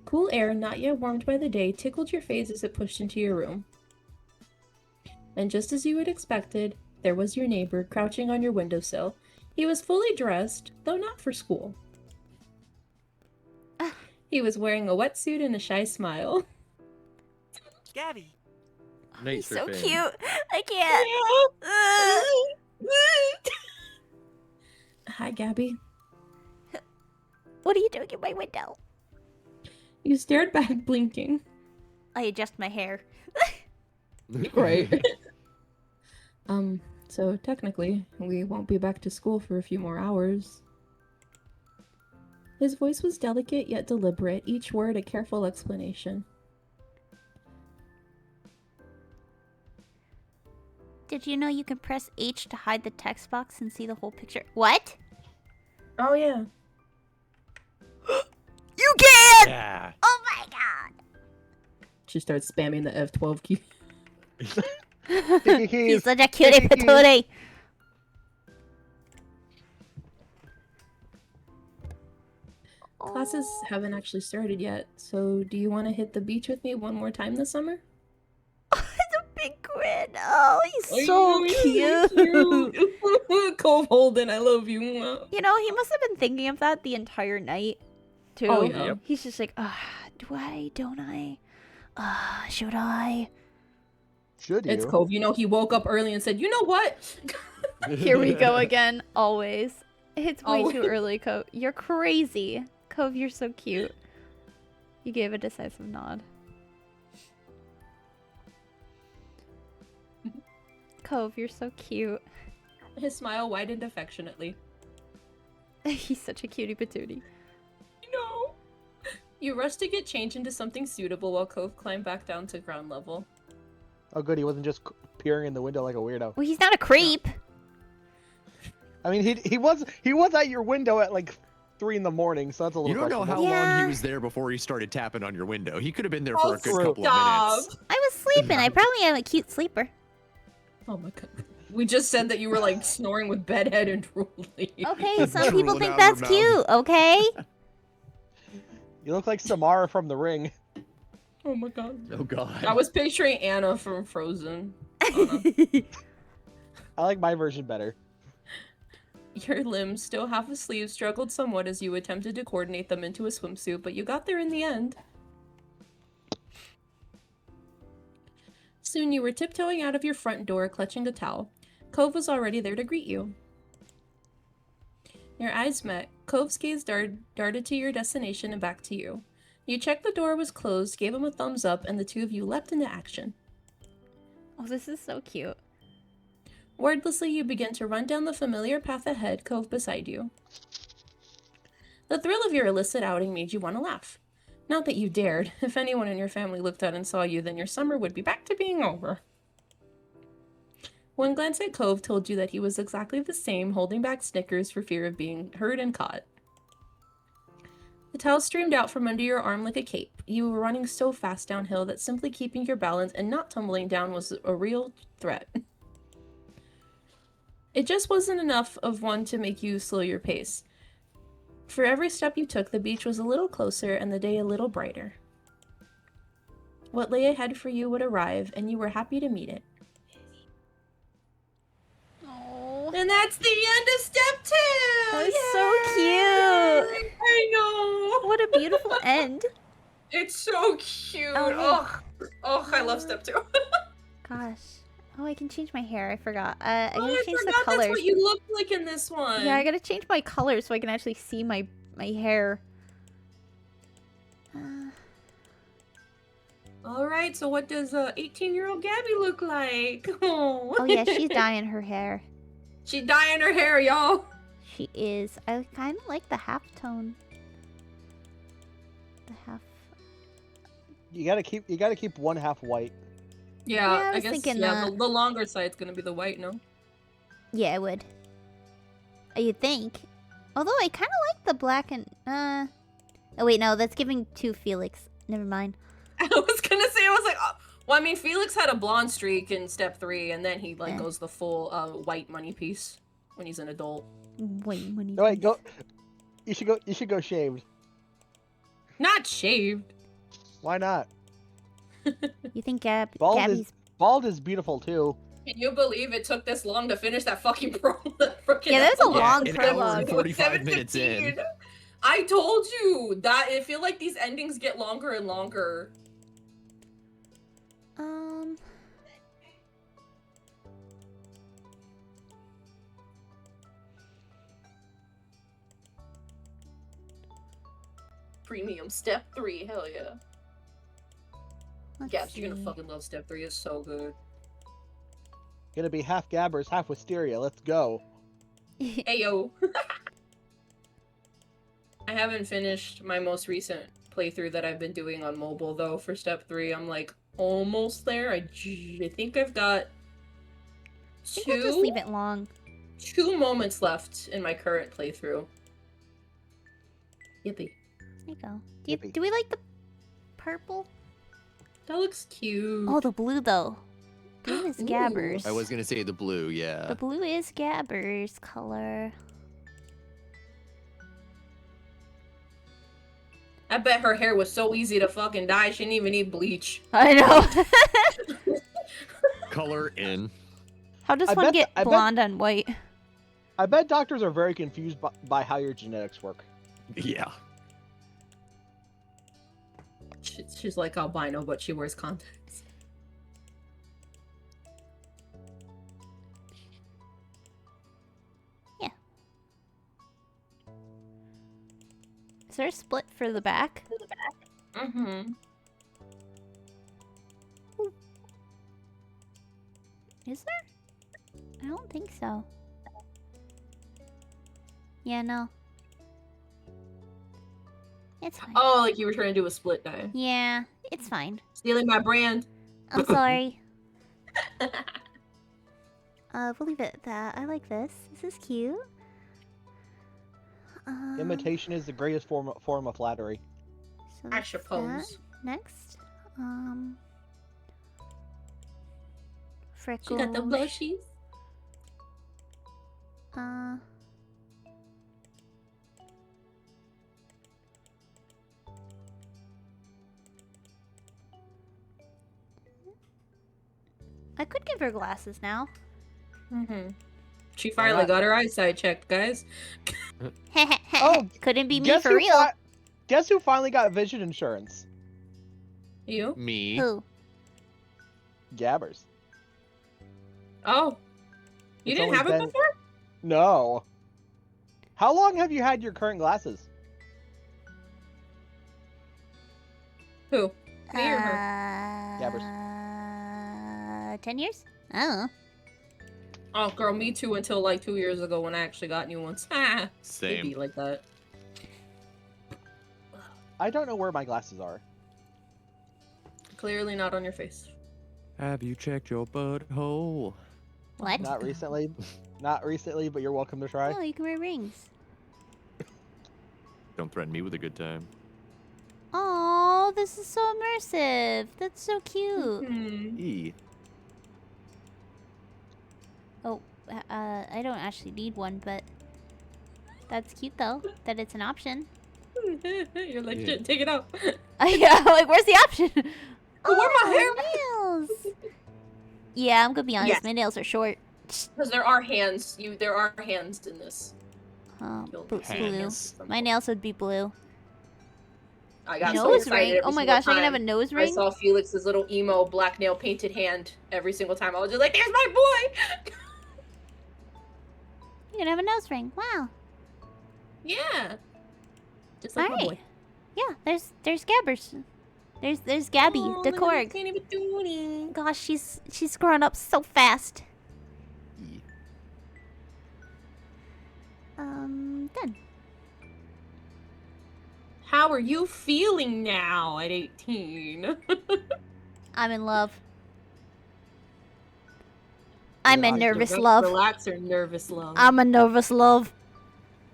[SPEAKER 3] Cool air, not yet warmed by the day, tickled your face as it pushed into your room. And just as you had expected, there was your neighbor crouching on your windowsill. He was fully dressed, though not for school. He was wearing a wetsuit and a shy smile.
[SPEAKER 11] Gabby.
[SPEAKER 8] Nice
[SPEAKER 1] So
[SPEAKER 8] for Finn.
[SPEAKER 1] cute. I can't.
[SPEAKER 3] Hi, Gabby.
[SPEAKER 1] What are you doing in my window?
[SPEAKER 3] You stared back, blinking.
[SPEAKER 1] I adjust my hair.
[SPEAKER 3] Right. So technically, we won't be back to school for a few more hours. His voice was delicate yet deliberate, each word a careful explanation.
[SPEAKER 1] Did you know you can press H to hide the text box and see the whole picture? What?
[SPEAKER 3] Oh, yeah.
[SPEAKER 1] You can!
[SPEAKER 8] Yeah.
[SPEAKER 1] Oh my god!
[SPEAKER 3] She starts spamming the F12 key.
[SPEAKER 1] He's such a cutie patootie.
[SPEAKER 3] Classes haven't actually started yet, so do you want to hit the beach with me one more time this summer?
[SPEAKER 1] It's a big grin. Oh, he's so cute.
[SPEAKER 3] Cove Holden, I love you.
[SPEAKER 1] You know, he must have been thinking of that the entire night, too.
[SPEAKER 3] Oh, yeah.
[SPEAKER 8] Yep.
[SPEAKER 1] He's just like, do I? Don't I? Should I?
[SPEAKER 2] Should you?
[SPEAKER 3] It's Cove. You know, he woke up early and said, you know what?
[SPEAKER 1] Here we go again. Always. It's way too
[SPEAKER 3] Always.
[SPEAKER 1] early, Cove. You're crazy. Cove, you're so cute. You gave a decisive nod. Cove, you're so cute.
[SPEAKER 3] His smile widened affectionately.
[SPEAKER 1] He's such a cutie patootie.
[SPEAKER 3] No. You rushed to get changed into something suitable while Cove climbed back down to ground level.
[SPEAKER 2] Oh, good. He wasn't just peering in the window like a weirdo.
[SPEAKER 1] Well, he's not a creep.
[SPEAKER 2] I mean, he was at your window at like 3 in the morning, so that's a little.
[SPEAKER 8] You don't know how
[SPEAKER 2] questionable.
[SPEAKER 8] long
[SPEAKER 1] Yeah.
[SPEAKER 8] he was there before he started tapping on your window. He could have been there
[SPEAKER 3] Oh,
[SPEAKER 8] for a good couple of
[SPEAKER 3] stop.
[SPEAKER 8] minutes.
[SPEAKER 1] I was sleeping. I probably am a cute sleeper.
[SPEAKER 3] Oh my god. We just said that you were like snoring with bedhead and drooling.
[SPEAKER 1] Okay, some people
[SPEAKER 8] Drooling
[SPEAKER 1] think
[SPEAKER 8] out
[SPEAKER 1] that's
[SPEAKER 8] her mouth.
[SPEAKER 1] cute, okay?
[SPEAKER 2] You look like Samara from The Ring.
[SPEAKER 3] Oh my god.
[SPEAKER 8] Oh god.
[SPEAKER 3] I was picturing Anna from Frozen. Anna.
[SPEAKER 2] I like my version better.
[SPEAKER 3] Your limbs, still half asleep, struggled somewhat as you attempted to coordinate them into a swimsuit, but you got there in the end. Soon you were tiptoeing out of your front door, clutching a towel. Cove was already there to greet you. Your eyes met. Cove's gaze darted to your destination and back to you. You checked the door was closed, gave him a thumbs up, and the two of you leapt into action.
[SPEAKER 1] Oh, this is so cute.
[SPEAKER 3] Wordlessly, you begin to run down the familiar path ahead, Cove beside you. The thrill of your illicit outing made you want to laugh. Not that you dared. If anyone in your family looked out and saw you, then your summer would be back to being over. One glance at Cove told you that he was exactly the same, holding back snickers for fear of being heard and caught. The towel streamed out from under your arm like a cape. You were running so fast downhill that simply keeping your balance and not tumbling down was a real threat. It just wasn't enough of one to make you slow your pace. For every step you took, the beach was a little closer and the day a little brighter. What lay ahead for you would arrive, and you were happy to meet it.
[SPEAKER 1] Oh,
[SPEAKER 3] And that's the end of step 2!
[SPEAKER 1] that is so cute.
[SPEAKER 3] I know!
[SPEAKER 1] What a beautiful end.
[SPEAKER 3] It's so cute!
[SPEAKER 1] Oh,
[SPEAKER 3] Oh, I love step 2.
[SPEAKER 1] Gosh. Oh, I can change my hair. I forgot. I
[SPEAKER 3] Oh,
[SPEAKER 1] gotta
[SPEAKER 3] I
[SPEAKER 1] change the
[SPEAKER 3] forgot
[SPEAKER 1] colors.
[SPEAKER 3] that's what you look like in this one.
[SPEAKER 1] Yeah, I gotta change my colors so I can actually see my hair.
[SPEAKER 3] Alright, so what does 18-year-old Gabby look like? Oh,
[SPEAKER 1] Oh yeah, she's dyeing her hair.
[SPEAKER 3] She's dyeing her hair, y'all.
[SPEAKER 1] She is. I kind of like the half tone. The half.
[SPEAKER 2] You gotta keep one half white.
[SPEAKER 3] Yeah,
[SPEAKER 1] Yeah, I
[SPEAKER 3] I
[SPEAKER 1] was
[SPEAKER 3] guess
[SPEAKER 1] thinking
[SPEAKER 3] yeah,
[SPEAKER 1] that.
[SPEAKER 3] the longer side's gonna be the white, no?
[SPEAKER 1] Yeah, I would. You'd think. Although I kind of like the black and Oh wait, no, that's giving to Felix. Never mind.
[SPEAKER 3] I was gonna say, I was like, oh. Well, I mean, Felix had a blonde streak in step 3, and then he like
[SPEAKER 1] Yeah.
[SPEAKER 3] goes the full white money piece when he's an adult.
[SPEAKER 1] Wait, when
[SPEAKER 2] No, wait, go. You should go shaved.
[SPEAKER 3] Not shaved.
[SPEAKER 2] Why not?
[SPEAKER 1] You think
[SPEAKER 2] Bald
[SPEAKER 1] Gabby's?
[SPEAKER 2] is bald is beautiful too.
[SPEAKER 3] Can you believe it took this long to finish that fucking prologue?
[SPEAKER 1] Yeah, that was a long
[SPEAKER 8] an hour
[SPEAKER 1] prologue.
[SPEAKER 8] and 45 minutes in.
[SPEAKER 3] 7:15. I told you that I feel like these endings get longer and longer. Premium step 3, hell yeah.
[SPEAKER 1] Let's
[SPEAKER 3] Gabs, you're gonna
[SPEAKER 1] see.
[SPEAKER 3] fucking love step 3. It's so good.
[SPEAKER 2] Gonna be half gabbers, half wisteria. Let's go.
[SPEAKER 3] Ayo. I haven't finished my most recent playthrough that I've been doing on mobile though for step 3. I'm like almost there. I think I've got
[SPEAKER 1] I think we'll just leave it long.
[SPEAKER 3] 2 moments left in my current playthrough. Yippee.
[SPEAKER 1] There you go.
[SPEAKER 2] Yippee.
[SPEAKER 1] Do we like the purple?
[SPEAKER 3] That looks cute.
[SPEAKER 1] Oh, the blue though. Blue is
[SPEAKER 3] Ooh.
[SPEAKER 1] Gabbers.
[SPEAKER 8] I was gonna say the blue, yeah.
[SPEAKER 1] The blue is Gabbers color.
[SPEAKER 3] I bet her hair was so easy to fucking dye, she didn't even need bleach.
[SPEAKER 1] I know.
[SPEAKER 8] Color in.
[SPEAKER 1] How does
[SPEAKER 2] I
[SPEAKER 1] one
[SPEAKER 2] bet
[SPEAKER 1] get
[SPEAKER 2] I bet-
[SPEAKER 1] blonde on white?
[SPEAKER 2] I bet doctors are very confused by how your genetics work.
[SPEAKER 8] Yeah.
[SPEAKER 3] She's like albino, but she wears contacts.
[SPEAKER 1] Yeah. Is there a split for the back?
[SPEAKER 3] Mm-hmm.
[SPEAKER 1] Is there? I don't think so. Yeah, no. It's fine.
[SPEAKER 3] Oh, like you were trying to do a split dye.
[SPEAKER 1] Yeah, it's fine.
[SPEAKER 3] Stealing my brand.
[SPEAKER 1] I'm sorry. We'll leave it at that. I like this. This is cute.
[SPEAKER 2] Imitation is the greatest form of flattery.
[SPEAKER 1] So
[SPEAKER 3] I
[SPEAKER 1] that's
[SPEAKER 3] suppose.
[SPEAKER 1] that. Next,
[SPEAKER 3] She got the
[SPEAKER 1] freckles.
[SPEAKER 3] blushies.
[SPEAKER 1] I could give her glasses now.
[SPEAKER 3] Mm-hmm. She finally got her eyesight checked, guys.
[SPEAKER 2] Oh,
[SPEAKER 1] couldn't be me
[SPEAKER 2] guess
[SPEAKER 1] for
[SPEAKER 2] who
[SPEAKER 1] real.
[SPEAKER 2] Guess who finally got vision insurance?
[SPEAKER 3] You?
[SPEAKER 8] Me.
[SPEAKER 1] Who?
[SPEAKER 2] Gabbers.
[SPEAKER 3] Oh. You
[SPEAKER 2] It's
[SPEAKER 3] didn't
[SPEAKER 2] only
[SPEAKER 3] have it
[SPEAKER 2] been-
[SPEAKER 3] before?
[SPEAKER 2] No. How long have you had your current glasses?
[SPEAKER 9] Who? Me or her?
[SPEAKER 2] Gabbers.
[SPEAKER 1] 10 years? I don't know.
[SPEAKER 9] Oh, girl, me too until like 2 years ago when I actually got new ones. It'd
[SPEAKER 8] Same.
[SPEAKER 9] be like that.
[SPEAKER 2] I don't know where my glasses are.
[SPEAKER 9] Clearly not on your face.
[SPEAKER 8] Have you checked your butthole?
[SPEAKER 1] What?
[SPEAKER 2] Not recently. Not recently, but you're welcome to try.
[SPEAKER 1] Oh, you can wear rings.
[SPEAKER 8] Don't threaten me with a good time.
[SPEAKER 1] Oh, this is so immersive. That's so cute.
[SPEAKER 8] E.
[SPEAKER 1] Oh, I don't actually need one, but that's cute though. That it's an option.
[SPEAKER 9] You're like,
[SPEAKER 8] Yeah.
[SPEAKER 9] shit, take it out.
[SPEAKER 1] Yeah, like where's the option?
[SPEAKER 9] Oh, where my hair?
[SPEAKER 1] nails. Yeah, I'm gonna be honest.
[SPEAKER 9] Yes.
[SPEAKER 1] My nails are short.
[SPEAKER 9] Because there are hands. There are hands in this.
[SPEAKER 1] Oh,
[SPEAKER 9] You'll
[SPEAKER 1] blue.
[SPEAKER 9] see
[SPEAKER 8] Hands.
[SPEAKER 1] My nails would be blue.
[SPEAKER 9] I got so
[SPEAKER 1] Nose
[SPEAKER 9] excited
[SPEAKER 1] ring.
[SPEAKER 9] every
[SPEAKER 1] Oh my
[SPEAKER 9] single
[SPEAKER 1] gosh, I can have a
[SPEAKER 9] time
[SPEAKER 1] nose
[SPEAKER 9] I
[SPEAKER 1] ring.
[SPEAKER 9] saw Felix's little emo black nail painted hand every single time. I was just like, "There's my boy."
[SPEAKER 1] You can have a nose ring. Wow.
[SPEAKER 9] Yeah. Just like my
[SPEAKER 1] Alright.
[SPEAKER 9] boy.
[SPEAKER 1] Yeah, there's Gabbers. There's Gabby,
[SPEAKER 9] Oh,
[SPEAKER 1] the
[SPEAKER 9] look at
[SPEAKER 1] Korg.
[SPEAKER 9] that teeny patootie.
[SPEAKER 1] Gosh, she's growing up so fast.
[SPEAKER 8] E.
[SPEAKER 1] Done.
[SPEAKER 9] How are you feeling now at 18?
[SPEAKER 1] I'm in love. I'm a
[SPEAKER 2] Relax,
[SPEAKER 1] nervous
[SPEAKER 9] Relax-
[SPEAKER 1] love.
[SPEAKER 9] Relax or nervous love?
[SPEAKER 1] I'm a nervous love.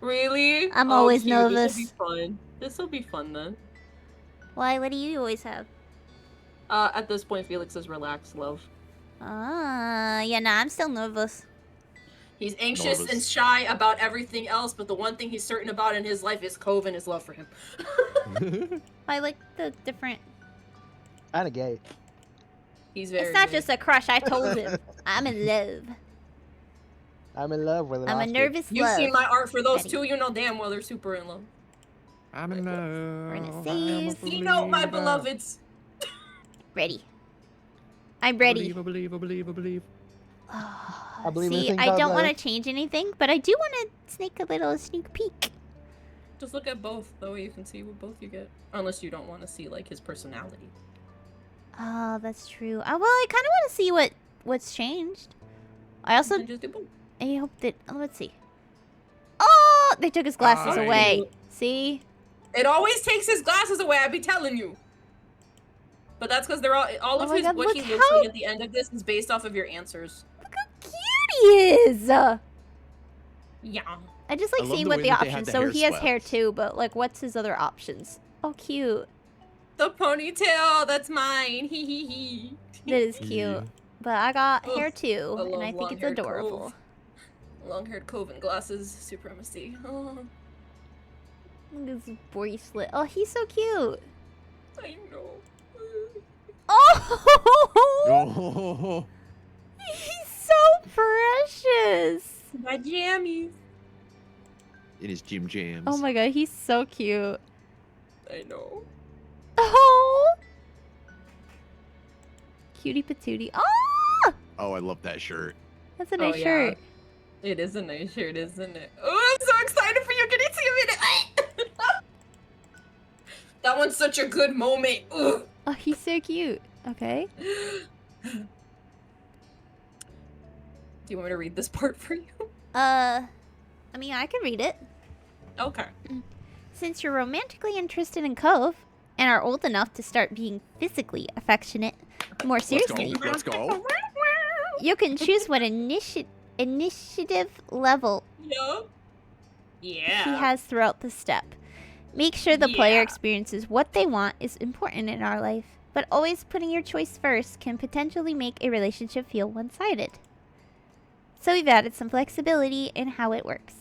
[SPEAKER 9] Really?
[SPEAKER 1] I'm
[SPEAKER 9] Oh,
[SPEAKER 1] always
[SPEAKER 9] cute.
[SPEAKER 1] nervous.
[SPEAKER 9] This will be fun. This will be fun then.
[SPEAKER 1] Why? What do you always have?
[SPEAKER 9] At this point, Felix is relaxed love.
[SPEAKER 1] Yeah, nah, I'm still nervous.
[SPEAKER 9] He's anxious
[SPEAKER 8] Nervous.
[SPEAKER 9] and shy about everything else, but the one thing he's certain about in his life is Cove and his love for him.
[SPEAKER 1] I like the different.
[SPEAKER 2] And a gay.
[SPEAKER 9] He's very.
[SPEAKER 1] It's not
[SPEAKER 9] good.
[SPEAKER 1] just a crush. I told him. I'm in love.
[SPEAKER 2] I'm in love with an
[SPEAKER 1] I'm a
[SPEAKER 2] Oscar.
[SPEAKER 1] nervous
[SPEAKER 9] You've
[SPEAKER 1] love.
[SPEAKER 9] seen my art for those
[SPEAKER 1] Betty.
[SPEAKER 9] two. You know damn well they're super in love.
[SPEAKER 8] I'm in love.
[SPEAKER 1] gonna
[SPEAKER 8] I'm
[SPEAKER 1] save.
[SPEAKER 8] a
[SPEAKER 9] You know, my
[SPEAKER 8] believer.
[SPEAKER 9] beloveds.
[SPEAKER 1] Ready. I'm ready.
[SPEAKER 8] I believe, I believe, I believe.
[SPEAKER 2] I believe in
[SPEAKER 1] See,
[SPEAKER 2] things
[SPEAKER 1] I
[SPEAKER 2] called
[SPEAKER 1] don't want
[SPEAKER 2] love.
[SPEAKER 1] to change anything, but I do want to sneak a little sneak peek.
[SPEAKER 9] Just look at both, that way you can see what both you get. Unless you don't want to see like his personality.
[SPEAKER 1] Oh, that's true. Well, I kind of want to see what's changed. I also
[SPEAKER 9] Then just do both.
[SPEAKER 1] I hope that. Let's see. Oh, they took his glasses
[SPEAKER 8] Fine.
[SPEAKER 1] away. See?
[SPEAKER 9] It always takes his glasses away. I be telling you. But that's because they're all
[SPEAKER 1] Oh
[SPEAKER 9] of
[SPEAKER 1] my
[SPEAKER 9] his
[SPEAKER 1] God,
[SPEAKER 9] what
[SPEAKER 1] look
[SPEAKER 9] he looks
[SPEAKER 1] how-
[SPEAKER 9] like at the end of this is based off of your answers.
[SPEAKER 1] Look how cute he is.
[SPEAKER 9] Yeah.
[SPEAKER 1] I just
[SPEAKER 8] I
[SPEAKER 1] like
[SPEAKER 8] love
[SPEAKER 1] seeing
[SPEAKER 8] the
[SPEAKER 1] what
[SPEAKER 8] way
[SPEAKER 1] the
[SPEAKER 8] that they had
[SPEAKER 1] options.
[SPEAKER 8] the
[SPEAKER 1] So
[SPEAKER 8] hair
[SPEAKER 1] he has hair
[SPEAKER 8] swept.
[SPEAKER 1] too, but like, what's his other options? Oh, cute.
[SPEAKER 9] The ponytail, that's mine. Hee hee hee.
[SPEAKER 1] That is cute.
[SPEAKER 8] Yeah.
[SPEAKER 1] But I got
[SPEAKER 9] Ugh,
[SPEAKER 1] hair too,
[SPEAKER 9] I
[SPEAKER 1] and
[SPEAKER 9] love
[SPEAKER 1] I think it's
[SPEAKER 9] long-haired
[SPEAKER 1] adorable.
[SPEAKER 9] Cove. Long-haired Cove and glasses, supremacy. Oh,
[SPEAKER 1] Look at his bracelet. Oh, he's so cute.
[SPEAKER 9] I know.
[SPEAKER 1] Oh,
[SPEAKER 8] Oh,
[SPEAKER 1] he's so precious.
[SPEAKER 9] My jammies.
[SPEAKER 8] in his gym jams.
[SPEAKER 1] Oh my god, he's so cute.
[SPEAKER 9] I know.
[SPEAKER 1] Oh, cutie patootie. Oh,
[SPEAKER 8] Oh, I love that shirt.
[SPEAKER 1] that's a nice
[SPEAKER 9] Oh, yeah.
[SPEAKER 1] shirt.
[SPEAKER 9] It is a nice shirt, isn't it? Oh, I'm so excited for you. Can you see a minute? That one's such a good moment. Ugh.
[SPEAKER 1] Oh, he's so cute. Okay.
[SPEAKER 9] Do you want me to read this part for you?
[SPEAKER 1] I mean, I can read it.
[SPEAKER 9] Okay.
[SPEAKER 1] Since you're romantically interested in Cove and are old enough to start being physically affectionate more seriously,
[SPEAKER 8] Let's go.
[SPEAKER 1] you can choose what initiative level
[SPEAKER 9] Yup. Yeah.
[SPEAKER 1] he has throughout the step. Make sure the player
[SPEAKER 9] Yeah.
[SPEAKER 1] experiences what they want is important in our life, but always putting your choice first can potentially make a relationship feel one-sided. So we've added some flexibility in how it works.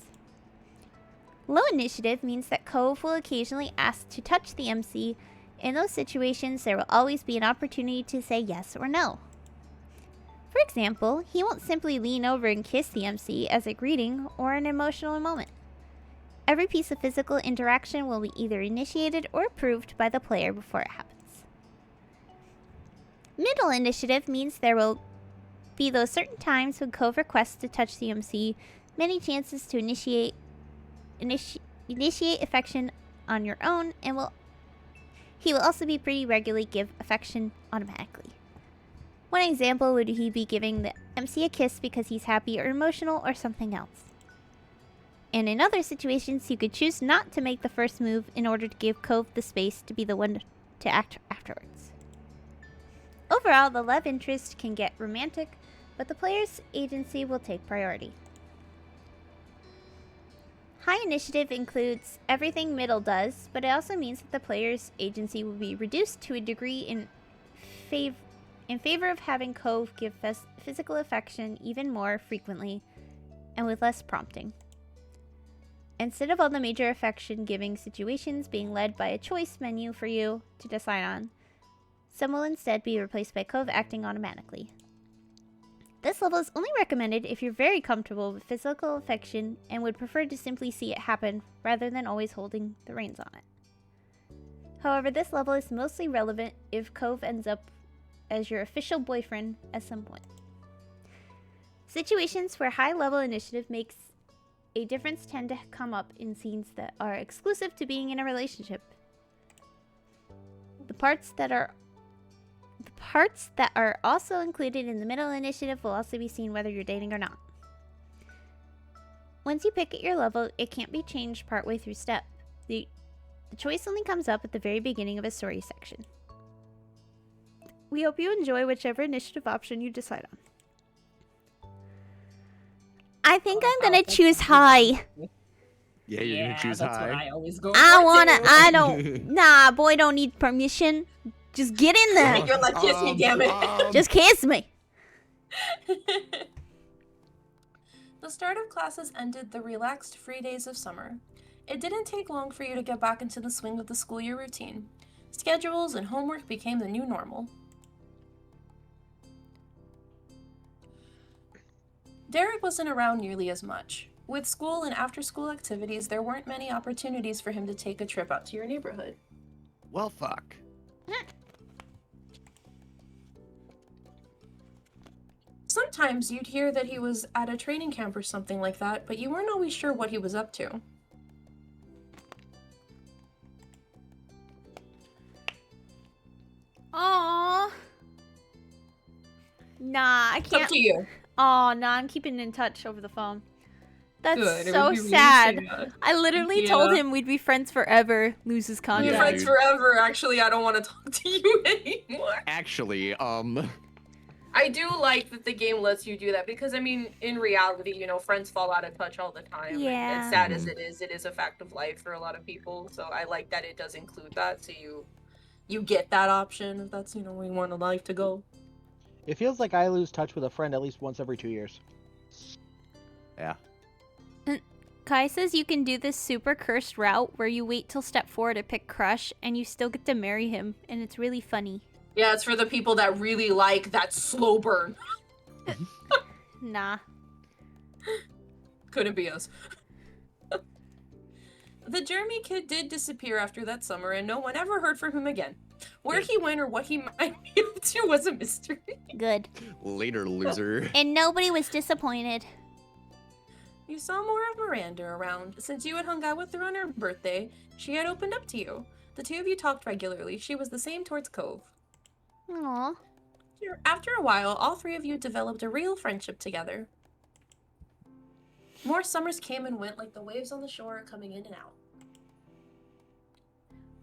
[SPEAKER 1] Low initiative means that Cove will occasionally ask to touch the MC. In those situations, there will always be an opportunity to say yes or no. For example, he won't simply lean over and kiss the MC as a greeting or an emotional moment. Every piece of physical interaction will be either initiated or approved by the player before it happens. Middle initiative means there will be those certain times when Cove requests to touch the MC, many chances to initiate initiate affection on your own, and he will also be pretty regularly give affection automatically. One example would he be giving the MC a kiss because he's happy or emotional or something else. And in other situations, you could choose not to make the first move in order to give Cove the space to be the one to act afterwards. Overall, the love interest can get romantic, but the player's agency will take priority. High initiative includes everything middle does, but it also means that the player's agency will be reduced to a degree in favor of having Cove give physical affection even more frequently and with less prompting. Instead of all the major affection-giving situations being led by a choice menu for you to decide on, some will instead be replaced by Cove acting automatically. This level is only recommended if you're very comfortable with physical affection and would prefer to simply see it happen rather than always holding the reins on it. However, this level is mostly relevant if Cove ends up as your official boyfriend at some point. Situations where high-level initiative makes a difference tend to come up in scenes that are exclusive to being in a relationship. The parts that are also included in the middle initiative will also be seen whether you're dating or not. Once you pick at your level, it can't be changed partway through step. The choice only comes up at the very beginning of a story section. We hope you enjoy whichever initiative option you decide on. I think I'm gonna choose high.
[SPEAKER 8] Yeah, you're gonna choose
[SPEAKER 9] that's
[SPEAKER 8] high.
[SPEAKER 9] what I always go
[SPEAKER 1] I don't. Nah, boy, don't need permission. Just get in there.
[SPEAKER 9] You're like, kiss me, damn it.
[SPEAKER 1] Just kiss me.
[SPEAKER 9] The start of classes ended the relaxed, free days of summer. It didn't take long for you to get back into the swing of the school year routine. Schedules and homework became the new normal. Derek wasn't around nearly as much. With school and after-school activities, there weren't many opportunities for him to take a trip out to your neighborhood.
[SPEAKER 8] Well, fuck.
[SPEAKER 9] Sometimes you'd hear that he was at a training camp or something like that, but you weren't always sure what he was up to.
[SPEAKER 1] Aww. Nah, I
[SPEAKER 9] It's
[SPEAKER 1] can't.
[SPEAKER 9] up to you.
[SPEAKER 1] Oh, nah, I'm keeping in touch over the phone. That's
[SPEAKER 9] Good, it
[SPEAKER 1] so
[SPEAKER 9] would be really
[SPEAKER 1] sad.
[SPEAKER 9] sad.
[SPEAKER 1] I literally told him we'd be friends forever. Loses
[SPEAKER 9] Be
[SPEAKER 1] contact.
[SPEAKER 8] Yeah,
[SPEAKER 9] friends
[SPEAKER 8] dude.
[SPEAKER 9] forever. Actually, I don't want to talk to you anymore.
[SPEAKER 8] Actually,
[SPEAKER 9] I do like that the game lets you do that because, I mean, in reality, you know, friends fall out of touch all the time. and
[SPEAKER 1] Yeah.
[SPEAKER 9] as sad as it is a fact of life for a lot of people. So I like that it does include that. So you get that option if that's, you know, where you want a life to go.
[SPEAKER 2] It feels like I lose touch with a friend at least once every 2 years.
[SPEAKER 8] yeah.
[SPEAKER 1] Kai says you can do this super cursed route where you wait till step 4 to pick crush and you still get to marry him, and it's really funny.
[SPEAKER 9] Yeah, it's for the people that really like that slow burn.
[SPEAKER 1] Nah.
[SPEAKER 9] Couldn't be us. The Jeremy kid did disappear after that summer, and no one ever heard from him again. Where he went or what he might be up to was a mystery.
[SPEAKER 1] Good.
[SPEAKER 8] Later, loser.
[SPEAKER 1] And nobody was disappointed.
[SPEAKER 9] You saw more of Miranda around. Since you had hung out with her on her birthday, she had opened up to you. The two of you talked regularly. She was the same towards Cove.
[SPEAKER 1] Aww.
[SPEAKER 9] After a while, all three of you developed a real friendship together. More summers came and went like the waves on the shore coming in and out.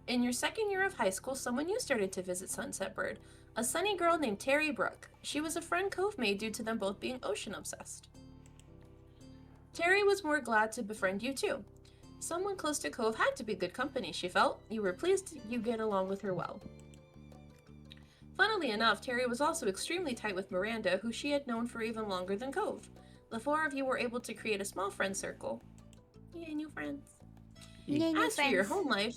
[SPEAKER 9] In your second year of high school, someone new started to visit Sunset Bird, a sunny girl named Terry Brooke. She was a friend Cove made due to them both being ocean obsessed. Terry was more glad to befriend you too. Someone close to Cove had to be good company, she felt. You were pleased you get along with her well. Funnily enough, Terry was also extremely tight with Miranda, who she had known for even longer than Cove. The four of you were able to create a small friend circle. Yay, new friends.
[SPEAKER 1] Yay, new
[SPEAKER 9] As for your
[SPEAKER 1] friends.
[SPEAKER 9] home life,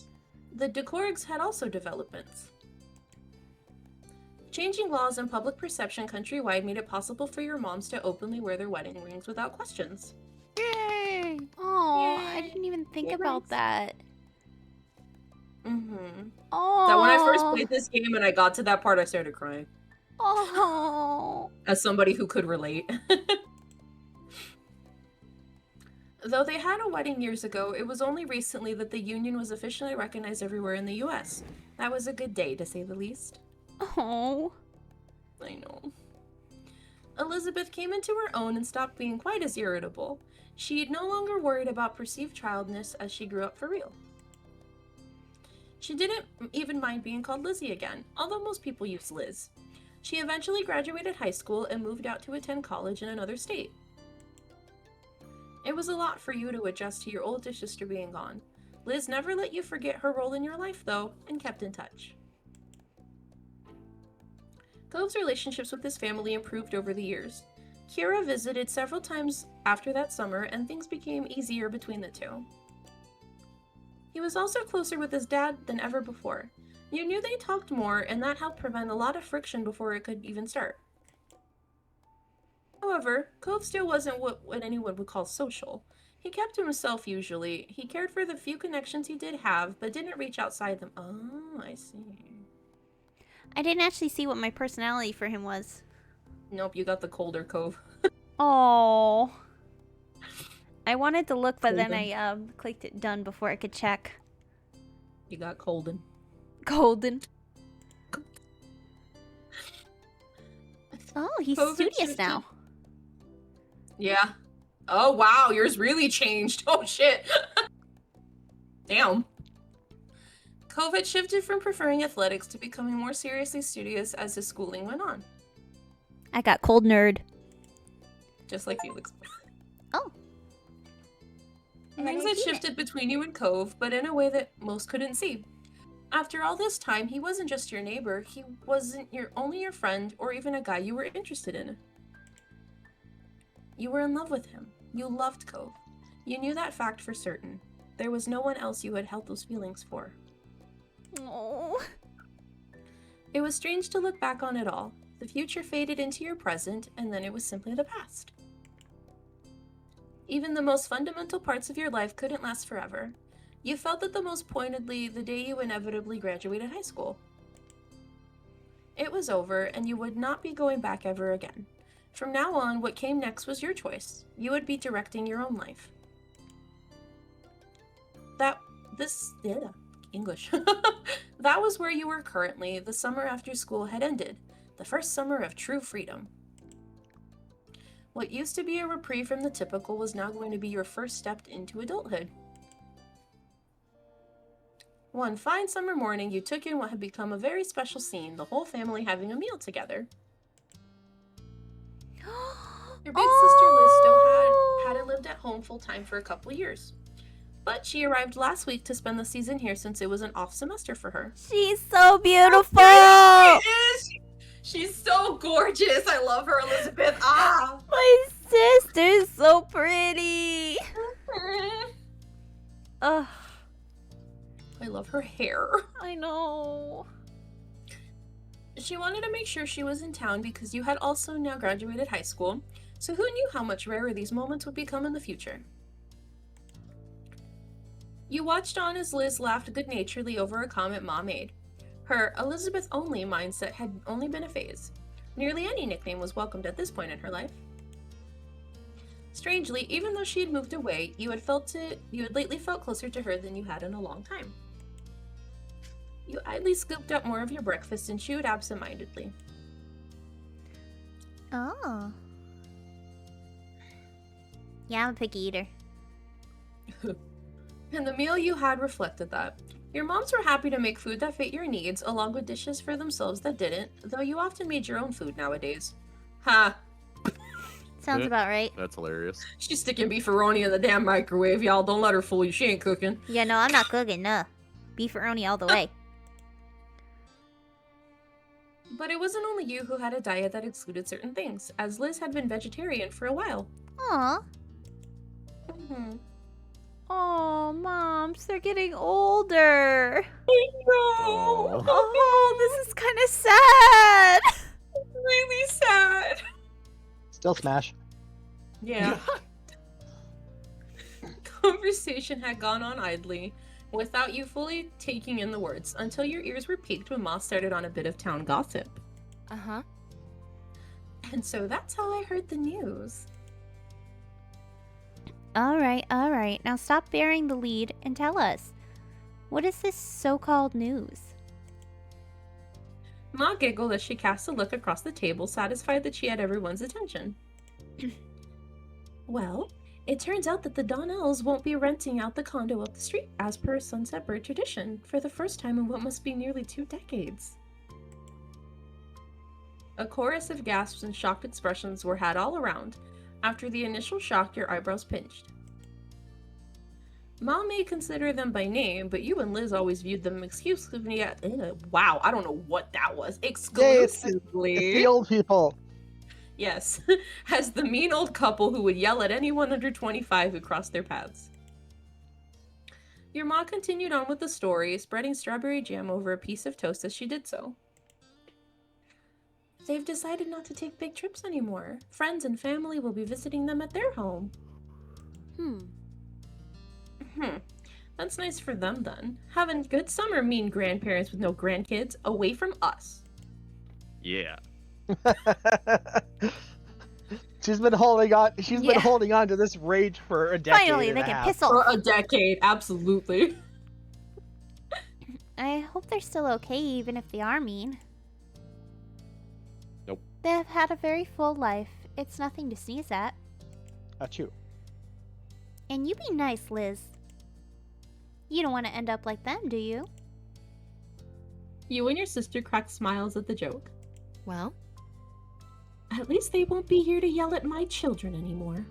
[SPEAKER 9] the Decorgs had also developments. Changing laws and public perception countrywide made it possible for your moms to openly wear their wedding rings without questions.
[SPEAKER 1] Yay! Oh, I
[SPEAKER 9] Yay.
[SPEAKER 1] didn't even think
[SPEAKER 9] Yay,
[SPEAKER 1] about
[SPEAKER 9] friends.
[SPEAKER 1] that.
[SPEAKER 9] Mm-hmm.
[SPEAKER 1] Oh.
[SPEAKER 9] That when I first played this game and I got to that part, I started crying.
[SPEAKER 1] Oh.
[SPEAKER 9] As somebody who could relate. Though they had a wedding years ago, it was only recently that the union was officially recognized everywhere in the US. That was a good day, to say the least.
[SPEAKER 1] Oh.
[SPEAKER 9] I know. Elizabeth came into her own and stopped being quite as irritable. She no longer worried about perceived childness as she grew up for real. She didn't even mind being called Lizzie again, although most people use Liz. She eventually graduated high school and moved out to attend college in another state. It was a lot for you to adjust to your older sister being gone. Liz never let you forget her role in your life, though, and kept in touch. Cove's relationships with his family improved over the years. Kira visited several times after that summer, and things became easier between the two. He was also closer with his dad than ever before. You knew they talked more, and that helped prevent a lot of friction before it could even start. However, Cove still wasn't what anyone would call social. He kept to himself usually. He cared for the few connections he did have, but didn't reach outside them. Oh, I see.
[SPEAKER 1] I didn't actually see what my personality for him was.
[SPEAKER 9] Nope, you got the colder Cove.
[SPEAKER 1] Oh. I wanted to look, but then
[SPEAKER 9] Golden.
[SPEAKER 1] I clicked it done before I could check.
[SPEAKER 9] You got Colden.
[SPEAKER 1] Golden. Oh, he's
[SPEAKER 9] Cove
[SPEAKER 1] studious
[SPEAKER 9] shifted-
[SPEAKER 1] now.
[SPEAKER 9] Yeah. Oh, wow, yours really changed. Oh, shit. Damn. Cove had shifted from preferring athletics to becoming more seriously studious as his schooling went on.
[SPEAKER 1] I got cold nerd.
[SPEAKER 9] Just like Felix.
[SPEAKER 1] Oh. I
[SPEAKER 9] Things
[SPEAKER 1] haven't
[SPEAKER 9] had
[SPEAKER 1] seen it.
[SPEAKER 9] shifted between you and Cove, but in a way that most couldn't see. After all this time, he wasn't just your neighbor, he wasn't only your friend or even a guy you were interested in. You were in love with him. You loved Cove. You knew that fact for certain. There was no one else you had held those feelings for.
[SPEAKER 1] Oh.
[SPEAKER 9] It was strange to look back on it all. The future faded into your present, and then it was simply the past. Even the most fundamental parts of your life couldn't last forever. You felt that the most pointedly the day you inevitably graduated high school. It was over, and you would not be going back ever again. From now on, what came next was your choice. You would be directing your own life. English. That was where you were currently. The summer after school had ended. The first summer of true freedom. What used to be a reprieve from the typical was now going to be your first step into adulthood. One fine summer morning, you took in what had become a very special scene, the whole family having a meal together. Your big sister Liz still hadn't lived at home full-time for a couple years. But she arrived last week to spend the season here since it was an off semester for her.
[SPEAKER 1] She's so beautiful.
[SPEAKER 9] She is! She's so gorgeous. I love her, Elizabeth. Ah!
[SPEAKER 1] My sister's so pretty. Ugh,
[SPEAKER 9] I love her hair.
[SPEAKER 1] I know.
[SPEAKER 9] She wanted to make sure she was in town because you had also now graduated high school, so who knew how much rarer these moments would become in the future. You watched on as Liz laughed good-naturedly over a comment Ma made. Her Elizabeth-only mindset had only been a phase. Nearly any nickname was welcomed at this point in her life. Strangely, even though she had moved away, you had lately felt closer to her than you had in a long time. You idly scooped up more of your breakfast and chewed absent-mindedly.
[SPEAKER 1] Oh. Yeah, I'm a picky eater.
[SPEAKER 9] And the meal you had reflected that. Your moms were happy to make food that fit your needs, along with dishes for themselves that didn't, though you often made your own food nowadays. Ha!
[SPEAKER 1] Sounds about right.
[SPEAKER 8] That's hilarious.
[SPEAKER 9] She's sticking beefaroni in the damn microwave, y'all. Don't let her fool you. She ain't cooking.
[SPEAKER 1] Yeah, no, I'm not cooking, no. Beefaroni all the way.
[SPEAKER 9] But it wasn't only you who had a diet that excluded certain things, as Liz had been vegetarian for a while.
[SPEAKER 1] Aw.
[SPEAKER 9] Mm-hmm.
[SPEAKER 1] Oh, moms, they're getting older.
[SPEAKER 9] I know!
[SPEAKER 1] Oh, this is kind of sad.
[SPEAKER 9] Really sad.
[SPEAKER 2] Still smash.
[SPEAKER 9] Yeah. Conversation had gone on idly, without you fully taking in the words, until your ears were piqued when Ma started on a bit of town gossip.
[SPEAKER 5] Uh-huh.
[SPEAKER 9] And so that's how I heard the news.
[SPEAKER 1] All right. Now stop bearing the lead and tell us. What is this so-called news?
[SPEAKER 9] Ma giggled as she cast a look across the table, satisfied that she had everyone's attention. Well, it turns out that the Donnells won't be renting out the condo up the street, as per Sunset Bird tradition, for the first time in what must be nearly 2 decades. A chorus of gasps and shocked expressions were had all around. After the initial shock, your eyebrows pinched. Mom may consider them by name, but you and Liz always viewed them exclusively at... wow, I don't know what that was. Exclusively.
[SPEAKER 2] It's the old people.
[SPEAKER 9] Yes, as the mean old couple who would yell at anyone under 25 who crossed their paths. Your ma continued on with the story, spreading strawberry jam over a piece of toast as she did so. They've decided not to take big trips anymore. Friends and family will be visiting them at their home. That's nice for them then. Having good summer mean grandparents with no grandkids away from us.
[SPEAKER 8] Yeah.
[SPEAKER 2] She's been holding on. She's been holding on to this rage for a decade.
[SPEAKER 1] Finally, they can piss off.
[SPEAKER 9] For a decade, absolutely.
[SPEAKER 1] I hope they're still okay, even if they are mean.
[SPEAKER 8] Nope.
[SPEAKER 1] They've had a very full life. It's nothing to sneeze at.
[SPEAKER 2] Achoo.
[SPEAKER 1] And you be nice, Liz. You don't want to end up like them, do you?
[SPEAKER 9] You and your sister cracked smiles at the joke.
[SPEAKER 10] Well,
[SPEAKER 9] At least they won't be here to yell at my children anymore.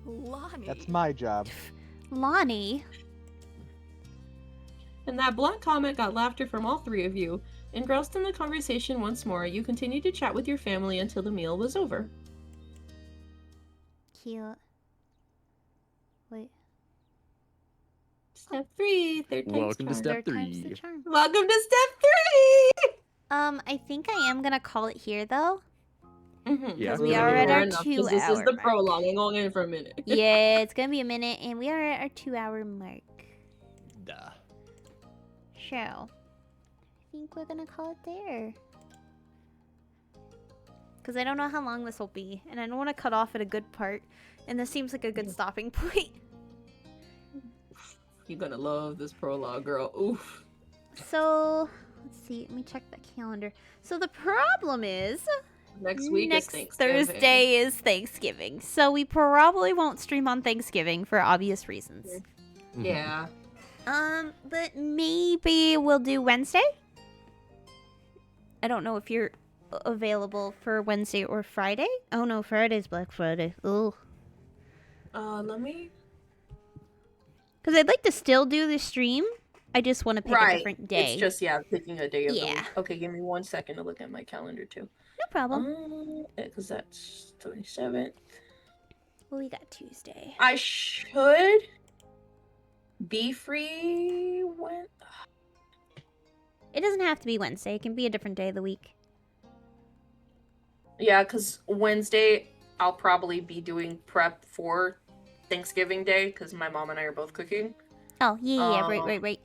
[SPEAKER 11] Lonnie.
[SPEAKER 2] That's my job.
[SPEAKER 1] Lonnie.
[SPEAKER 9] And that blunt comment got laughter from all 3 of you. Engrossed in the conversation once more, you continued to chat with your family until the meal was over.
[SPEAKER 1] Cute. Wait.
[SPEAKER 9] Step 3, third time's
[SPEAKER 8] Welcome to
[SPEAKER 9] charm.
[SPEAKER 8] step
[SPEAKER 1] Third time's
[SPEAKER 8] 3.
[SPEAKER 1] the charm.
[SPEAKER 9] Welcome to step 3!
[SPEAKER 1] I think I am gonna call it here though.
[SPEAKER 9] Mm-hmm.
[SPEAKER 8] Yeah,
[SPEAKER 1] we are at our 2 hour
[SPEAKER 9] This is the
[SPEAKER 1] mark.
[SPEAKER 9] prologue. I'm going in for a minute.
[SPEAKER 1] Yeah, it's gonna be a minute, and we are at our 2 hour mark.
[SPEAKER 8] Duh.
[SPEAKER 1] So, I think we're gonna call it there. Because I don't know how long this will be, and I don't want to cut off at a good part, and this seems like a good stopping point.
[SPEAKER 9] You're gonna love this prologue, girl. Oof.
[SPEAKER 1] So, let's see. Let me check the calendar. So the problem is,
[SPEAKER 9] Next week
[SPEAKER 1] next
[SPEAKER 9] is Thanksgiving.
[SPEAKER 1] Thursday is Thanksgiving, so we probably won't stream on Thanksgiving for obvious reasons.
[SPEAKER 9] Yeah.
[SPEAKER 1] But maybe we'll do Wednesday? I don't know if you're available for Wednesday or Friday. Oh no, Friday's Black Friday. Ugh.
[SPEAKER 9] Let me...
[SPEAKER 1] Because I'd like to still do the stream. I just want to pick a different day.
[SPEAKER 9] It's just, picking a day of the
[SPEAKER 1] Yeah.
[SPEAKER 9] week. Okay, give me 1 second to look at my calendar, too.
[SPEAKER 1] No problem.
[SPEAKER 9] Because that's 27th.
[SPEAKER 1] Well, we got Tuesday.
[SPEAKER 9] I should be free when...
[SPEAKER 1] It doesn't have to be Wednesday. It can be a different day of the week.
[SPEAKER 9] Yeah, because Wednesday, I'll probably be doing prep for Thanksgiving Day, because my mom and I are both cooking.
[SPEAKER 1] Oh, yeah, right.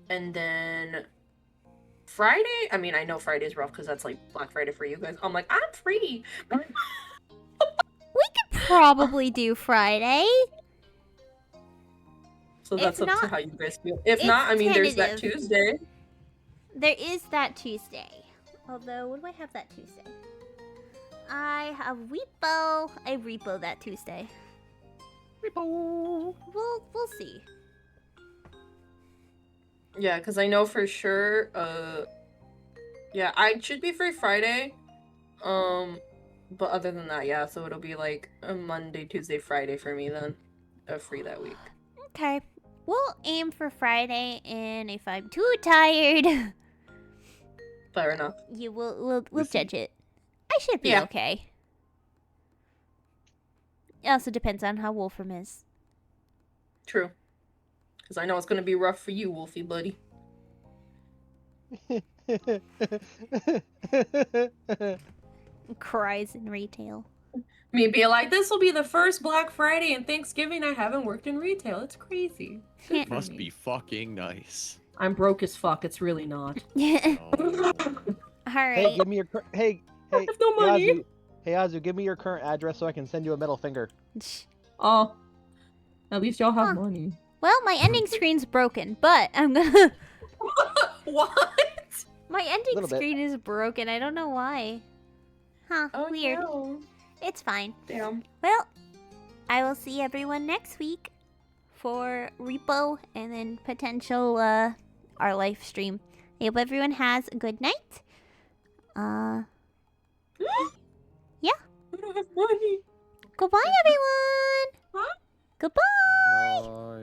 [SPEAKER 9] And then Friday, I mean, I know Friday's rough because that's like Black Friday for you guys. I'm like, I'm free.
[SPEAKER 1] We could probably do Friday.
[SPEAKER 9] So that's
[SPEAKER 1] If
[SPEAKER 9] up to
[SPEAKER 1] not,
[SPEAKER 9] how you guys feel. If
[SPEAKER 1] it's
[SPEAKER 9] not, I mean, there's that
[SPEAKER 1] tentative.
[SPEAKER 9] Tuesday.
[SPEAKER 1] There is that Tuesday. Although, what do I have that Tuesday? I have Repo. I Repo that Tuesday. Repo. We'll see.
[SPEAKER 9] Yeah, because I know for sure, yeah, I should be free Friday. But other than that, yeah, so it'll be like a Monday, Tuesday, Friday for me then. Free that week.
[SPEAKER 1] Okay. We'll aim for Friday, and if I'm too tired,
[SPEAKER 9] Fair enough.
[SPEAKER 1] we'll judge it. I should be okay. It also depends on how Wolfram is.
[SPEAKER 9] True. Because I know it's going to be rough for you, Wolfie buddy.
[SPEAKER 1] Cries in retail.
[SPEAKER 9] Me be like, this will be the first Black Friday and Thanksgiving I haven't worked in retail. It's crazy. Good for
[SPEAKER 8] Must
[SPEAKER 9] me.
[SPEAKER 8] be fucking nice.
[SPEAKER 9] I'm broke as fuck. It's really not.
[SPEAKER 8] Oh.
[SPEAKER 1] Alright.
[SPEAKER 2] Hey, give me your hey.
[SPEAKER 9] I have no money.
[SPEAKER 2] Yazu. Hey Azu, give me your current address so I can send you a middle finger.
[SPEAKER 9] Oh, at least y'all have
[SPEAKER 1] Huh.
[SPEAKER 9] money.
[SPEAKER 1] Well, my ending screen's broken, but I'm gonna...
[SPEAKER 9] What?
[SPEAKER 1] My ending
[SPEAKER 2] Little bit.
[SPEAKER 1] screen is broken. I don't know why. Huh,
[SPEAKER 9] Oh,
[SPEAKER 1] weird.
[SPEAKER 9] no.
[SPEAKER 1] It's fine.
[SPEAKER 9] Damn.
[SPEAKER 1] Well, I will see everyone next week for Repo and then potential our live stream. I hope everyone has a good night. Yeah.
[SPEAKER 9] I don't have money.
[SPEAKER 1] Goodbye, everyone.
[SPEAKER 9] Huh?
[SPEAKER 1] Goodbye.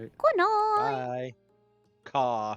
[SPEAKER 8] Night.
[SPEAKER 1] Good night.
[SPEAKER 2] Bye. Caw.